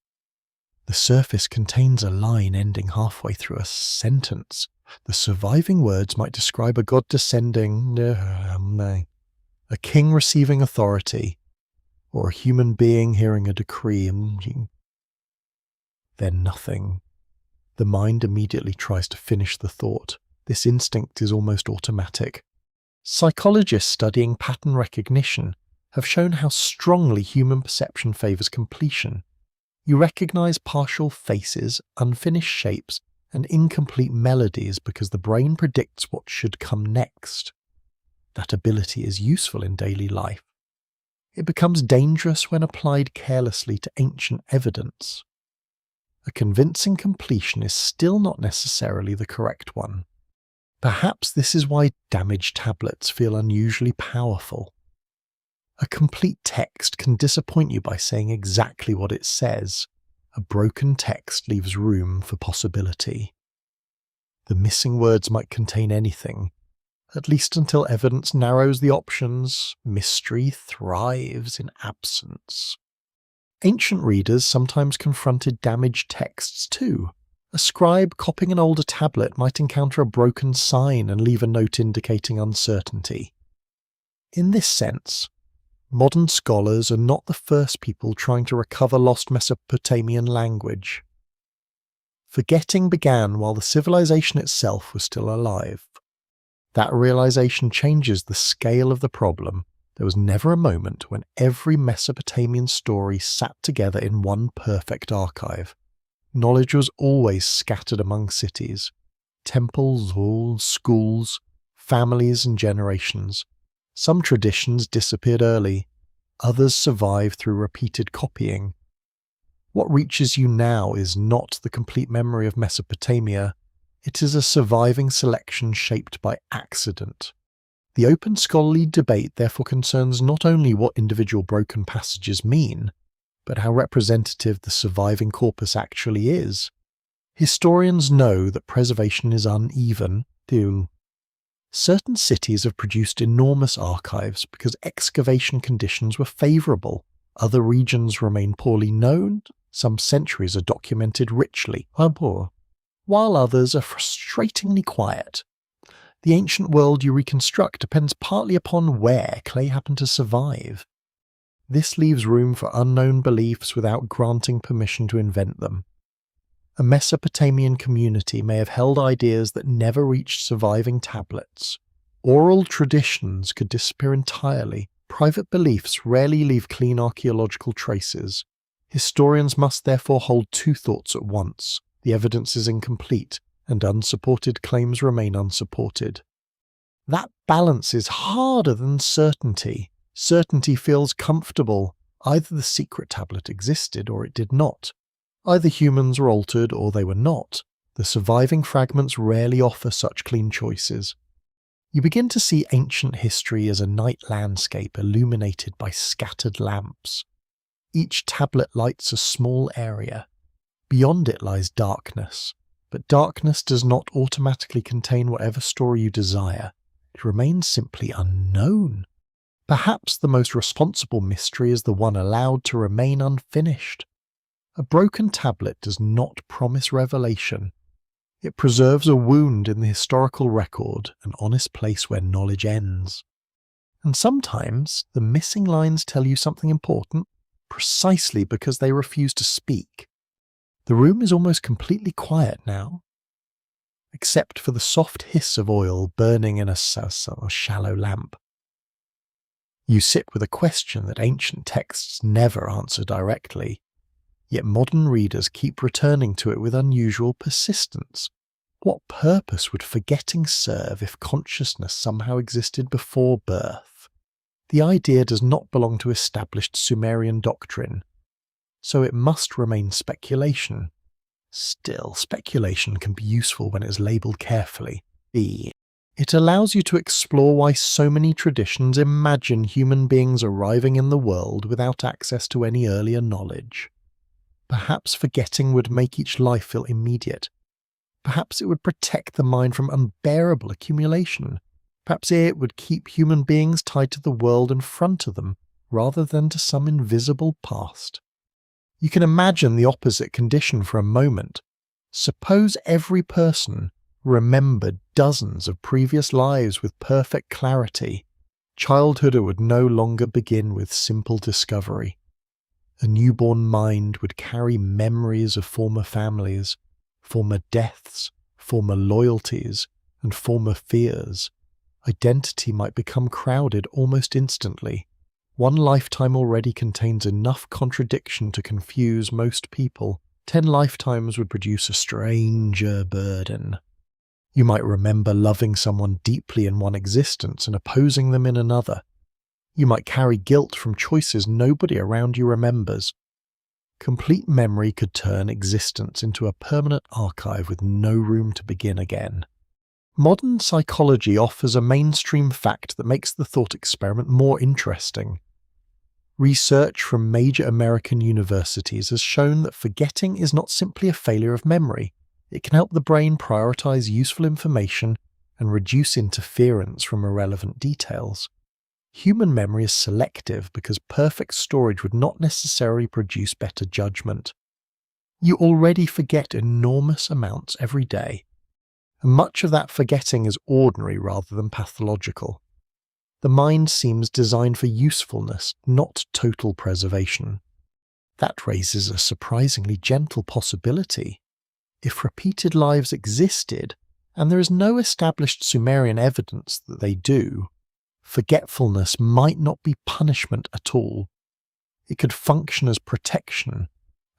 The surface contains a line ending halfway through a sentence. The surviving words might describe a god descending, a king receiving authority, or a human being hearing a decree. Then nothing. The mind immediately tries to finish the thought. This instinct is almost automatic. Psychologists studying pattern recognition have shown how strongly human perception favours completion. You recognise partial faces, unfinished shapes, and incomplete melodies because the brain predicts what should come next. That ability is useful in daily life. It becomes dangerous when applied carelessly to ancient evidence. A convincing completion is still not necessarily the correct one. Perhaps this is why damaged tablets feel unusually powerful. A complete text can disappoint you by saying exactly what it says. A broken text leaves room for possibility. The missing words might contain anything, at least until evidence narrows the options. Mystery thrives in absence. Ancient readers sometimes confronted damaged texts too. A scribe copying an older tablet might encounter a broken sign and leave a note indicating uncertainty. In this sense, modern scholars are not the first people trying to recover lost Mesopotamian language. Forgetting began while the civilization itself was still alive. That realization changes the scale of the problem. There was never a moment when every Mesopotamian story sat together in one perfect archive. Knowledge was always scattered among cities, temples, halls, schools, families and generations. Some traditions disappeared early, others survived through repeated copying. What reaches you now is not the complete memory of Mesopotamia, it is a surviving selection shaped by accident. The open scholarly debate therefore concerns not only what individual broken passages mean, but how representative the surviving corpus actually is. Historians know that preservation is uneven. Certain cities have produced enormous archives because excavation conditions were favourable. Other regions remain poorly known. Some centuries are documented richly, while others are frustratingly quiet. The ancient world you reconstruct depends partly upon where clay happened to survive. This leaves room for unknown beliefs without granting permission to invent them. A Mesopotamian community may have held ideas that never reached surviving tablets. Oral traditions could disappear entirely. Private beliefs rarely leave clean archaeological traces. Historians must therefore hold two thoughts at once. The evidence is incomplete, and unsupported claims remain unsupported. That balance is harder than certainty. Certainty feels comfortable. Either the secret tablet existed or it did not. Either humans were altered or they were not. The surviving fragments rarely offer such clean choices. You begin to see ancient history as a night landscape illuminated by scattered lamps. Each tablet lights a small area. Beyond it lies darkness. But darkness does not automatically contain whatever story you desire. It remains simply unknown. Perhaps the most responsible mystery is the one allowed to remain unfinished. A broken tablet does not promise revelation. It preserves a wound in the historical record, an honest place where knowledge ends. And sometimes the missing lines tell you something important, precisely because they refuse to speak. The room is almost completely quiet now, except for the soft hiss of oil burning in a shallow lamp. You sit with a question that ancient texts never answer directly, yet modern readers keep returning to it with unusual persistence. What purpose would forgetting serve if consciousness somehow existed before birth? The idea does not belong to established Sumerian doctrine, so it must remain speculation. Still, speculation can be useful when it is labelled carefully. It allows you to explore why so many traditions imagine human beings arriving in the world without access to any earlier knowledge. Perhaps forgetting would make each life feel immediate. Perhaps it would protect the mind from unbearable accumulation. Perhaps it would keep human beings tied to the world in front of them, rather than to some invisible past. You can imagine the opposite condition for a moment. Suppose every person remembered dozens of previous lives with perfect clarity. Childhood would no longer begin with simple discovery. A newborn mind would carry memories of former families, former deaths, former loyalties, and former fears. Identity might become crowded almost instantly. One lifetime already contains enough contradiction to confuse most people. 10 lifetimes would produce a stranger burden. You might remember loving someone deeply in one existence and opposing them in another. You might carry guilt from choices nobody around you remembers. Complete memory could turn existence into a permanent archive with no room to begin again. Modern psychology offers a mainstream fact that makes the thought experiment more interesting. Research from major American universities has shown that forgetting is not simply a failure of memory. It can help the brain prioritize useful information and reduce interference from irrelevant details. Human memory is selective because perfect storage would not necessarily produce better judgment. You already forget enormous amounts every day, and much of that forgetting is ordinary rather than pathological. The mind seems designed for usefulness, not total preservation. That raises a surprisingly gentle possibility. If repeated lives existed, and there is no established Sumerian evidence that they do, forgetfulness might not be punishment at all. It could function as protection,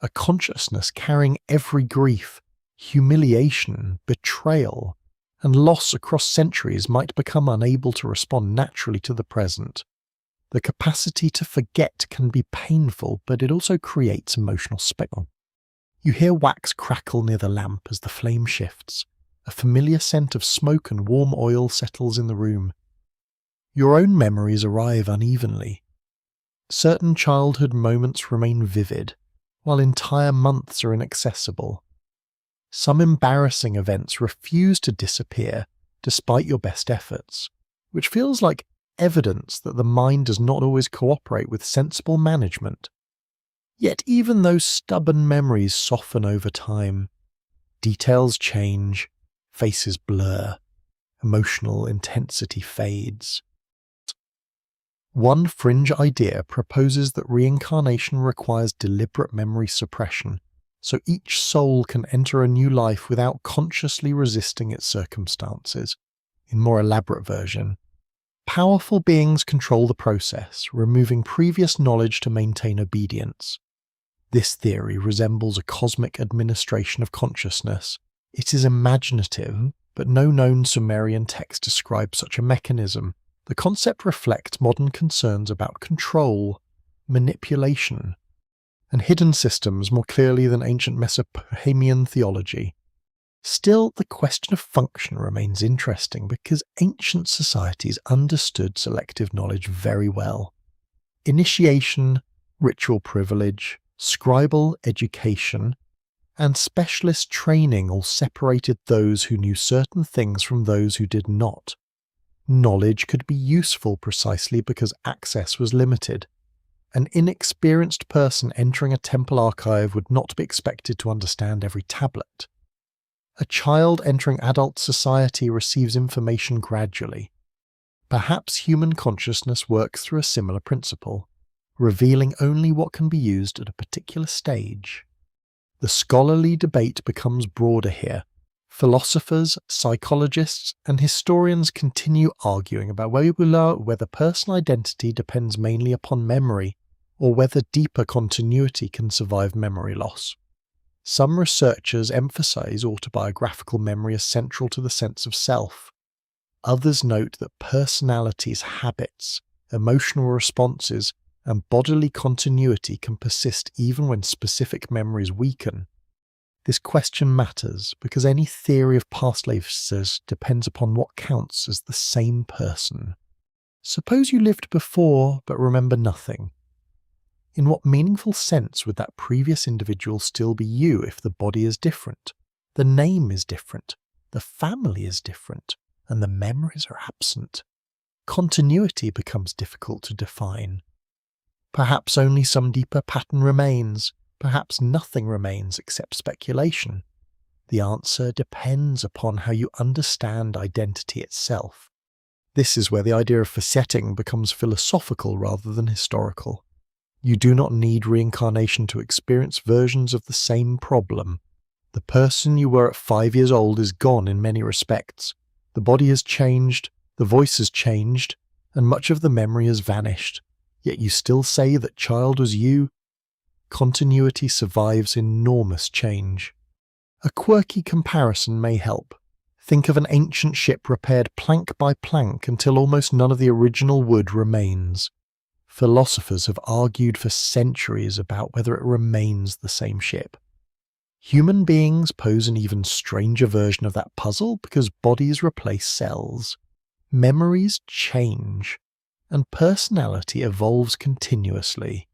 a consciousness carrying every grief, humiliation, betrayal, and loss across centuries might become unable to respond naturally to the present. The capacity to forget can be painful, but it also creates emotional spectacle. You hear wax crackle near the lamp as the flame shifts. A familiar scent of smoke and warm oil settles in the room. Your own memories arrive unevenly. Certain childhood moments remain vivid, while entire months are inaccessible. Some embarrassing events refuse to disappear despite your best efforts, which feels like evidence that the mind does not always cooperate with sensible management. Yet even those stubborn memories soften over time. Details change, faces blur, emotional intensity fades. One fringe idea proposes that reincarnation requires deliberate memory suppression, so each soul can enter a new life without consciously resisting its circumstances. In more elaborate version, powerful beings control the process, removing previous knowledge to maintain obedience. This theory resembles a cosmic administration of consciousness. It is imaginative, but no known Sumerian text describes such a mechanism. The concept reflects modern concerns about control, manipulation, and hidden systems more clearly than ancient Mesopotamian theology. Still, the question of function remains interesting because ancient societies understood selective knowledge very well. Initiation, ritual privilege, scribal education, and specialist training all separated those who knew certain things from those who did not. Knowledge could be useful precisely because access was limited. An inexperienced person entering a temple archive would not be expected to understand every tablet. A child entering adult society receives information gradually. Perhaps human consciousness works through a similar principle, revealing only what can be used at a particular stage. The scholarly debate becomes broader here. Philosophers, psychologists, and historians continue arguing about whether personal identity depends mainly upon memory, or whether deeper continuity can survive memory loss. Some researchers emphasize autobiographical memory as central to the sense of self. Others note that personality's habits, emotional responses, and bodily continuity can persist even when specific memories weaken. This question matters because any theory of past lives depends upon what counts as the same person. Suppose you lived before but remember nothing. In what meaningful sense would that previous individual still be you if the body is different? The name is different, the family is different, and the memories are absent. Continuity becomes difficult to define. Perhaps only some deeper pattern remains, perhaps nothing remains except speculation. The answer depends upon how you understand identity itself. This is where the idea of faceting becomes philosophical rather than historical. You do not need reincarnation to experience versions of the same problem. The person you were at 5 years old is gone in many respects. The body has changed, the voice has changed, and much of the memory has vanished. Yet you still say that child was you. Continuity survives enormous change. A quirky comparison may help. Think of an ancient ship repaired plank by plank until almost none of the original wood remains. Philosophers have argued for centuries about whether it remains the same ship. Human beings pose an even stranger version of that puzzle because bodies replace cells. Memories change, and personality evolves continuously.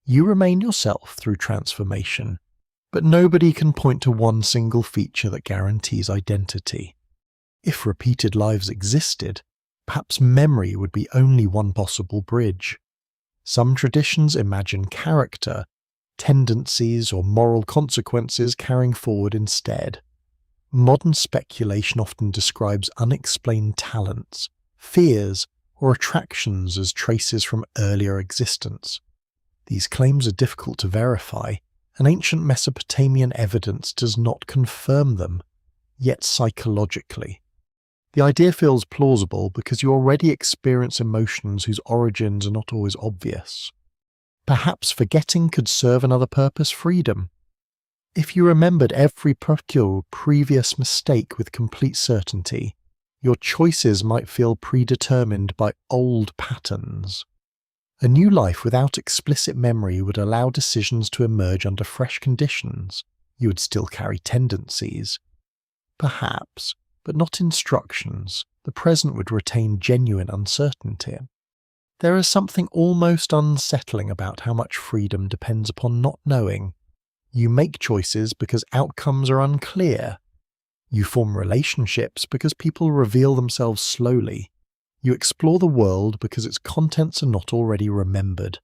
You remain yourself through transformation, but nobody can point to one single feature that guarantees identity. If repeated lives existed, perhaps memory would be only one possible bridge. Some traditions imagine character, tendencies, or moral consequences carrying forward instead. Modern speculation often describes unexplained talents, fears, or attractions as traces from earlier existence. These claims are difficult to verify, and ancient Mesopotamian evidence does not confirm them, yet psychologically. The idea feels plausible because you already experience emotions whose origins are not always obvious. Perhaps forgetting could serve another purpose: freedom. If you remembered every previous mistake with complete certainty, your choices might feel predetermined by old patterns. A new life without explicit memory would allow decisions to emerge under fresh conditions. You would still carry tendencies. Perhaps, but not instructions. The present would retain genuine uncertainty. There is something almost unsettling about how much freedom depends upon not knowing. You make choices because outcomes are unclear. You form relationships because people reveal themselves slowly. You explore the world because its contents are not already remembered.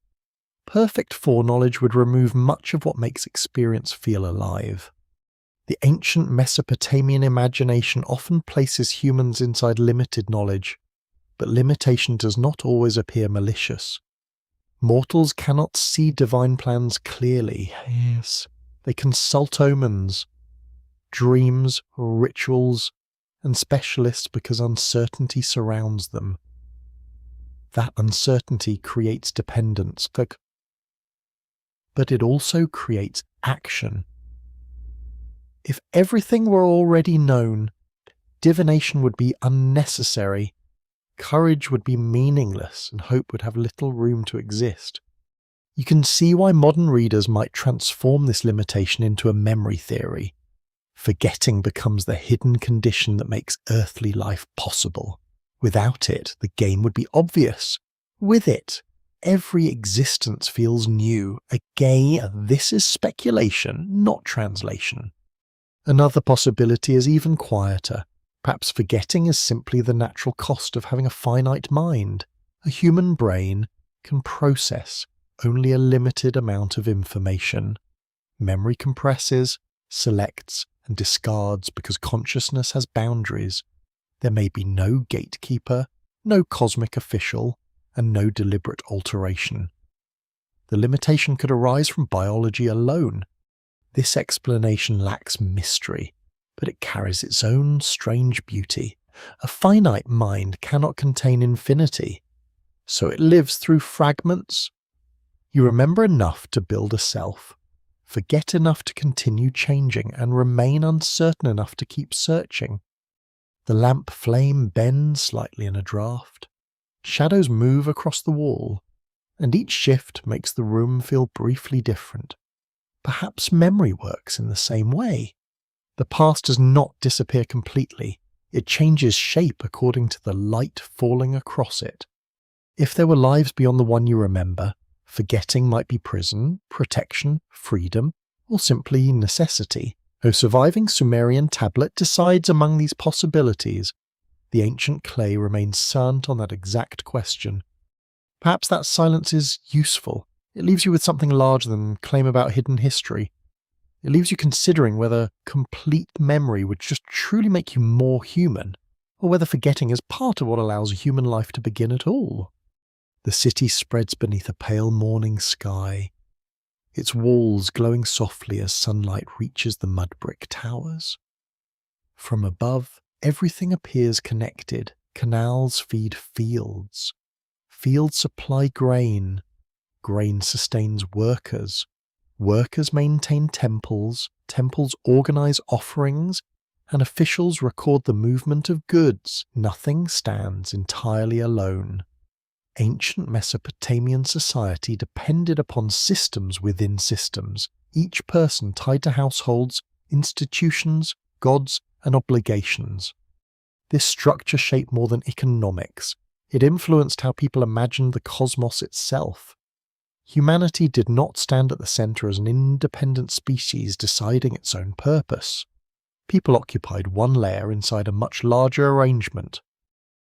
Perfect foreknowledge would remove much of what makes experience feel alive. The ancient Mesopotamian imagination often places humans inside limited knowledge, but limitation does not always appear malicious. Mortals cannot see divine plans clearly. Yes, they consult omens, dreams, rituals, and specialists because uncertainty surrounds them. That uncertainty creates dependence, but it also creates action. If everything were already known, divination would be unnecessary, courage would be meaningless, and hope would have little room to exist. You can see why modern readers might transform this limitation into a memory theory. Forgetting becomes the hidden condition that makes earthly life possible. Without it, the game would be obvious. With it, every existence feels new. Again, this is speculation, not translation. Another possibility is even quieter. Perhaps forgetting is simply the natural cost of having a finite mind. A human brain can process only a limited amount of information. Memory compresses, selects, and discards because consciousness has boundaries. There may be no gatekeeper, no cosmic official, and no deliberate alteration. The limitation could arise from biology alone. This explanation lacks mystery, but it carries its own strange beauty. A finite mind cannot contain infinity, so it lives through fragments. You remember enough to build a self, forget enough to continue changing, and remain uncertain enough to keep searching. The lamp flame bends slightly in a draught. Shadows move across the wall, and each shift makes the room feel briefly different. Perhaps memory works in the same way. The past does not disappear completely. It changes shape according to the light falling across it. If there were lives beyond the one you remember, forgetting might be prison, protection, freedom, or simply necessity. No surviving Sumerian tablet decides among these possibilities. The ancient clay remains silent on that exact question. Perhaps that silence is useful. It leaves you with something larger than claim about hidden history. It leaves you considering whether complete memory would just truly make you more human, or whether forgetting is part of what allows human life to begin at all. The city spreads beneath a pale morning sky, its walls glowing softly as sunlight reaches the mud brick towers. From above, everything appears connected. Canals feed fields. Fields supply grain. Grain sustains workers. Workers maintain temples. Temples organize offerings. And officials record the movement of goods. Nothing stands entirely alone. Ancient Mesopotamian society depended upon systems within systems, each person tied to households, institutions, gods, and obligations. This structure shaped more than economics. It influenced how people imagined the cosmos itself. Humanity did not stand at the center as an independent species deciding its own purpose. People occupied one layer inside a much larger arrangement.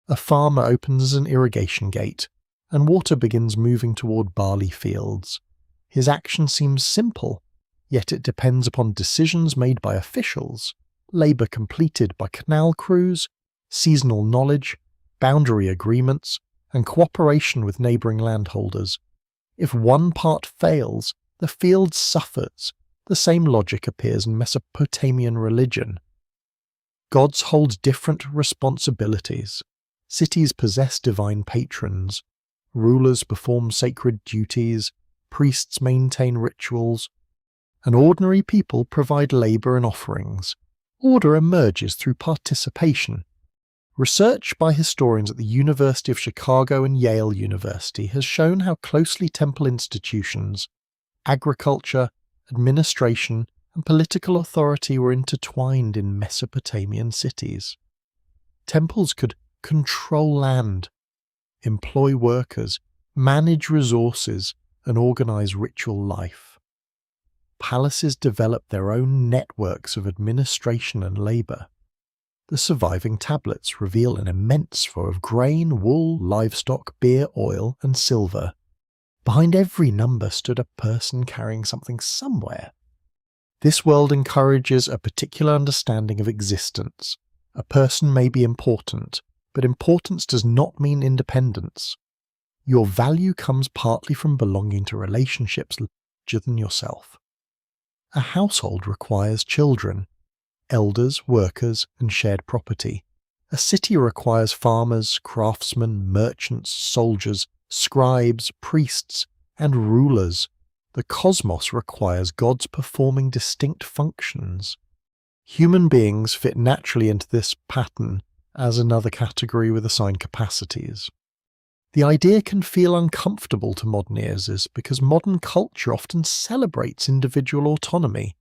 A farmer opens an irrigation gate, and water begins moving toward barley fields. His action seems simple, yet it depends upon decisions made by officials, labour completed by canal crews, seasonal knowledge, boundary agreements, and cooperation with neighbouring landholders. If one part fails, the field suffers. The same logic appears in Mesopotamian religion. Gods hold different responsibilities. Cities possess divine patrons. Rulers perform sacred duties, priests maintain rituals, and ordinary people provide labour and offerings. Order emerges through participation. Research by historians at the University of Chicago and Yale University has shown how closely temple institutions, agriculture, administration, and political authority were intertwined in Mesopotamian cities. Temples could control land, employ workers, manage resources, and organize ritual life. Palaces developed their own networks of administration and labor. The surviving tablets reveal an immense store of grain, wool, livestock, beer, oil, and silver. Behind every number stood a person carrying something somewhere. This world encourages a particular understanding of existence. A person may be important, but importance does not mean independence. Your value comes partly from belonging to relationships larger than yourself. A household requires children, elders, workers, and shared property. A city requires farmers, craftsmen, merchants, soldiers, scribes, priests, and rulers. The cosmos requires gods performing distinct functions. Human beings fit naturally into this pattern as another category with assigned capacities. The idea can feel uncomfortable to modern ears because modern culture often celebrates individual autonomy.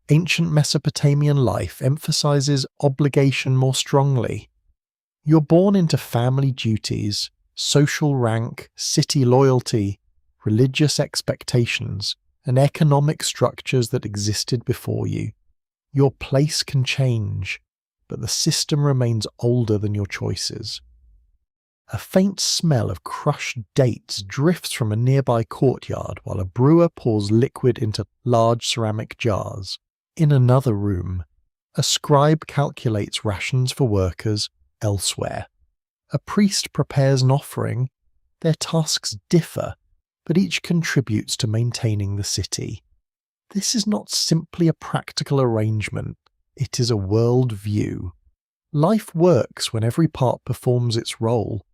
Ancient Mesopotamian life emphasizes obligation more strongly. You're born into family duties, social rank, city loyalty, religious expectations, and economic structures that existed before you. Your place can change, but the system remains older than your choices. A faint smell of crushed dates drifts from a nearby courtyard while a brewer pours liquid into large ceramic jars. In another room, a scribe calculates rations for workers elsewhere. A priest prepares an offering. Their tasks differ, but each contributes to maintaining the city. This is not simply a practical arrangement, it is a world view. Life works when every part performs its role.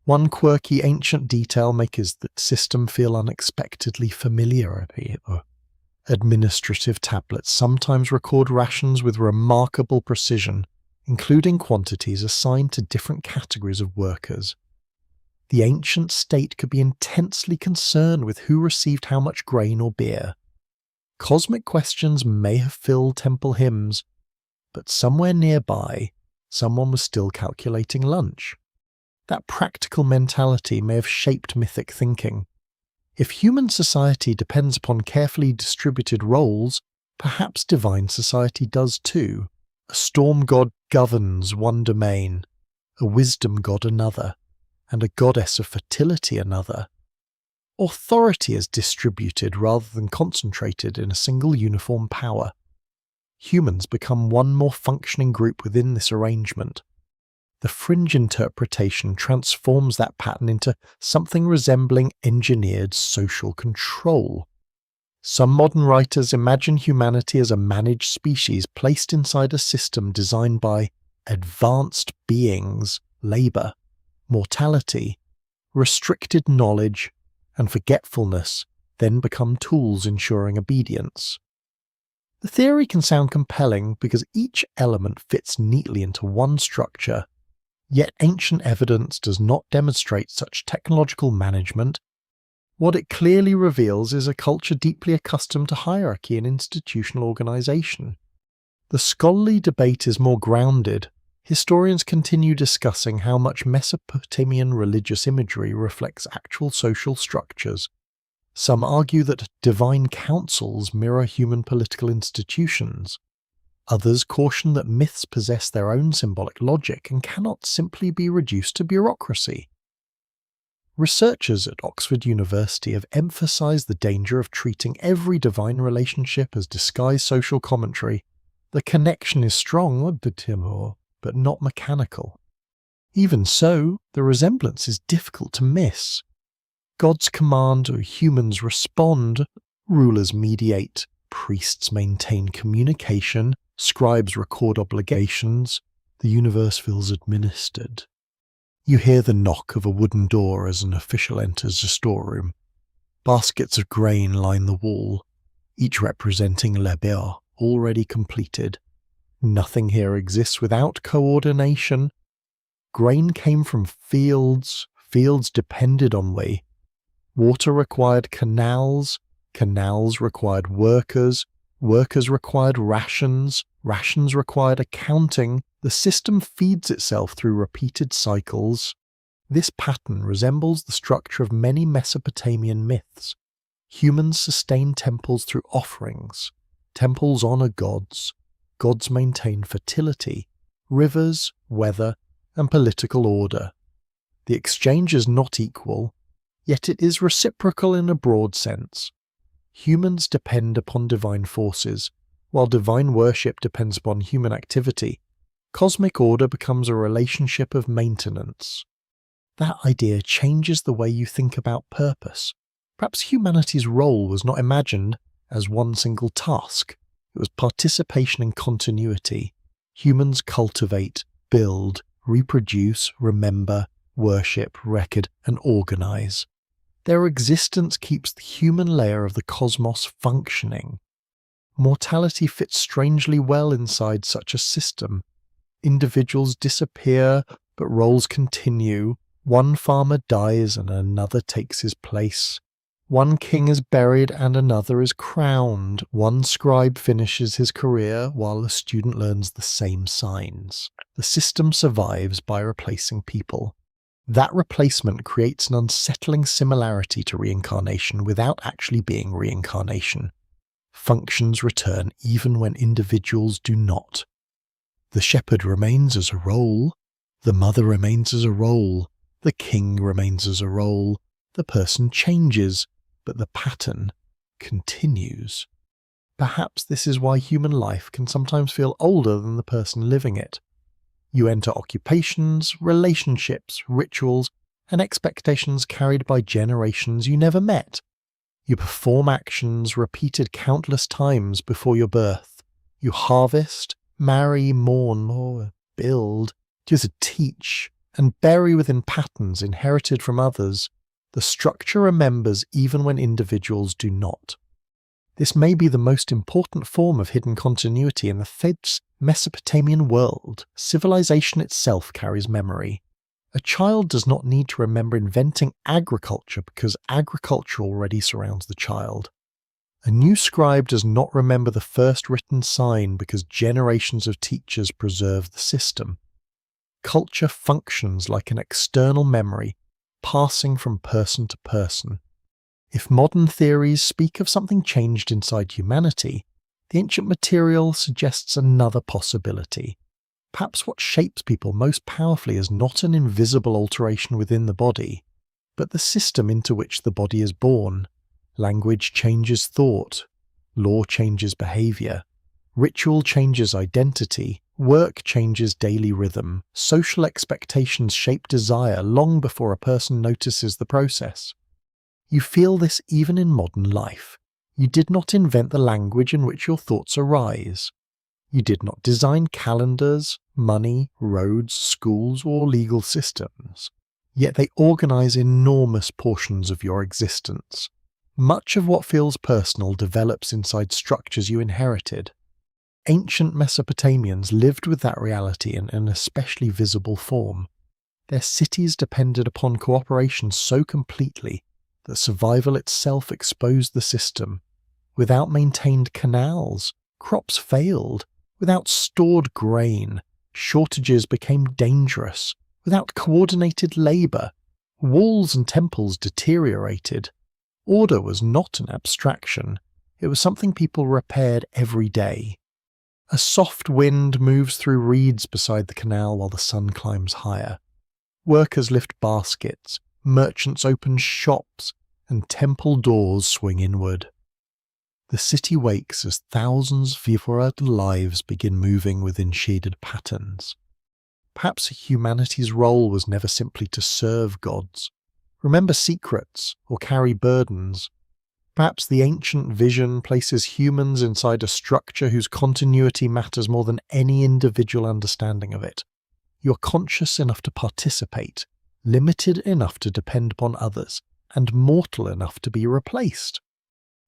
One quirky ancient detail makes the system feel unexpectedly familiar. Administrative tablets sometimes record rations with remarkable precision, including quantities assigned to different categories of workers. The ancient state could be intensely concerned with who received how much grain or beer. Cosmic questions may have filled temple hymns, but somewhere nearby, someone was still calculating lunch. That practical mentality may have shaped mythic thinking. If human society depends upon carefully distributed roles, Perhaps divine society does too. A storm god governs one domain, a wisdom god another, and a goddess of fertility another. Authority is distributed rather than concentrated in a single uniform power. Humans become one more functioning group within this arrangement. The fringe interpretation transforms that pattern into something resembling engineered social control. Some modern writers imagine humanity as a managed species placed inside a system designed by advanced beings, labour, mortality, restricted knowledge, and forgetfulness then become tools ensuring obedience. The theory can sound compelling because each element fits neatly into one structure, yet ancient evidence does not demonstrate such technological management. What it clearly reveals is a culture deeply accustomed to hierarchy and institutional organisation. The scholarly debate is more grounded. Historians continue discussing how much Mesopotamian religious imagery reflects actual social structures. Some argue that divine councils mirror human political institutions. Others caution that myths possess their own symbolic logic and cannot simply be reduced to bureaucracy. Researchers at Oxford University have emphasized the danger of treating every divine relationship as disguised social commentary. The connection is strong, but not mechanical. Even so, the resemblance is difficult to miss. Gods command, humans respond, rulers mediate, priests maintain communication, scribes record obligations, the universe feels administered. You hear the knock of a wooden door as an official enters a storeroom. Baskets of grain line the wall, each representing labeur already completed. Nothing here exists without coordination. Grain came from fields, fields depended on way. Water required canals, canals required workers, workers required rations, rations required accounting. The system feeds itself through repeated cycles. This pattern resembles the structure of many Mesopotamian myths. Humans sustain temples through offerings. Temples honor gods. Gods maintain fertility, rivers, weather, and political order. The exchange is not equal, yet it is reciprocal in a broad sense. Humans depend upon divine forces, while divine worship depends upon human activity. Cosmic order becomes a relationship of maintenance. That idea changes the way you think about purpose. Perhaps humanity's role was not imagined as one single task. It was participation in continuity. Humans cultivate, build, reproduce, remember, worship, record, and organize. Their existence keeps the human layer of the cosmos functioning. Mortality fits strangely well inside such a system. Individuals disappear, but roles continue. One farmer dies and another takes his place. One king is buried and another is crowned. One scribe finishes his career while a student learns the same signs. The system survives by replacing people. That replacement creates an unsettling similarity to reincarnation without actually being reincarnation. Functions return even when individuals do not. The shepherd remains as a role. The mother remains as a role. The king remains as a role. The person changes, but the pattern continues. Perhaps this is why human life can sometimes feel older than the person living it. You enter occupations, relationships, rituals, and expectations carried by generations you never met. You perform actions repeated countless times before your birth. You harvest, marry, mourn, or build, just teach, and bury within patterns inherited from others. The structure remembers even when individuals do not. This may be the most important form of hidden continuity in the Fed's Mesopotamian world. Civilization itself carries memory. A child does not need to remember inventing agriculture because agriculture already surrounds the child. A new scribe does not remember the first written sign because generations of teachers preserve the system. Culture functions like an external memory, passing from person to person. If modern theories speak of something changed inside humanity, the ancient material suggests another possibility. Perhaps what shapes people most powerfully is not an invisible alteration within the body, but the system into which the body is born. Language changes thought, law changes behavior, ritual changes identity, work changes daily rhythm, social expectations shape desire long before a person notices the process. You feel this even in modern life. You did not invent the language in which your thoughts arise. You did not design calendars, money, roads, schools, or legal systems. Yet they organize enormous portions of your existence. Much of what feels personal develops inside structures you inherited. Ancient Mesopotamians lived with that reality in an especially visible form. Their cities depended upon cooperation so completely that survival itself exposed the system. Without maintained canals, crops failed. Without stored grain, shortages became dangerous. Without coordinated labour, walls and temples deteriorated. Order was not an abstraction. It was something people repaired every day. A soft wind moves through reeds beside the canal while the sun climbs higher. Workers lift baskets, merchants open shops, and temple doors swing inward. The city wakes as thousands of vibrant lives begin moving within shaded patterns. Perhaps humanity's role was never simply to serve gods, remember secrets, or carry burdens. Perhaps the ancient vision places humans inside a structure whose continuity matters more than any individual understanding of it. You're conscious enough to participate, limited enough to depend upon others, and mortal enough to be replaced.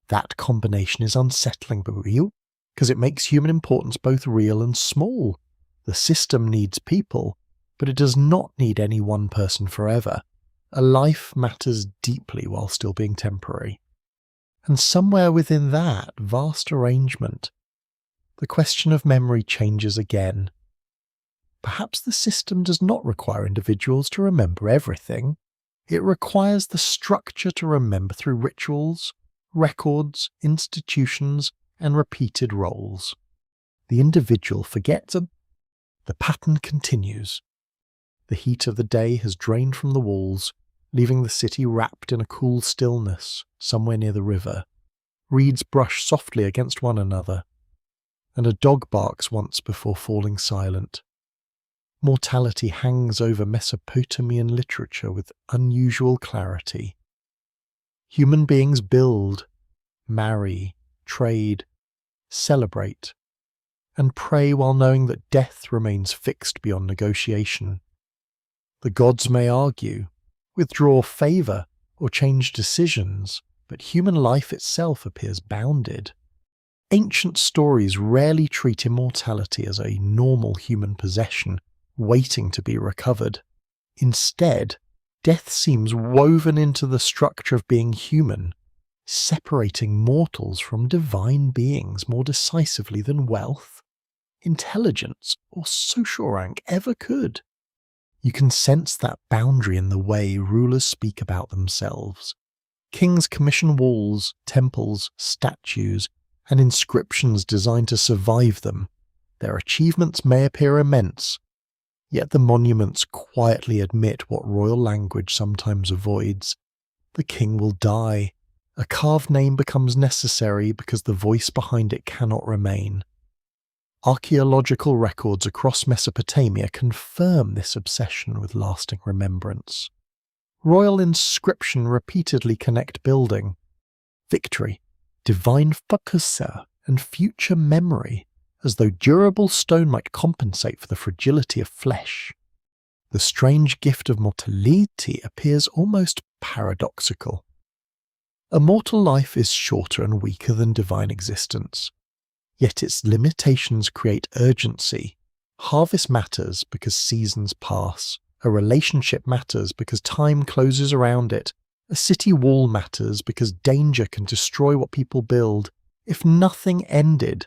That combination is unsettling but real, because it makes human importance both real and small. The system needs people, but it does not need any one person forever. A life matters deeply while still being temporary. And somewhere within that vast arrangement, the question of memory changes again. Perhaps the system does not require individuals to remember everything. It requires the structure to remember through rituals, records, institutions, and repeated roles. The individual forgets and the pattern continues. The heat of the day has drained from the walls, leaving the city wrapped in a cool stillness somewhere near the river. Reeds brush softly against one another, and a dog barks once before falling silent. Mortality hangs over Mesopotamian literature with unusual clarity. Human beings build, marry, trade, celebrate, and pray while knowing that death remains fixed beyond negotiation. The gods may argue, withdraw favour, or change decisions, but human life itself appears bounded. Ancient stories rarely treat immortality as a normal human possession, waiting to be recovered. Instead, death seems woven into the structure of being human, separating mortals from divine beings more decisively than wealth, intelligence, or social rank ever could. You can sense that boundary in the way rulers speak about themselves. Kings commission walls, temples, statues, and inscriptions designed to survive them. Their achievements may appear immense, yet the monuments quietly admit what royal language sometimes avoids. The king will die. A carved name becomes necessary because the voice behind it cannot remain. Archaeological records across Mesopotamia confirm this obsession with lasting remembrance. Royal inscriptions repeatedly connect building, victory, divine focus, and future memory, as though durable stone might compensate for the fragility of flesh. The strange gift of mortality appears almost paradoxical. A mortal life is shorter and weaker than divine existence, yet its limitations create urgency. Harvest matters because seasons pass. A relationship matters because time closes around it. A city wall matters because danger can destroy what people build. If nothing ended,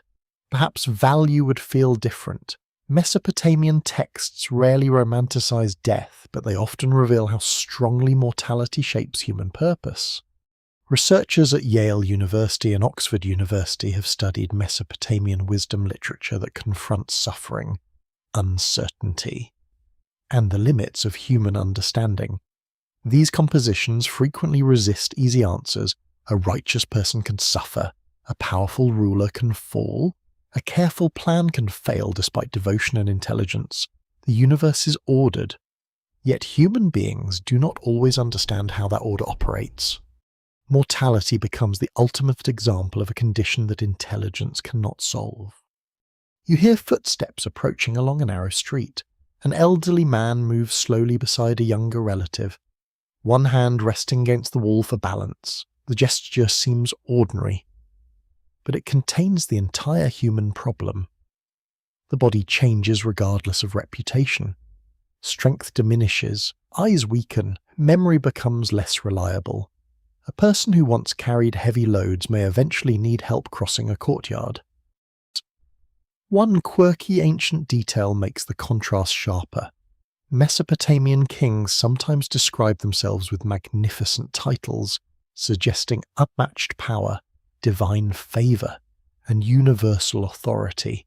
perhaps value would feel different. Mesopotamian texts rarely romanticize death, but they often reveal how strongly mortality shapes human purpose. Researchers at Yale University and Oxford University have studied Mesopotamian wisdom literature that confronts suffering, uncertainty, and the limits of human understanding. These compositions frequently resist easy answers. A righteous person can suffer, a powerful ruler can fall, a careful plan can fail despite devotion and intelligence. The universe is ordered, yet human beings do not always understand how that order operates. Mortality becomes the ultimate example of a condition that intelligence cannot solve. You hear footsteps approaching along a narrow street. An elderly man moves slowly beside a younger relative, one hand resting against the wall for balance. The gesture seems ordinary, but it contains the entire human problem. The body changes regardless of reputation. Strength diminishes, eyes weaken, memory becomes less reliable. A person who once carried heavy loads may eventually need help crossing a courtyard. One quirky ancient detail makes the contrast sharper. Mesopotamian kings sometimes describe themselves with magnificent titles, suggesting unmatched power, divine favour, and universal authority.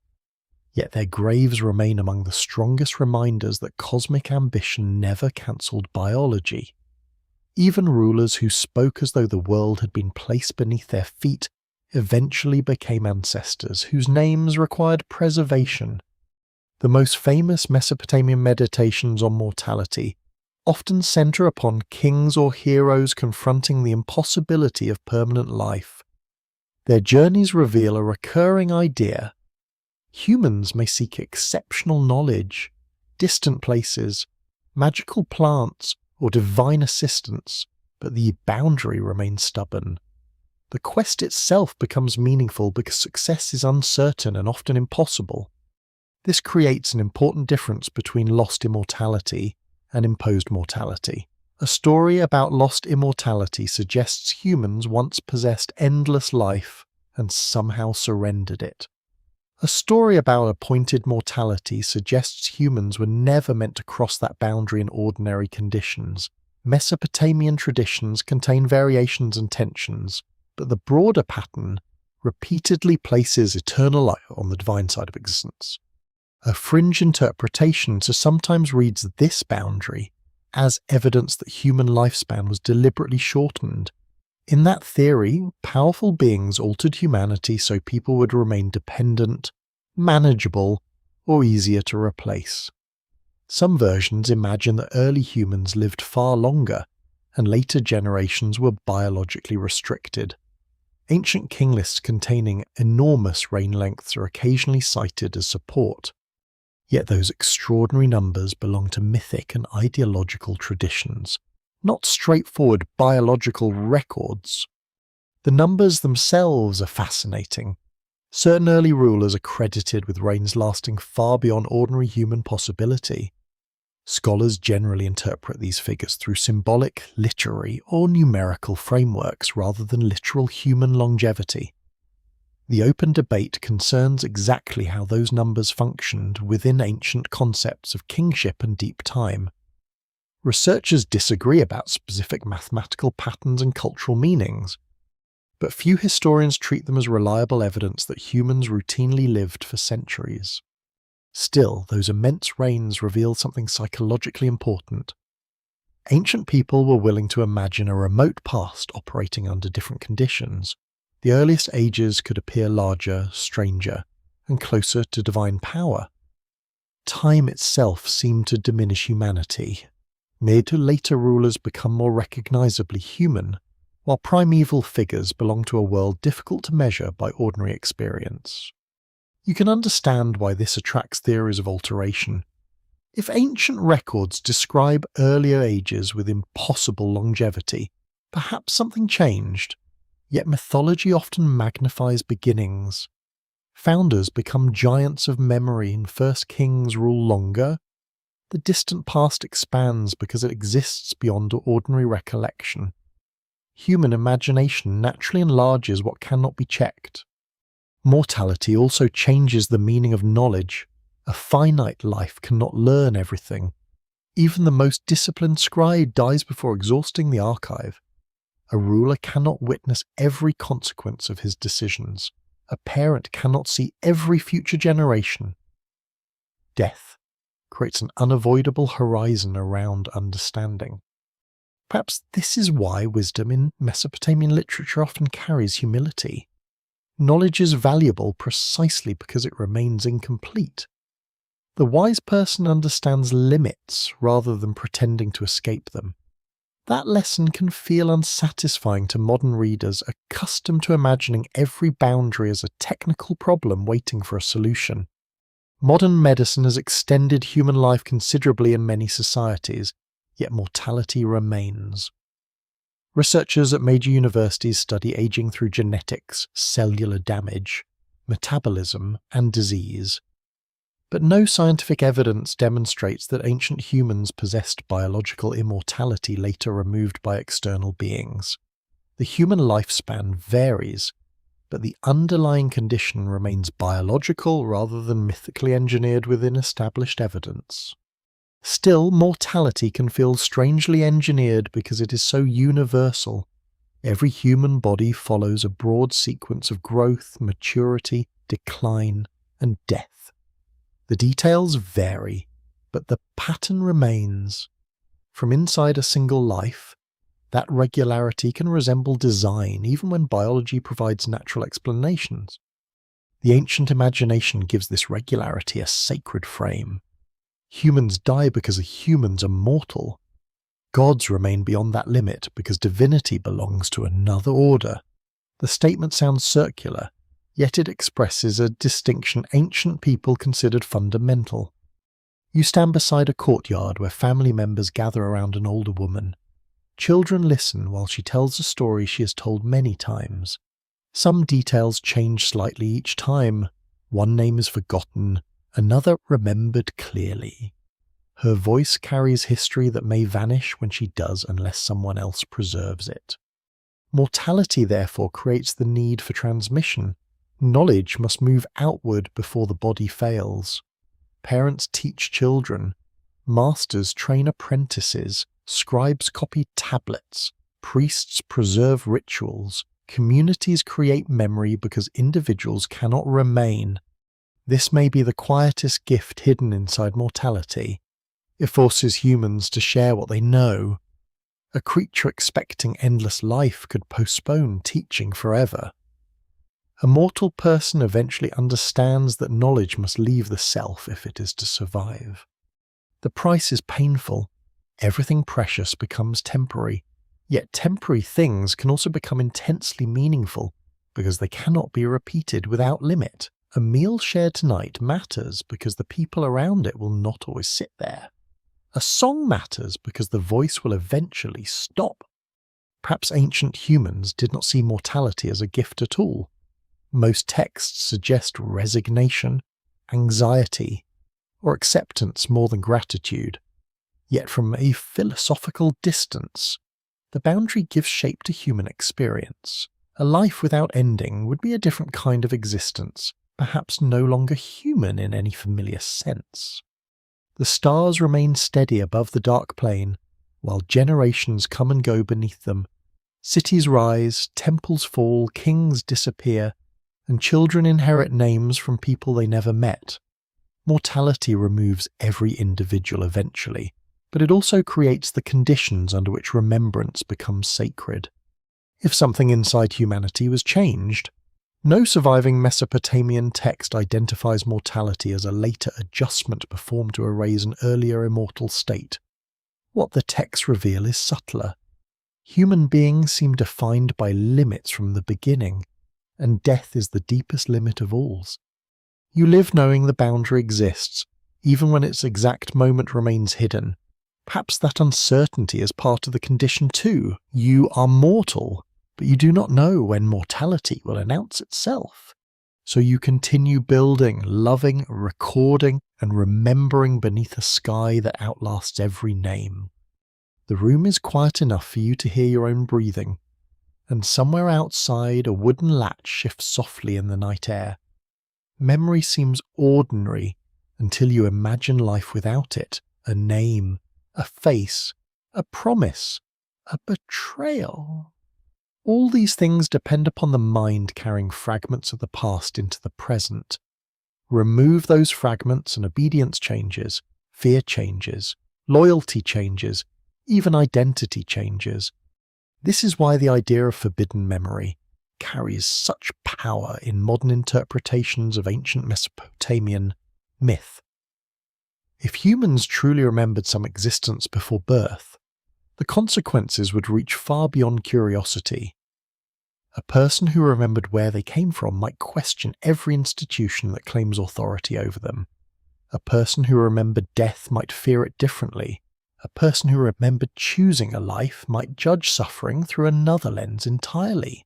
Yet their graves remain among the strongest reminders that cosmic ambition never cancelled biology. Even rulers who spoke as though the world had been placed beneath their feet eventually became ancestors whose names required preservation. The most famous Mesopotamian meditations on mortality often centre upon kings or heroes confronting the impossibility of permanent life. Their journeys reveal a recurring idea. Humans may seek exceptional knowledge, distant places, magical plants, or divine assistance, but the boundary remains stubborn. The quest itself becomes meaningful because success is uncertain and often impossible. This creates an important difference between lost immortality and imposed mortality. A story about lost immortality suggests humans once possessed endless life and somehow surrendered it. A story about appointed mortality suggests humans were never meant to cross that boundary in ordinary conditions. Mesopotamian traditions contain variations and tensions, but the broader pattern repeatedly places eternal life on the divine side of existence. A fringe interpretation sometimes reads this boundary as evidence that human lifespan was deliberately shortened. In that theory, powerful beings altered humanity so people would remain dependent, manageable, or easier to replace. Some versions imagine that early humans lived far longer, and later generations were biologically restricted. Ancient king lists containing enormous reign lengths are occasionally cited as support, yet those extraordinary numbers belong to mythic and ideological traditions, not straightforward biological records. The numbers themselves are fascinating. Certain early rulers are credited with reigns lasting far beyond ordinary human possibility. Scholars generally interpret these figures through symbolic, literary, or numerical frameworks rather than literal human longevity. The open debate concerns exactly how those numbers functioned within ancient concepts of kingship and deep time. Researchers disagree about specific mathematical patterns and cultural meanings, but few historians treat them as reliable evidence that humans routinely lived for centuries. Still, those immense reigns reveal something psychologically important. Ancient people were willing to imagine a remote past operating under different conditions. The earliest ages could appear larger, stranger, and closer to divine power. Time itself seemed to diminish humanity. Mid to later rulers become more recognizably human, while primeval figures belong to a world difficult to measure by ordinary experience. You can understand why this attracts theories of alteration. If ancient records describe earlier ages with impossible longevity, perhaps something changed, yet mythology often magnifies beginnings. Founders become giants of memory and first kings rule longer. The distant past expands because it exists beyond ordinary recollection. Human imagination naturally enlarges what cannot be checked. Mortality also changes the meaning of knowledge. A finite life cannot learn everything. Even the most disciplined scribe dies before exhausting the archive. A ruler cannot witness every consequence of his decisions. A parent cannot see every future generation. Death creates an unavoidable horizon around understanding. Perhaps this is why wisdom in Mesopotamian literature often carries humility. Knowledge is valuable precisely because it remains incomplete. The wise person understands limits rather than pretending to escape them. That lesson can feel unsatisfying to modern readers accustomed to imagining every boundary as a technical problem waiting for a solution. Modern medicine has extended human life considerably in many societies, yet mortality remains. Researchers at major universities study aging through genetics, cellular damage, metabolism, and disease. But no scientific evidence demonstrates that ancient humans possessed biological immortality later removed by external beings. The human lifespan varies, but the underlying condition remains biological rather than mythically engineered within established evidence. Still, mortality can feel strangely engineered because it is so universal. Every human body follows a broad sequence of growth, maturity, decline, and death. The details vary, but the pattern remains. From inside a single life, that regularity can resemble design even when biology provides natural explanations. The ancient imagination gives this regularity a sacred frame. Humans die because humans are mortal. Gods remain beyond that limit because divinity belongs to another order. The statement sounds circular, yet it expresses a distinction ancient people considered fundamental. You stand beside a courtyard where family members gather around an older woman. Children listen while she tells a story she has told many times. Some details change slightly each time. One name is forgotten, another remembered clearly. Her voice carries history that may vanish when she does unless someone else preserves it. Mortality therefore creates the need for transmission. Knowledge must move outward before the body fails. Parents teach children. Masters train apprentices. Scribes copy tablets. Priests preserve rituals. Communities create memory because individuals cannot remain. This may be the quietest gift hidden inside mortality. It forces humans to share what they know. A creature expecting endless life could postpone teaching forever. A mortal person eventually understands that knowledge must leave the self if it is to survive. The price is painful. Everything precious becomes temporary. Yet temporary things can also become intensely meaningful because they cannot be repeated without limit. A meal shared tonight matters because the people around it will not always sit there. A song matters because the voice will eventually stop. Perhaps ancient humans did not see mortality as a gift at all. Most texts suggest resignation, anxiety, or acceptance more than gratitude. Yet from a philosophical distance, the boundary gives shape to human experience. A life without ending would be a different kind of existence, perhaps no longer human in any familiar sense. The stars remain steady above the dark plain, while generations come and go beneath them. Cities rise, temples fall, kings disappear, and children inherit names from people they never met. Mortality removes every individual eventually, but it also creates the conditions under which remembrance becomes sacred. If something inside humanity was changed, no surviving Mesopotamian text identifies mortality as a later adjustment performed to erase an earlier immortal state. What the texts reveal is subtler. Human beings seem defined by limits from the beginning, and death is the deepest limit of all. You live knowing the boundary exists, even when its exact moment remains hidden. Perhaps that uncertainty is part of the condition too. You are mortal, but you do not know when mortality will announce itself. So you continue building, loving, recording, and remembering beneath a sky that outlasts every name. The room is quiet enough for you to hear your own breathing, and somewhere outside a wooden latch shifts softly in the night air. Memory seems ordinary until you imagine life without it, a name, a face, a promise, a betrayal. All these things depend upon the mind carrying fragments of the past into the present. Remove those fragments and obedience changes, fear changes, loyalty changes, even identity changes. This is why the idea of forbidden memory carries such power in modern interpretations of ancient Mesopotamian myth. If humans truly remembered some existence before birth, the consequences would reach far beyond curiosity. A person who remembered where they came from might question every institution that claims authority over them. A person who remembered death might fear it differently. A person who remembered choosing a life might judge suffering through another lens entirely.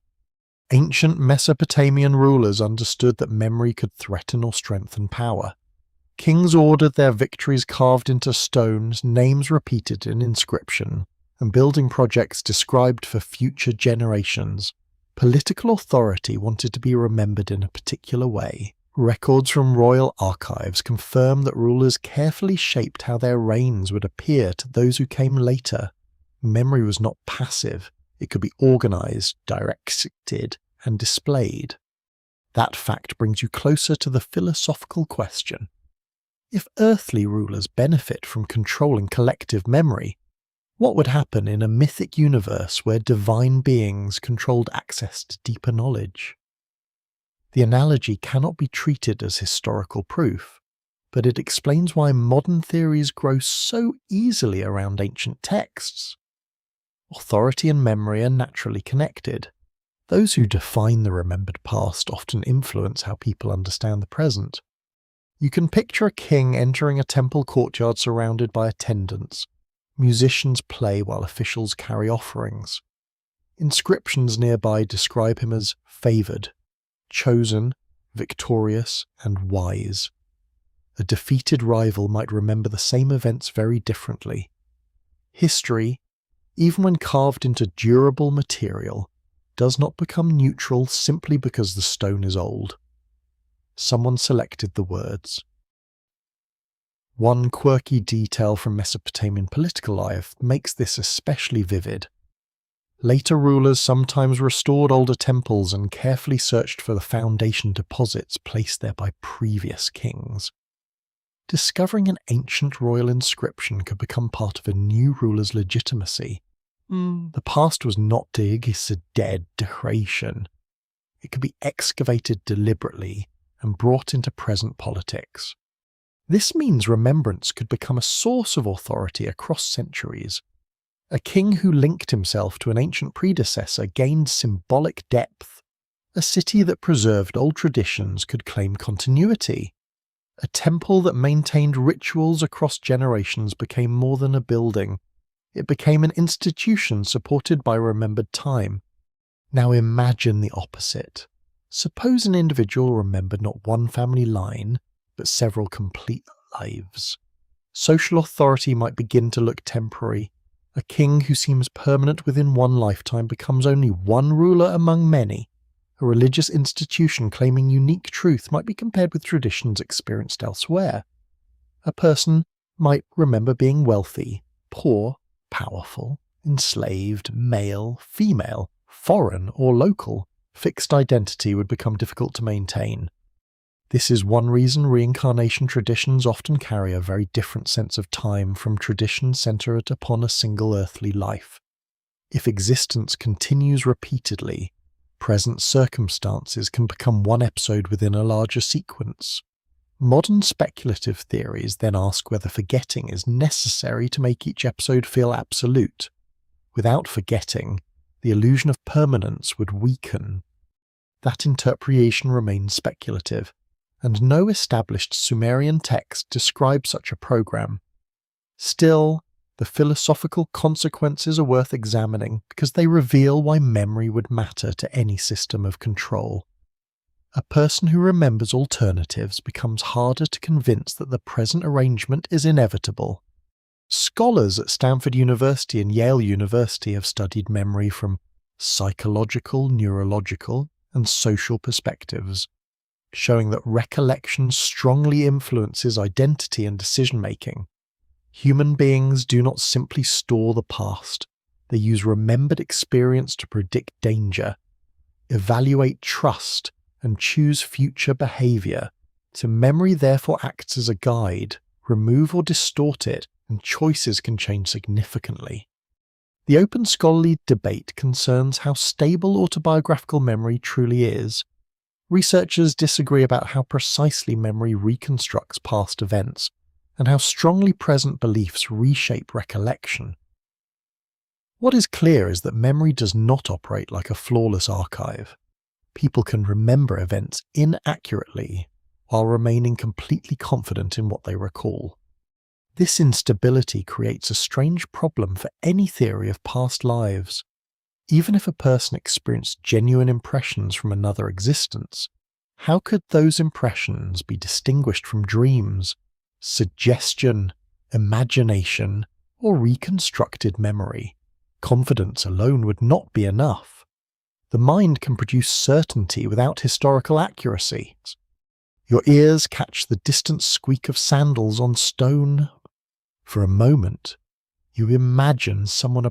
Ancient Mesopotamian rulers understood that memory could threaten or strengthen power. Kings ordered their victories carved into stones, names repeated in inscription, and building projects described for future generations. Political authority wanted to be remembered in a particular way. Records from royal archives confirm that rulers carefully shaped how their reigns would appear to those who came later. Memory was not passive. It could be organized, directed, and displayed. That fact brings you closer to the philosophical question. If earthly rulers benefit from controlling collective memory, what would happen in a mythic universe where divine beings controlled access to deeper knowledge? The analogy cannot be treated as historical proof, but it explains why modern theories grow so easily around ancient texts. Authority and memory are naturally connected. Those who define the remembered past often influence how people understand the present. You can picture a king entering a temple courtyard surrounded by attendants. Musicians play while officials carry offerings. Inscriptions nearby describe him as favoured, chosen, victorious, and wise. A defeated rival might remember the same events very differently. History, even when carved into durable material, does not become neutral simply because the stone is old. Someone selected the words. One quirky detail from Mesopotamian political life makes this especially vivid. Later rulers sometimes restored older temples and carefully searched for the foundation deposits placed there by previous kings. Discovering an ancient royal inscription could become part of a new ruler's legitimacy. The past was not dead creation. It could be excavated deliberately and brought into present politics. This means remembrance could become a source of authority across centuries. A king who linked himself to an ancient predecessor gained symbolic depth. A city that preserved old traditions could claim continuity. A temple that maintained rituals across generations became more than a building. It became an institution supported by remembered time. Now imagine the opposite. Suppose an individual remembered not one family line, but several complete lives. Social authority might begin to look temporary. A king who seems permanent within one lifetime becomes only one ruler among many. A religious institution claiming unique truth might be compared with traditions experienced elsewhere. A person might remember being wealthy, poor, powerful, enslaved, male, female, foreign, or local. Fixed identity would become difficult to maintain. This is one reason reincarnation traditions often carry a very different sense of time from traditions centered upon a single earthly life. If existence continues repeatedly, present circumstances can become one episode within a larger sequence. Modern speculative theories then ask whether forgetting is necessary to make each episode feel absolute. Without forgetting, the illusion of permanence would weaken. That interpretation remains speculative, and no established Sumerian text describes such a program. Still, the philosophical consequences are worth examining because they reveal why memory would matter to any system of control. A person who remembers alternatives becomes harder to convince that the present arrangement is inevitable. Scholars at Stanford University and Yale University have studied memory from psychological, neurological, and social perspectives, showing that recollection strongly influences identity and decision-making. Human beings do not simply store the past, They use remembered experience to predict danger, evaluate trust, and choose future behavior. So memory therefore acts as a guide. Remove or distort it, and choices can change significantly. The open scholarly debate concerns how stable autobiographical memory truly is. Researchers disagree about how precisely memory reconstructs past events, and how strongly present beliefs reshape recollection. What is clear is that memory does not operate like a flawless archive. People can remember events inaccurately while remaining completely confident in what they recall. This instability creates a strange problem for any theory of past lives. Even if a person experienced genuine impressions from another existence, how could those impressions be distinguished from dreams, suggestion, imagination, or reconstructed memory? Confidence alone would not be enough. The mind can produce certainty without historical accuracy. Your ears catch the distant squeak of sandals on stone. For a moment, you imagine someone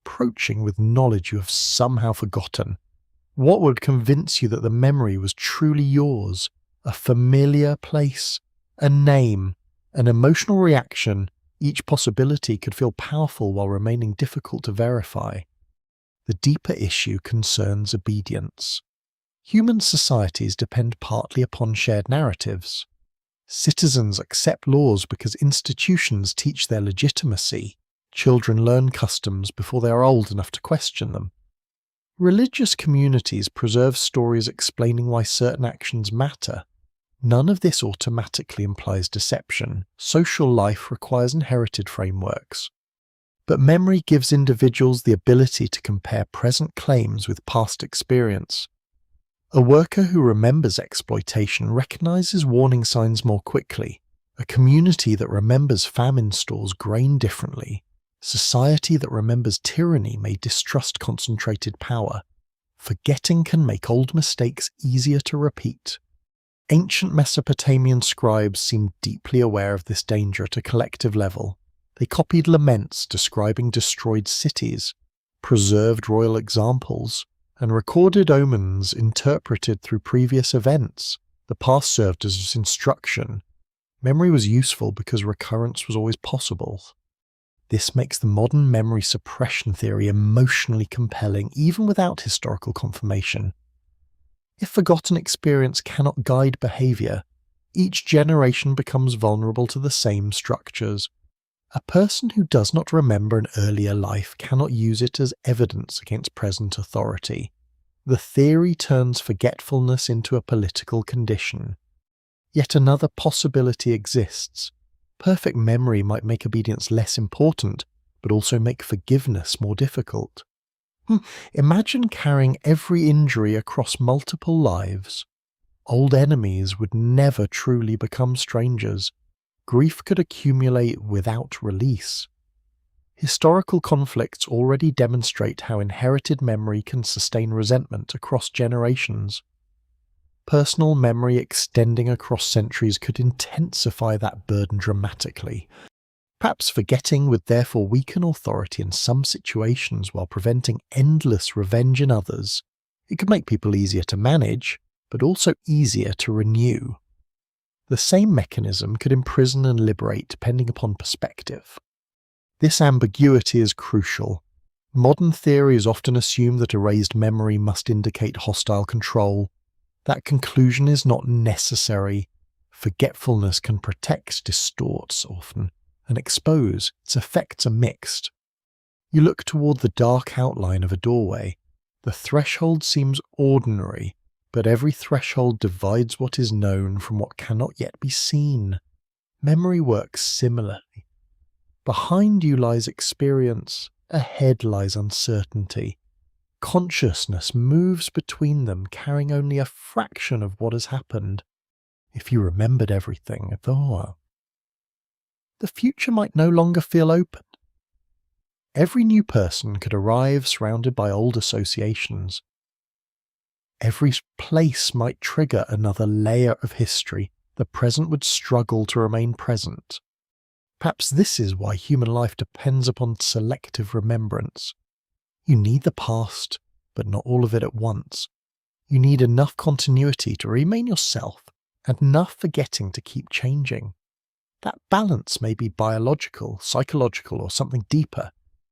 approaching with knowledge you have somehow forgotten. What would convince you that the memory was truly yours? A familiar place, a name, an emotional reaction. Each possibility could feel powerful while remaining difficult to verify. The deeper issue concerns obedience. Human societies depend partly upon shared narratives. Citizens accept laws because institutions teach their legitimacy. Children learn customs before they are old enough to question them. Religious communities preserve stories explaining why certain actions matter. None of this automatically implies deception. Social life requires inherited frameworks. But memory gives individuals the ability to compare present claims with past experience. A worker who remembers exploitation recognizes warning signs more quickly. A community that remembers famine stores grain differently. Society that remembers tyranny may distrust concentrated power. Forgetting can make old mistakes easier to repeat. Ancient Mesopotamian scribes seemed deeply aware of this danger at a collective level. They copied laments describing destroyed cities, preserved royal examples, and recorded omens interpreted through previous events. The past served as instruction. Memory was useful because recurrence was always possible. This makes the modern memory suppression theory emotionally compelling, even without historical confirmation. If forgotten experience cannot guide behavior, each generation becomes vulnerable to the same structures. A person who does not remember an earlier life cannot use it as evidence against present authority. The theory turns forgetfulness into a political condition. Yet another possibility exists. Perfect memory might make obedience less important, but also make forgiveness more difficult. Imagine carrying every injury across multiple lives. Old enemies would never truly become strangers. Grief could accumulate without release. Historical conflicts already demonstrate how inherited memory can sustain resentment across generations. Personal memory extending across centuries could intensify that burden dramatically. Perhaps forgetting would therefore weaken authority in some situations while preventing endless revenge in others. It could make people easier to manage, but also easier to renew. The same mechanism could imprison and liberate depending upon perspective. This ambiguity is crucial. Modern theories often assume that erased memory must indicate hostile control. That conclusion is not necessary. Forgetfulness can protect, distorts often, and expose. Its effects are mixed. You look toward the dark outline of a doorway. The threshold seems ordinary, but every threshold divides what is known from what cannot yet be seen. Memory works similarly. Behind you lies experience, ahead lies uncertainty. Consciousness moves between them, carrying only a fraction of what has happened. If you remembered everything, the future might no longer feel open. Every new person could arrive surrounded by old associations. Every place might trigger another layer of history. The present would struggle to remain present. Perhaps this is why human life depends upon selective remembrance. You need the past, but not all of it at once. You need enough continuity to remain yourself, and enough forgetting to keep changing. That balance may be biological, psychological, or something deeper,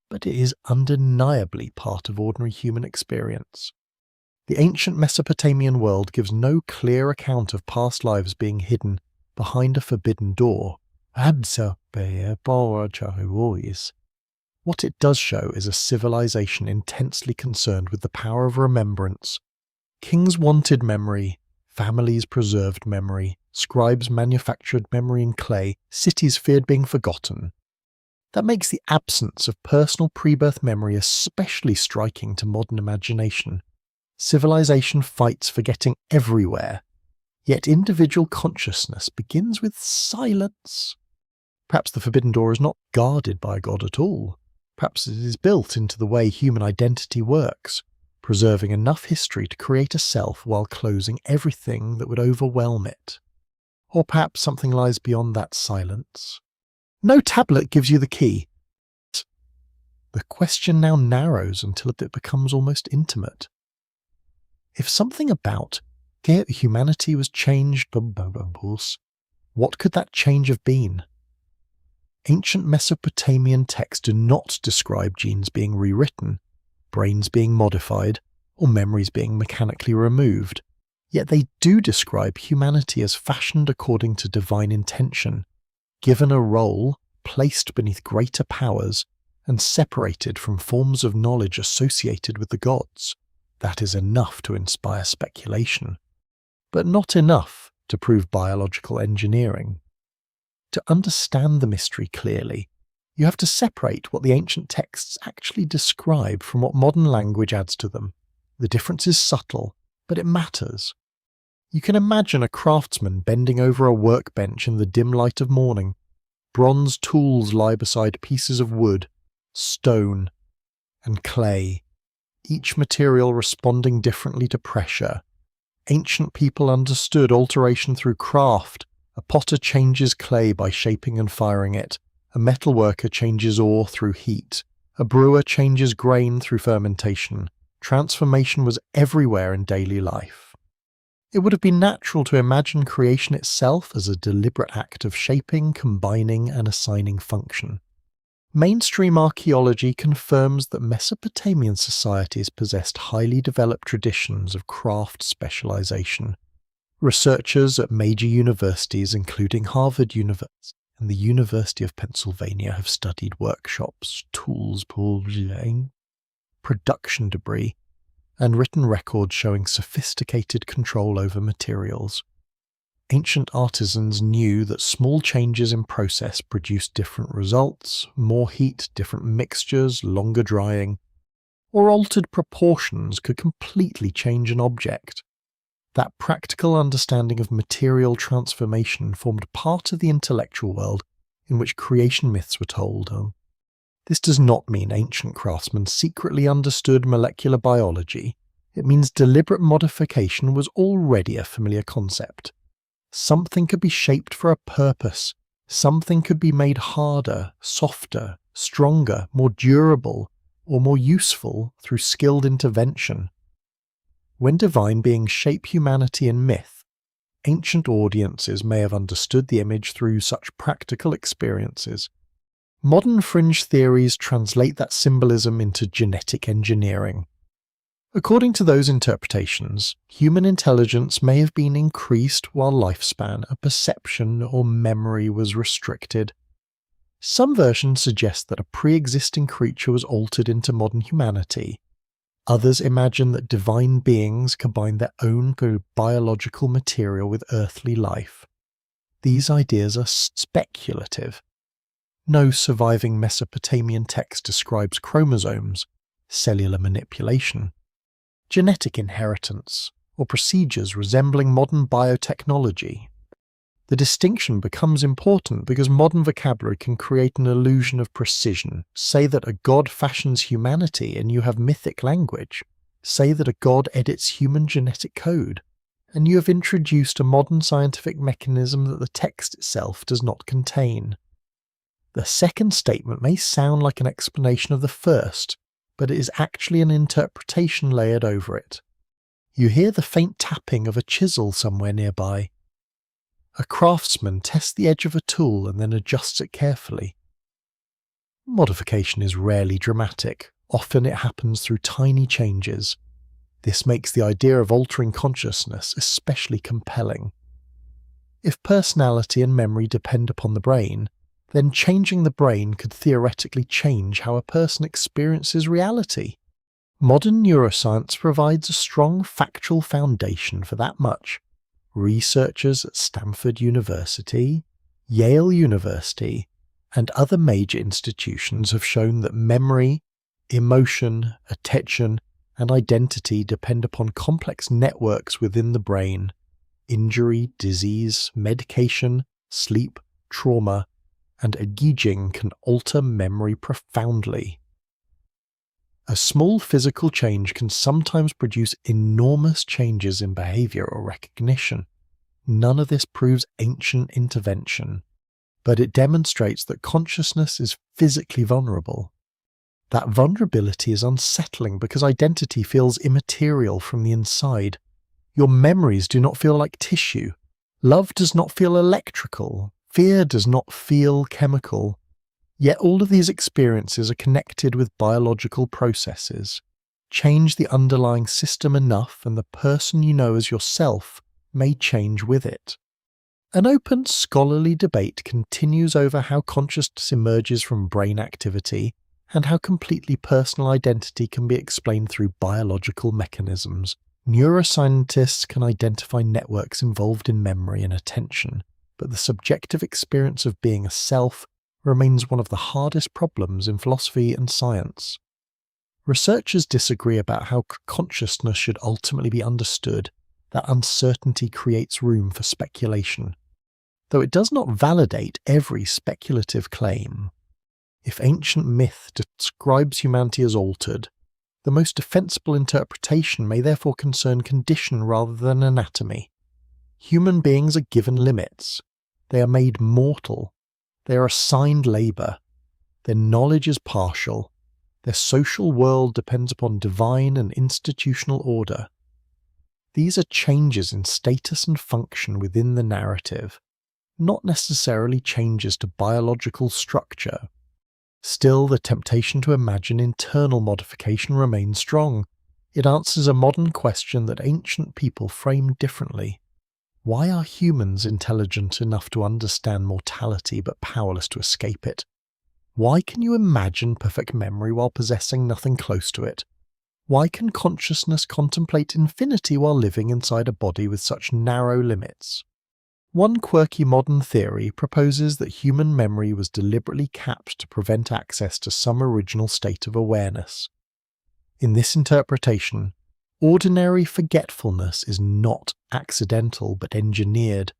but it is undeniably part of ordinary human experience. The ancient Mesopotamian world gives no clear account of past lives being hidden behind a forbidden door. What it does show is a civilization intensely concerned with the power of remembrance. Kings wanted memory, families preserved memory, scribes manufactured memory in clay, cities feared being forgotten. That makes the absence of personal pre-birth memory especially striking to modern imagination. Civilization fights forgetting everywhere, yet individual consciousness begins with silence. Perhaps the forbidden door is not guarded by a god at all. Perhaps it is built into the way human identity works, preserving enough history to create a self while closing everything that would overwhelm it. Or perhaps something lies beyond that silence. No tablet gives you the key. The question now narrows until it becomes almost intimate. If something about humanity was changed, what could that change have been? Ancient Mesopotamian texts do not describe genes being rewritten, brains being modified, or memories being mechanically removed, yet they do describe humanity as fashioned according to divine intention, given a role, placed beneath greater powers, and separated from forms of knowledge associated with the gods. That is enough to inspire speculation, but not enough to prove biological engineering. To understand the mystery clearly, you have to separate what the ancient texts actually describe from what modern language adds to them. The difference is subtle, but it matters. You can imagine a craftsman bending over a workbench in the dim light of morning. Bronze tools lie beside pieces of wood, stone, and clay, each material responding differently to pressure. Ancient people understood alteration through craft. A potter changes clay by shaping and firing it. A metalworker changes ore through heat. A brewer changes grain through fermentation. Transformation was everywhere in daily life. It would have been natural to imagine creation itself as a deliberate act of shaping, combining, and assigning function. Mainstream archaeology confirms that Mesopotamian societies possessed highly developed traditions of craft specialization. Researchers at major universities, including Harvard University and the University of Pennsylvania, have studied workshops, tools, production debris, and written records showing sophisticated control over materials. Ancient artisans knew that small changes in process produced different results, more heat, different mixtures, longer drying, or altered proportions could completely change an object. That practical understanding of material transformation formed part of the intellectual world in which creation myths were told. This does not mean ancient craftsmen secretly understood molecular biology. It means deliberate modification was already a familiar concept. Something could be shaped for a purpose. Something could be made harder, softer, stronger, more durable, or more useful through skilled intervention. When divine beings shape humanity in myth, ancient audiences may have understood the image through such practical experiences. Modern fringe theories translate that symbolism into genetic engineering. According to those interpretations, human intelligence may have been increased while lifespan, a perception, or memory was restricted. Some versions suggest that a pre-existing creature was altered into modern humanity. Others imagine that divine beings combined their own biological material with earthly life. These ideas are speculative. No surviving Mesopotamian text describes chromosomes, cellular manipulation, genetic inheritance, or procedures resembling modern biotechnology. The distinction becomes important because modern vocabulary can create an illusion of precision. Say that a god fashions humanity and you have mythic language. Say that a god edits human genetic code, and you have introduced a modern scientific mechanism that the text itself does not contain. The second statement may sound like an explanation of the first, but it is actually an interpretation layered over it. You hear the faint tapping of a chisel somewhere nearby. A craftsman tests the edge of a tool and then adjusts it carefully. Modification is rarely dramatic. Often it happens through tiny changes. This makes the idea of altering consciousness especially compelling. If personality and memory depend upon the brain, then changing the brain could theoretically change how a person experiences reality. Modern neuroscience provides a strong factual foundation for that much. Researchers at Stanford University, Yale University, and other major institutions have shown that memory, emotion, attention, and identity depend upon complex networks within the brain. Injury, disease, medication, sleep, trauma, and aging can alter memory profoundly. A small physical change can sometimes produce enormous changes in behavior or recognition. None of this proves ancient intervention, but it demonstrates that consciousness is physically vulnerable. That vulnerability is unsettling because identity feels immaterial from the inside. Your memories do not feel like tissue. Love does not feel electrical. Fear does not feel chemical. Yet all of these experiences are connected with biological processes. Change the underlying system enough and the person you know as yourself may change with it. An open scholarly debate continues over how consciousness emerges from brain activity and how completely personal identity can be explained through biological mechanisms. Neuroscientists can identify networks involved in memory and attention, but the subjective experience of being a self remains one of the hardest problems in philosophy and science. Researchers disagree about how consciousness should ultimately be understood. That uncertainty creates room for speculation, though it does not validate every speculative claim. If ancient myth describes humanity as altered, the most defensible interpretation may therefore concern condition rather than anatomy. Human beings are given limits. They are made mortal. They are assigned labour. Their knowledge is partial. Their social world depends upon divine and institutional order. These are changes in status and function within the narrative, not necessarily changes to biological structure. Still, the temptation to imagine internal modification remains strong. It answers a modern question that ancient people framed differently. Why are humans intelligent enough to understand mortality but powerless to escape it? Why can you imagine perfect memory while possessing nothing close to it? Why can consciousness contemplate infinity while living inside a body with such narrow limits? One quirky modern theory proposes that human memory was deliberately capped to prevent access to some original state of awareness. In this interpretation, ordinary forgetfulness is not accidental but engineered.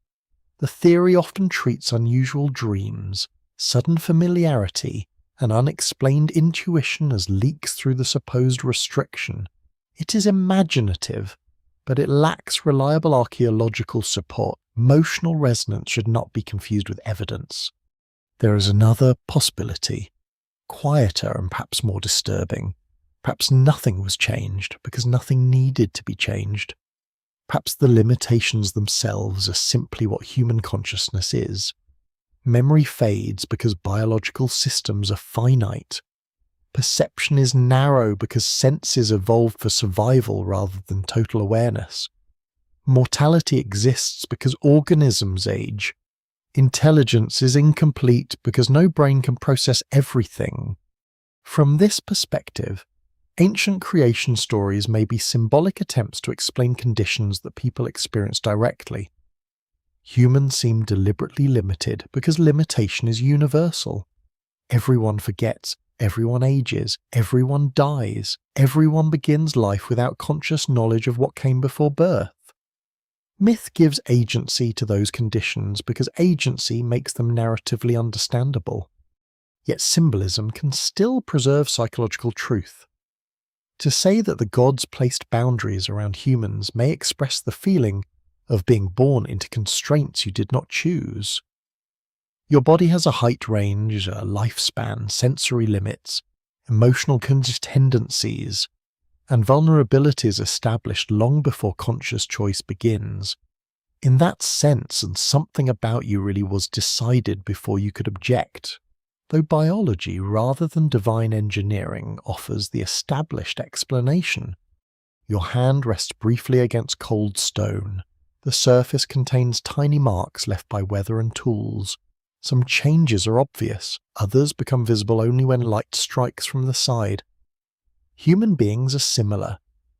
The theory often treats unusual dreams, sudden familiarity, and unexplained intuition as leaks through the supposed restriction. It is imaginative, but it lacks reliable archaeological support. Emotional resonance should not be confused with evidence. There is another possibility, quieter and perhaps more disturbing. Perhaps nothing was changed because nothing needed to be changed. Perhaps the limitations themselves are simply what human consciousness is. Memory fades because biological systems are finite. Perception is narrow because senses evolved for survival rather than total awareness. Mortality exists because organisms age. Intelligence is incomplete because no brain can process everything. From this perspective, ancient creation stories may be symbolic attempts to explain conditions that people experience directly. Humans seem deliberately limited because limitation is universal. Everyone forgets, everyone ages, everyone dies, everyone begins life without conscious knowledge of what came before birth. Myth gives agency to those conditions because agency makes them narratively understandable. Yet symbolism can still preserve psychological truth. To say that the gods placed boundaries around humans may express the feeling of being born into constraints you did not choose. Your body has a height range, a lifespan, sensory limits. emotional tendencies, and vulnerabilities established long before conscious choice begins. In that sense, and something about you really was decided before you could object, though biology, rather than divine engineering, offers the established explanation. Your hand rests briefly against cold stone. The surface contains tiny marks left by weather and tools. Some changes are obvious, others become visible only when light strikes from the side. Human beings are similar.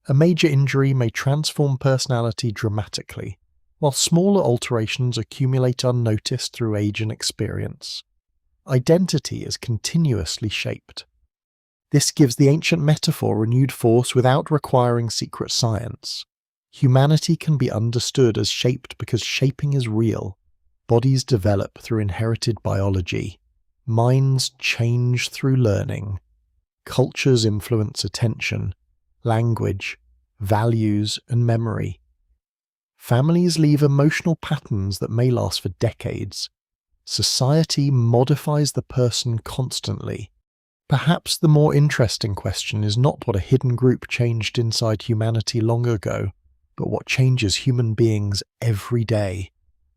A major injury may transform personality dramatically, while smaller alterations accumulate unnoticed through age and experience. Identity is continuously shaped. This gives the ancient metaphor renewed force without requiring secret science. Humanity can be understood as shaped because shaping is real. Bodies develop through inherited biology. Minds change through learning. Cultures influence attention, language, values, and memory. Families leave emotional patterns that may last for decades. Society modifies the person constantly. Perhaps the more interesting question is not what a hidden group changed inside humanity long ago, but what changes human beings every day.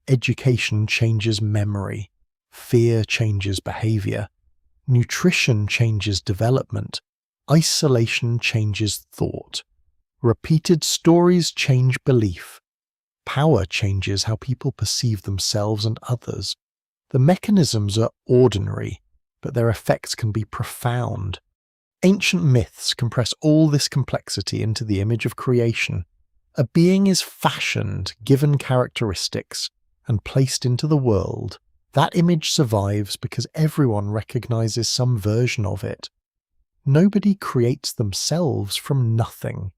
Education changes memory. Fear changes behavior. Nutrition changes development. Isolation changes thought. Repeated stories change belief. Power changes how people perceive themselves and others. The mechanisms are ordinary, but their effects can be profound. Ancient myths compress all this complexity into the image of creation. A being is fashioned, given characteristics, and placed into the world. That image survives because everyone recognizes some version of it. Nobody creates themselves from nothing.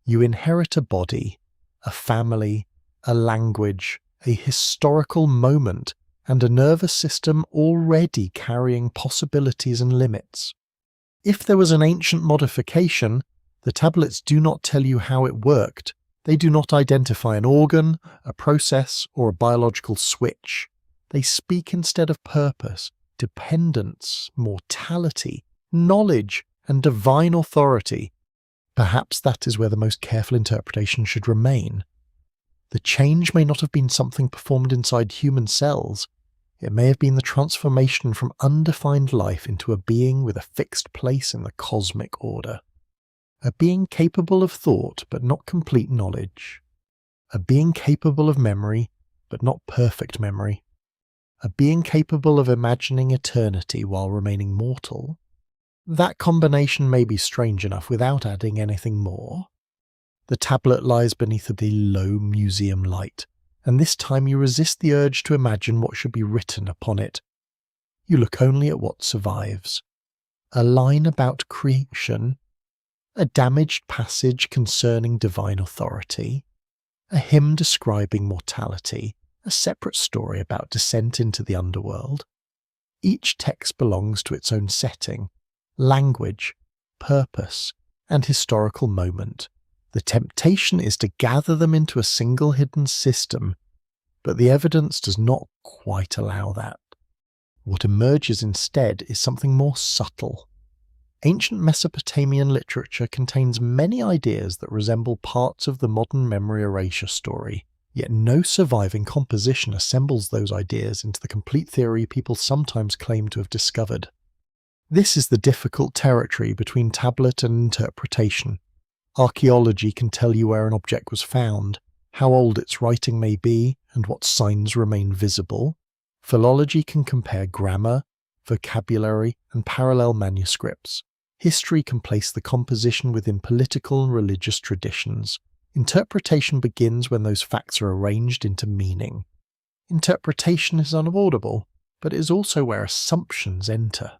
You inherit a body, a family, a language, a historical moment, and a nervous system already carrying possibilities and limits. If there was an ancient modification, the tablets do not tell you how it worked. They do not identify an organ, a process, or a biological switch. They speak instead of purpose, dependence, mortality, knowledge, and divine authority. Perhaps that is where the most careful interpretation should remain. The change may not have been something performed inside human cells. It may have been the transformation from undefined life into a being with a fixed place in the cosmic order. A being capable of thought but not complete knowledge. A being capable of memory but not perfect memory. A being capable of imagining eternity while remaining mortal. That combination may be strange enough without adding anything more. The tablet lies beneath the low museum light, and this time you resist the urge to imagine what should be written upon it. You look only at what survives. A line about creation, a damaged passage concerning divine authority, a hymn describing mortality, a separate story about descent into the underworld. Each text belongs to its own setting, language, purpose, and historical moment. The temptation is to gather them into a single hidden system, but the evidence does not quite allow that. What emerges instead is something more subtle. Ancient Mesopotamian literature contains many ideas that resemble parts of the modern memory erasure story, yet no surviving composition assembles those ideas into the complete theory people sometimes claim to have discovered. This is the difficult territory between tablet and interpretation. Archaeology can tell you where an object was found, how old its writing may be, and what signs remain visible. Philology can compare grammar, vocabulary, and parallel manuscripts. History can place the composition within political and religious traditions. Interpretation begins when those facts are arranged into meaning. Interpretation is unavoidable, but it is also where assumptions enter.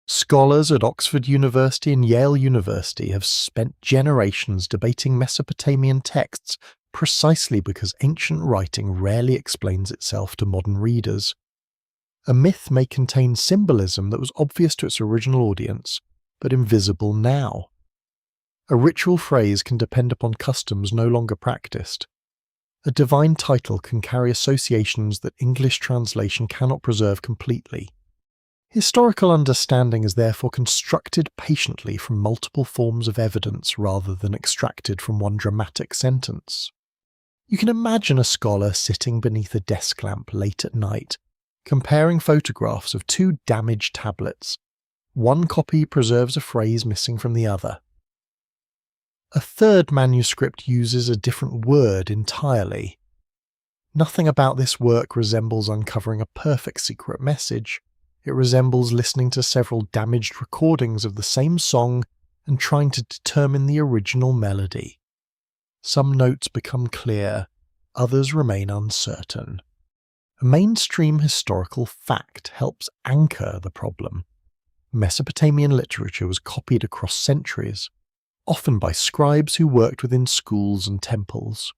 Scholars at Oxford University and Yale University have spent generations debating Mesopotamian texts precisely because ancient writing rarely explains itself to modern readers. A myth may contain symbolism that was obvious to its original audience, but invisible now. A ritual phrase can depend upon customs no longer practiced. A divine title can carry associations that English translation cannot preserve completely. Historical understanding is therefore constructed patiently from multiple forms of evidence rather than extracted from one dramatic sentence. You can imagine a scholar sitting beneath a desk lamp late at night, comparing photographs of two damaged tablets. One copy preserves a phrase missing from the other. A third manuscript uses a different word entirely. Nothing about this work resembles uncovering a perfect secret message. It resembles listening to several damaged recordings of the same song and trying to determine the original melody. Some notes become clear, others remain uncertain. A mainstream historical fact helps anchor the problem. Mesopotamian literature was copied across centuries, often by scribes who worked within schools and temples.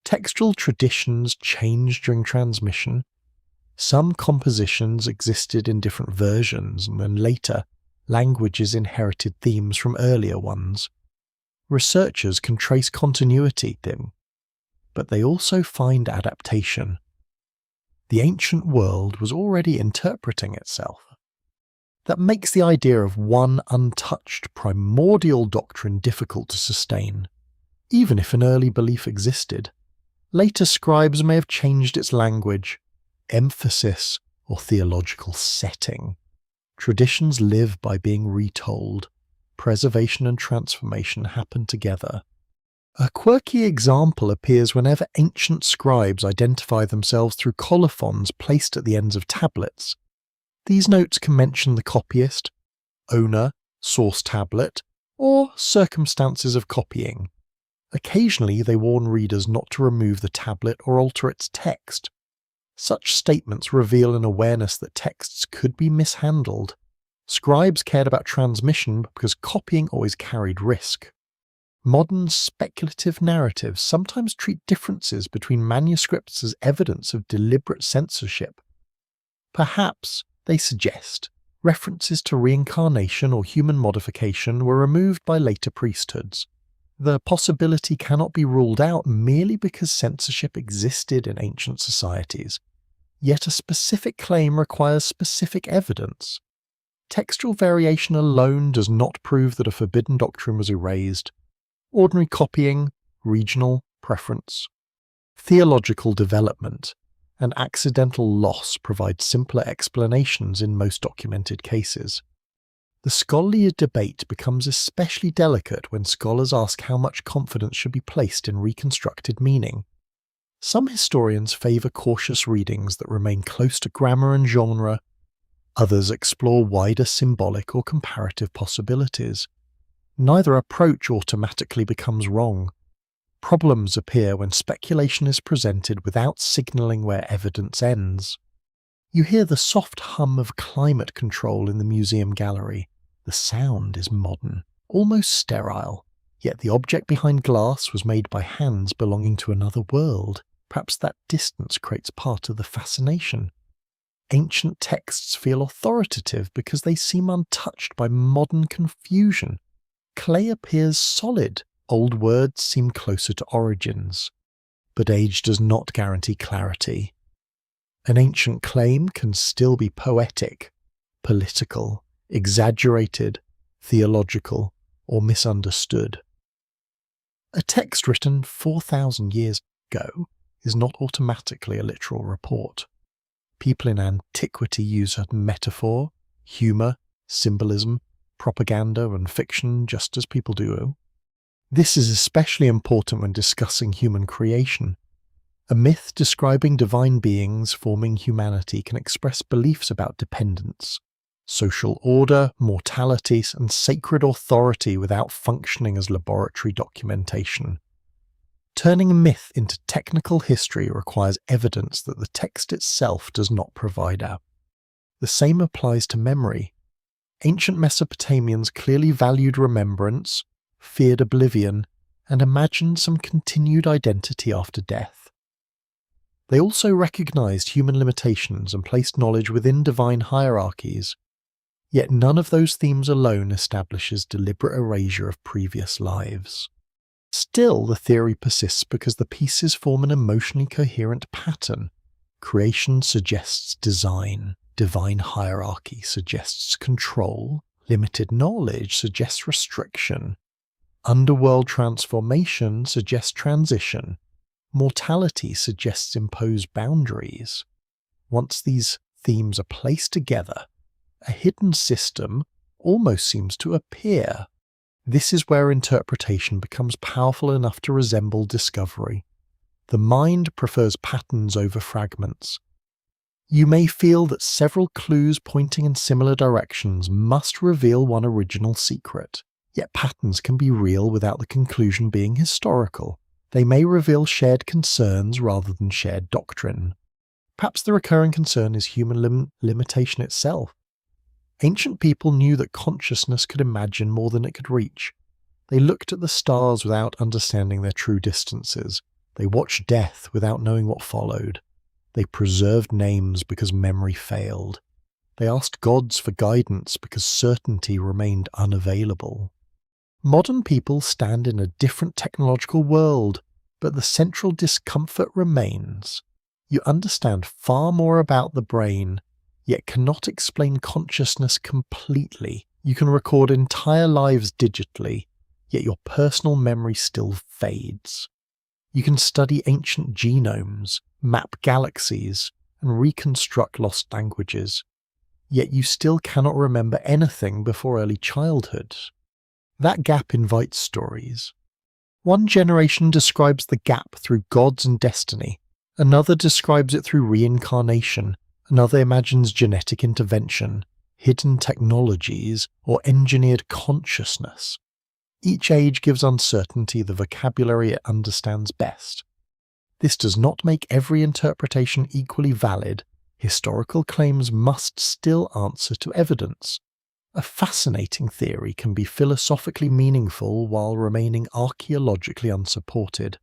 Textual traditions changed during transmission. Some compositions existed in different versions, and then later, languages inherited themes from earlier ones. Researchers can trace continuity then, but they also find adaptation. The ancient world was already interpreting itself. That makes the idea of one untouched primordial doctrine difficult to sustain, even if an early belief existed. Later scribes may have changed its language, emphasis, or theological setting. Traditions live by being retold. Preservation and transformation happen together. A quirky example appears whenever ancient scribes identify themselves through colophons placed at the ends of tablets. These notes can mention the copyist, owner, source tablet, or circumstances of copying. Occasionally they warn readers not to remove the tablet or alter its text. Such statements reveal an awareness that texts could be mishandled. Scribes cared about transmission because copying always carried risk. Modern speculative narratives sometimes treat differences between manuscripts as evidence of deliberate censorship. Perhaps, they suggest, references to reincarnation or human modification were removed by later priesthoods. The possibility cannot be ruled out merely because censorship existed in ancient societies. Yet a specific claim requires specific evidence. Textual variation alone does not prove that a forbidden doctrine was erased. Ordinary copying, regional preference, theological development, and accidental loss provide simpler explanations in most documented cases. The scholarly debate becomes especially delicate when scholars ask how much confidence should be placed in reconstructed meaning. Some historians favour cautious readings that remain close to grammar and genre. Others explore wider symbolic or comparative possibilities. Neither approach automatically becomes wrong. Problems appear when speculation is presented without signalling where evidence ends. You hear the soft hum of climate control in the museum gallery. The sound is modern, almost sterile, yet the object behind glass was made by hands belonging to another world. Perhaps that distance creates part of the fascination. Ancient texts feel authoritative because they seem untouched by modern confusion. Clay appears solid, old words seem closer to origins. But age does not guarantee clarity. An ancient claim can still be poetic, political, exaggerated, theological, or misunderstood. A text written 4,000 years ago is not automatically a literal report. People in antiquity used metaphor, humour, symbolism, propaganda, and fiction just as people do. This is especially important when discussing human creation. A myth describing divine beings forming humanity can express beliefs about dependence, social order, mortality, and sacred authority without functioning as laboratory documentation. Turning a myth into technical history requires evidence that the text itself does not provide out. The same applies to memory. Ancient Mesopotamians clearly valued remembrance, feared oblivion, and imagined some continued identity after death. They also recognized human limitations and placed knowledge within divine hierarchies. Yet none of those themes alone establishes deliberate erasure of previous lives. Still, the theory persists because the pieces form an emotionally coherent pattern. Creation suggests design. Divine hierarchy suggests control. Limited knowledge suggests restriction. Underworld transformation suggests transition. Mortality suggests imposed boundaries. Once these themes are placed together, a hidden system almost seems to appear. This is where interpretation becomes powerful enough to resemble discovery. The mind prefers patterns over fragments. You may feel that several clues pointing in similar directions must reveal one original secret, yet patterns can be real without the conclusion being historical. They may reveal shared concerns rather than shared doctrine. Perhaps the recurring concern is human limitation itself. Ancient people knew that consciousness could imagine more than it could reach. They looked at the stars without understanding their true distances. They watched death without knowing what followed. They preserved names because memory failed. They asked gods for guidance because certainty remained unavailable. Modern people stand in a different technological world, but the central discomfort remains. You understand far more about the brain, yet cannot explain consciousness completely. You can record entire lives digitally, yet your personal memory still fades. You can study ancient genomes, map galaxies, and reconstruct lost languages, yet you still cannot remember anything before early childhood. That gap invites stories. One generation describes the gap through gods and destiny, another describes it through reincarnation, another imagines genetic intervention, hidden technologies, or engineered consciousness. Each age gives uncertainty the vocabulary it understands best. This does not make every interpretation equally valid. Historical claims must still answer to evidence. A fascinating theory can be philosophically meaningful while remaining archaeologically unsupported.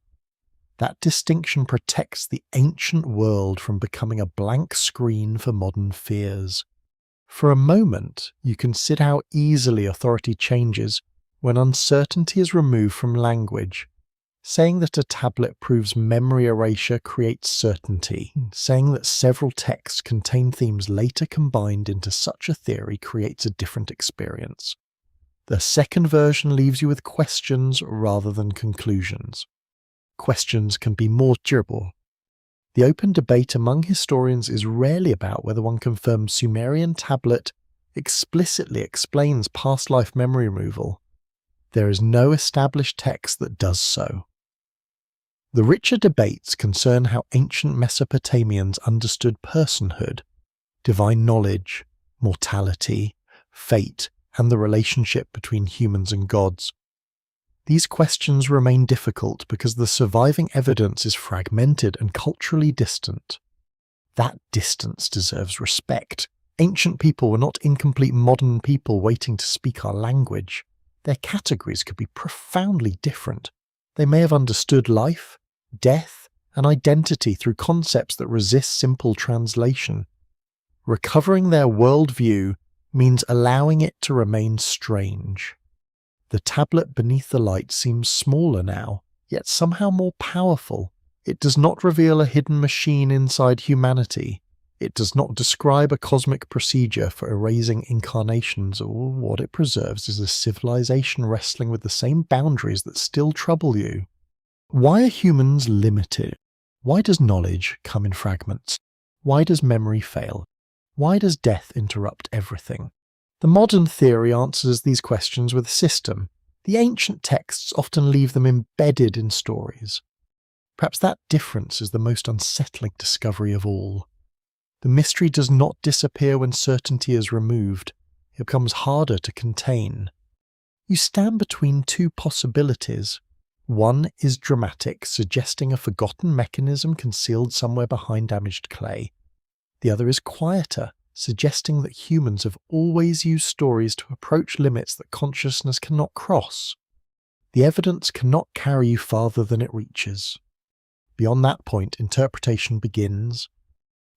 That distinction protects the ancient world from becoming a blank screen for modern fears. For a moment, you consider how easily authority changes when uncertainty is removed from language. Saying that a tablet proves memory erasure creates certainty. Saying that several texts contain themes later combined into such a theory creates a different experience. The second version leaves you with questions rather than conclusions. Questions can be more durable. The open debate among historians is rarely about whether one confirmed Sumerian tablet explicitly explains past life memory removal. There is no established text that does so. The richer debates concern how ancient Mesopotamians understood personhood, divine knowledge, mortality, fate, and the relationship between humans and gods. These questions remain difficult because the surviving evidence is fragmented and culturally distant. That distance deserves respect. Ancient people were not incomplete modern people waiting to speak our language. Their categories could be profoundly different. They may have understood life, death, and identity through concepts that resist simple translation. Recovering their worldview means allowing it to remain strange. The tablet beneath the light seems smaller now, yet somehow more powerful. It does not reveal a hidden machine inside humanity. It does not describe a cosmic procedure for erasing incarnations, or what it preserves is a civilization wrestling with the same boundaries that still trouble you. Why are humans limited? Why does knowledge come in fragments? Why does memory fail? Why does death interrupt everything? The modern theory answers these questions with a system. The ancient texts often leave them embedded in stories. Perhaps that difference is the most unsettling discovery of all. The mystery does not disappear when certainty is removed. It becomes harder to contain. You stand between two possibilities. One is dramatic, suggesting a forgotten mechanism concealed somewhere behind damaged clay. The other is quieter, suggesting that humans have always used stories to approach limits that consciousness cannot cross. The evidence cannot carry you farther than it reaches. Beyond that point, interpretation begins.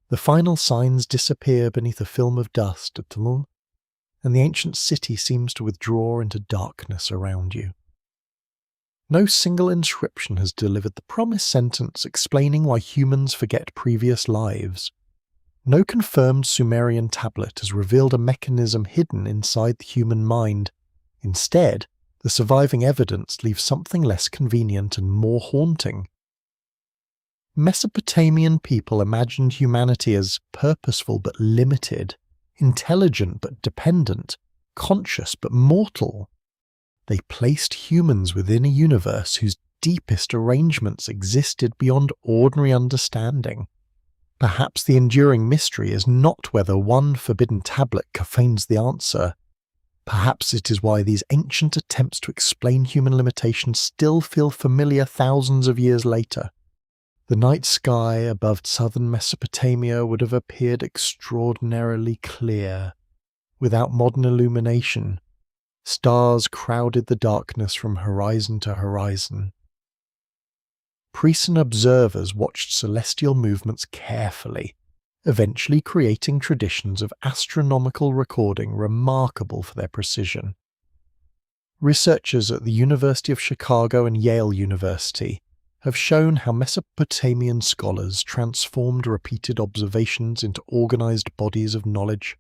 The final signs disappear beneath a film of dust, and the ancient city seems to withdraw into darkness around you. No single inscription has delivered the promised sentence explaining why humans forget previous lives. No confirmed Sumerian tablet has revealed a mechanism hidden inside the human mind. Instead, the surviving evidence leaves something less convenient and more haunting. Mesopotamian people imagined humanity as purposeful but limited, intelligent but dependent, conscious but mortal. They placed humans within a universe whose deepest arrangements existed beyond ordinary understanding. Perhaps the enduring mystery is not whether one forbidden tablet contains the answer. Perhaps it is why these ancient attempts to explain human limitations still feel familiar thousands of years later. The night sky above southern Mesopotamia would have appeared extraordinarily clear. Without modern illumination, stars crowded the darkness from horizon to horizon. Priests and observers watched celestial movements carefully, eventually creating traditions of astronomical recording remarkable for their precision. Researchers at the University of Chicago and Yale University have shown how Mesopotamian scholars transformed repeated observations into organized bodies of knowledge.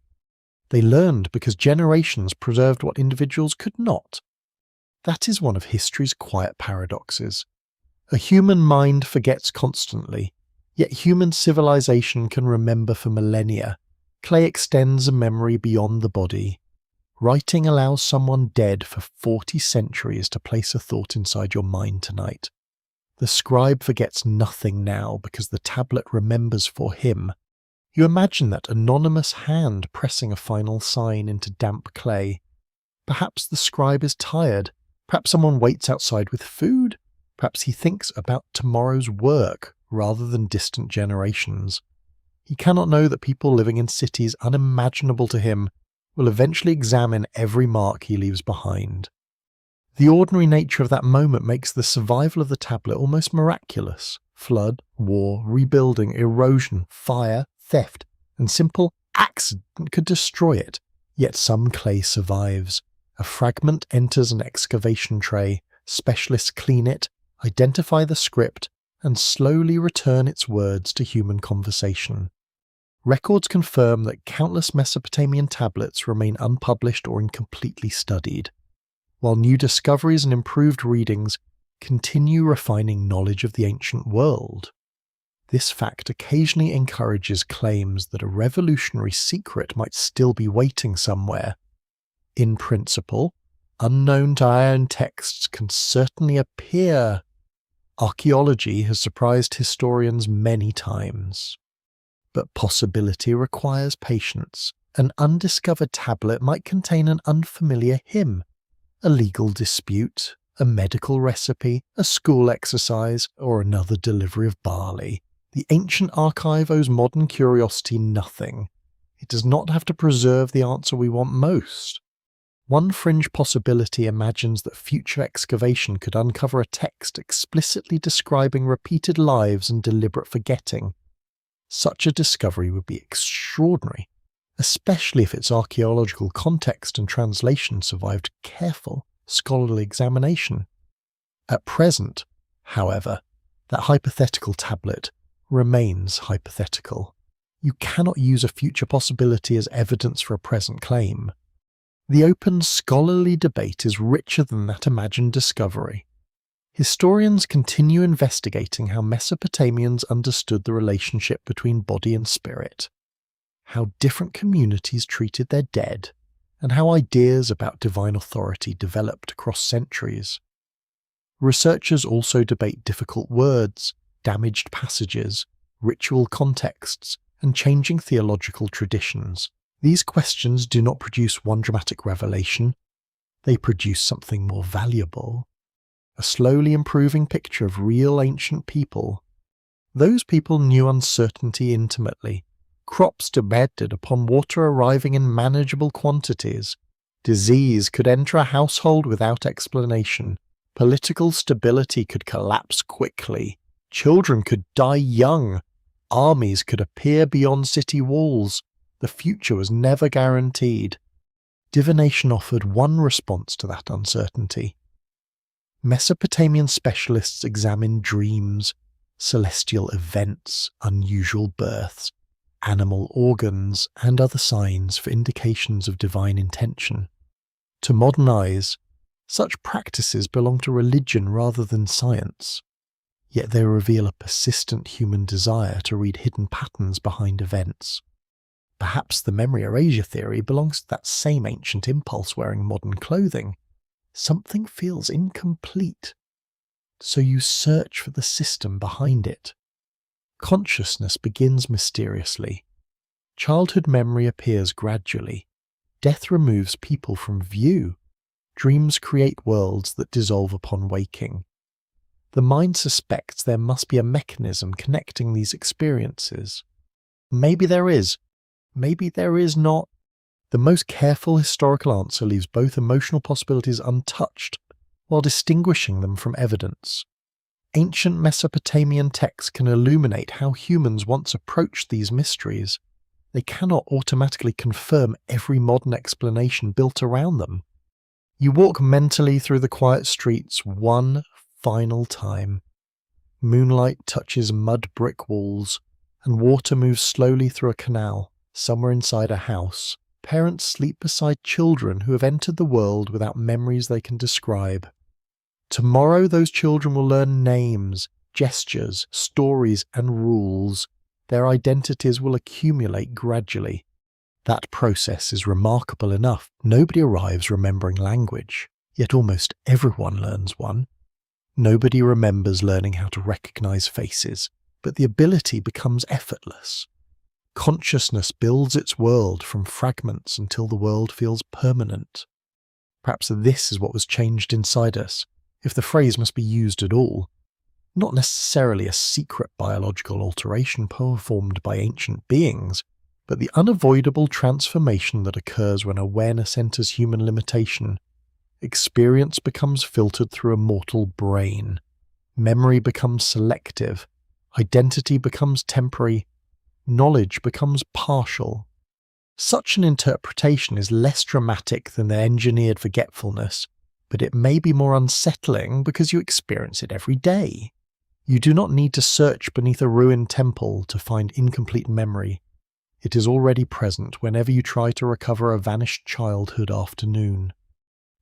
They learned because generations preserved what individuals could not. That is one of history's quiet paradoxes. A human mind forgets constantly, yet human civilization can remember for millennia. Clay extends a memory beyond the body. Writing allows someone dead for 40 centuries to place a thought inside your mind tonight. The scribe forgets nothing now because the tablet remembers for him. You imagine that anonymous hand pressing a final sign into damp clay. Perhaps the scribe is tired. Perhaps someone waits outside with food. Perhaps he thinks about tomorrow's work rather than distant generations. He cannot know that people living in cities unimaginable to him will eventually examine every mark he leaves behind. The ordinary nature of that moment makes the survival of the tablet almost miraculous. Flood, war, rebuilding, erosion, fire, theft, and simple accident could destroy it. Yet some clay survives. A fragment enters an excavation tray. Specialists clean it, identify the script, and slowly return its words to human conversation. Records confirm that countless Mesopotamian tablets remain unpublished or incompletely studied, while new discoveries and improved readings continue refining knowledge of the ancient world. This fact occasionally encourages claims that a revolutionary secret might still be waiting somewhere. In principle, unknown to our own texts can certainly appear. Archaeology has surprised historians many times. But possibility requires patience. An undiscovered tablet might contain an unfamiliar hymn, a legal dispute, a medical recipe, a school exercise, or another delivery of barley. The ancient archive owes modern curiosity nothing. It does not have to preserve the answer we want most. One fringe possibility imagines that future excavation could uncover a text explicitly describing repeated lives and deliberate forgetting. Such a discovery would be extraordinary, especially if its archaeological context and translation survived careful, scholarly examination. At present, however, that hypothetical tablet remains hypothetical. You cannot use a future possibility as evidence for a present claim. The open scholarly debate is richer than that imagined discovery. Historians continue investigating how Mesopotamians understood the relationship between body and spirit, how different communities treated their dead, and how ideas about divine authority developed across centuries. Researchers also debate difficult words, damaged passages, ritual contexts, and changing theological traditions. These questions do not produce one dramatic revelation, they produce something more valuable. A slowly improving picture of real ancient people. Those people knew uncertainty intimately. Crops depended upon water arriving in manageable quantities. Disease could enter a household without explanation. Political stability could collapse quickly. Children could die young. Armies could appear beyond city walls. The future was never guaranteed. Divination offered one response to that uncertainty. Mesopotamian specialists examined dreams, celestial events, unusual births. animal organs, and other signs for indications of divine intention. To modern eyes, such practices belong to religion rather than science, yet they reveal a persistent human desire to read hidden patterns behind events. Perhaps the memory erasure theory belongs to that same ancient impulse wearing modern clothing. Something feels incomplete, so you search for the system behind it. Consciousness begins mysteriously. Childhood memory appears gradually. Death removes people from view. Dreams create worlds that dissolve upon waking. The mind suspects there must be a mechanism connecting these experiences. Maybe there is. Maybe there is not. The most careful historical answer leaves both emotional possibilities untouched, while distinguishing them from evidence. Ancient Mesopotamian texts can illuminate how humans once approached these mysteries. They cannot automatically confirm every modern explanation built around them. You walk mentally through the quiet streets one final time. Moonlight touches mud brick walls, and water moves slowly through a canal, somewhere inside a house. Parents sleep beside children who have entered the world without memories they can describe. Tomorrow those children will learn names, gestures, stories, and rules. Their identities will accumulate gradually. That process is remarkable enough. Nobody arrives remembering language, yet almost everyone learns one. Nobody remembers learning how to recognize faces, but the ability becomes effortless. Consciousness builds its world from fragments until the world feels permanent. Perhaps this is what was changed inside us, if the phrase must be used at all. Not necessarily a secret biological alteration performed by ancient beings, but the unavoidable transformation that occurs when awareness enters human limitation. Experience becomes filtered through a mortal brain. Memory becomes selective. Identity becomes temporary. Knowledge becomes partial. Such an interpretation is less dramatic than the engineered forgetfulness, but it may be more unsettling because you experience it every day. You do not need to search beneath a ruined temple to find incomplete memory. It is already present whenever you try to recover a vanished childhood afternoon.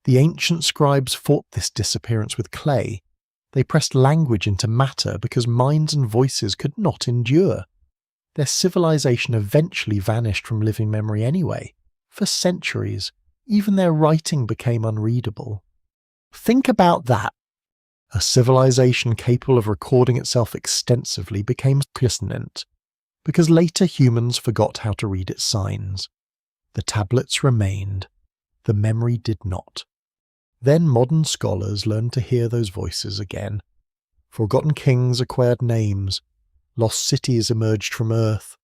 The ancient scribes fought this disappearance with clay. They pressed language into matter because minds and voices could not endure. Their civilization eventually vanished from living memory anyway. For centuries, even their writing became unreadable. Think about that. A civilization capable of recording itself extensively became quiescent, because later humans forgot how to read its signs. The tablets remained. The memory did not. Then modern scholars learned to hear those voices again. Forgotten kings acquired names. Lost cities emerged from earth.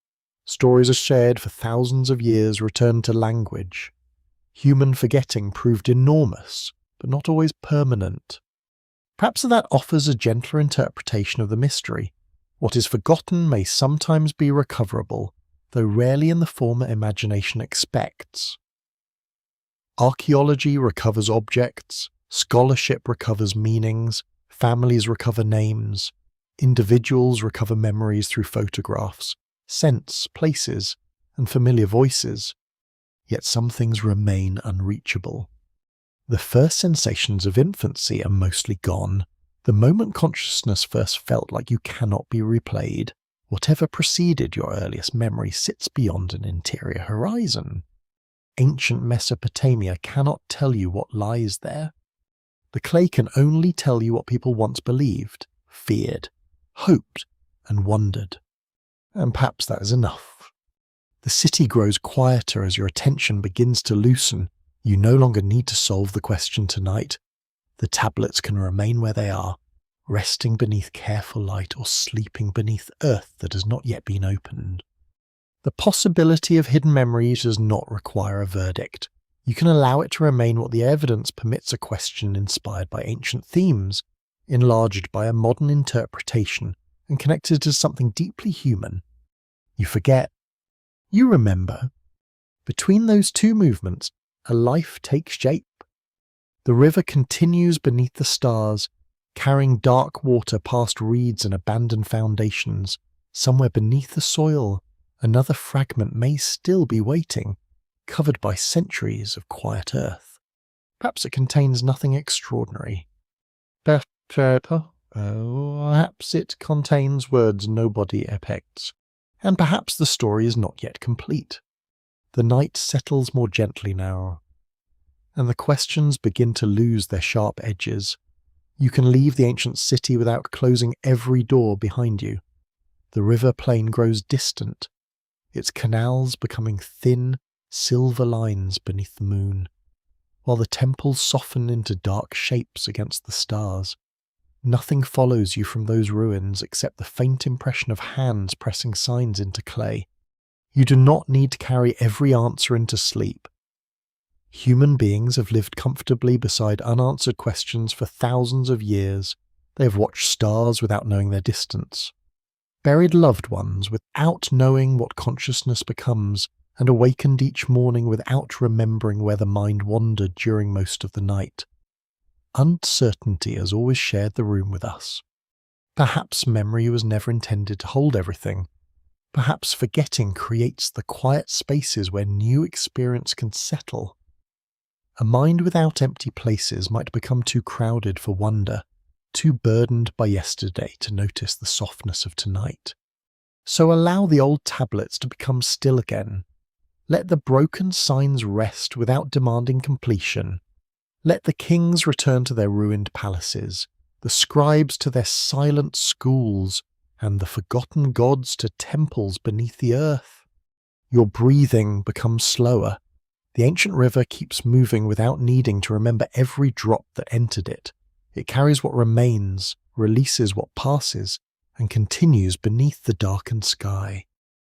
Stories are shared for thousands of years returned to language. Human forgetting proved enormous, but not always permanent. Perhaps that offers a gentler interpretation of the mystery. What is forgotten may sometimes be recoverable, though rarely in the form imagination expects. Archaeology recovers objects, scholarship recovers meanings, families recover names, individuals recover memories through photographs, scents, places, and familiar voices. Yet some things remain unreachable. The first sensations of infancy are mostly gone. The moment consciousness first felt like you cannot be replayed, whatever preceded your earliest memory sits beyond an interior horizon. Ancient Mesopotamia cannot tell you what lies there. The clay can only tell you what people once believed, feared, hoped, and wondered. And perhaps that is enough. The city grows quieter as your attention begins to loosen. You no longer need to solve the question tonight. The tablets can remain where they are, resting beneath careful light or sleeping beneath earth that has not yet been opened. The possibility of hidden memories does not require a verdict. You can allow it to remain what the evidence permits, a question inspired by ancient themes, enlarged by a modern interpretation, and connected to something deeply human. You forget. You remember. Between those two movements, a life takes shape. The river continues beneath the stars, carrying dark water past reeds and abandoned foundations. Somewhere beneath the soil, Another fragment may still be waiting, covered by centuries of quiet earth. Perhaps it contains nothing extraordinary. Perhaps it contains words nobody expects. And perhaps the story is not yet complete. The night settles more gently now, and the questions begin to lose their sharp edges. You can leave the ancient city without closing every door behind you. The river plain grows distant, its canals becoming thin, silver lines beneath the moon, while the temples soften into dark shapes against the stars. Nothing follows you from those ruins except the faint impression of hands pressing signs into clay. You do not need to carry every answer into sleep. Human beings have lived comfortably beside unanswered questions for thousands of years. They have watched stars without knowing their distance, buried loved ones without knowing what consciousness becomes, and awakened each morning without remembering where the mind wandered during most of the night. Uncertainty has always shared the room with us. Perhaps memory was never intended to hold everything. Perhaps forgetting creates the quiet spaces where new experience can settle. A mind without empty places might become too crowded for wonder, too burdened by yesterday to notice the softness of tonight. So allow the old tablets to become still again. Let the broken signs rest without demanding completion. Let the kings return to their ruined palaces, the scribes to their silent schools, and the forgotten gods to temples beneath the earth. Your breathing becomes slower. The ancient river keeps moving without needing to remember every drop that entered it. It carries what remains, releases what passes, and continues beneath the darkened sky.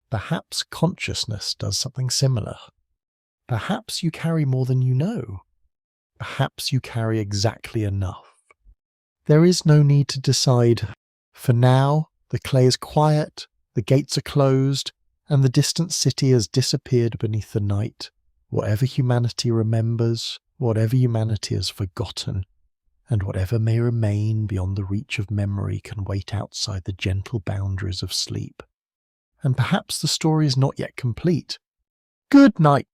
Perhaps consciousness does something similar. Perhaps you carry more than you know. Perhaps you carry exactly enough. There is no need to decide. For now, the clay is quiet, the gates are closed, and the distant city has disappeared beneath the night. Whatever humanity remembers, whatever humanity has forgotten, and whatever may remain beyond the reach of memory can wait outside the gentle boundaries of sleep. And perhaps the story is not yet complete. Good night.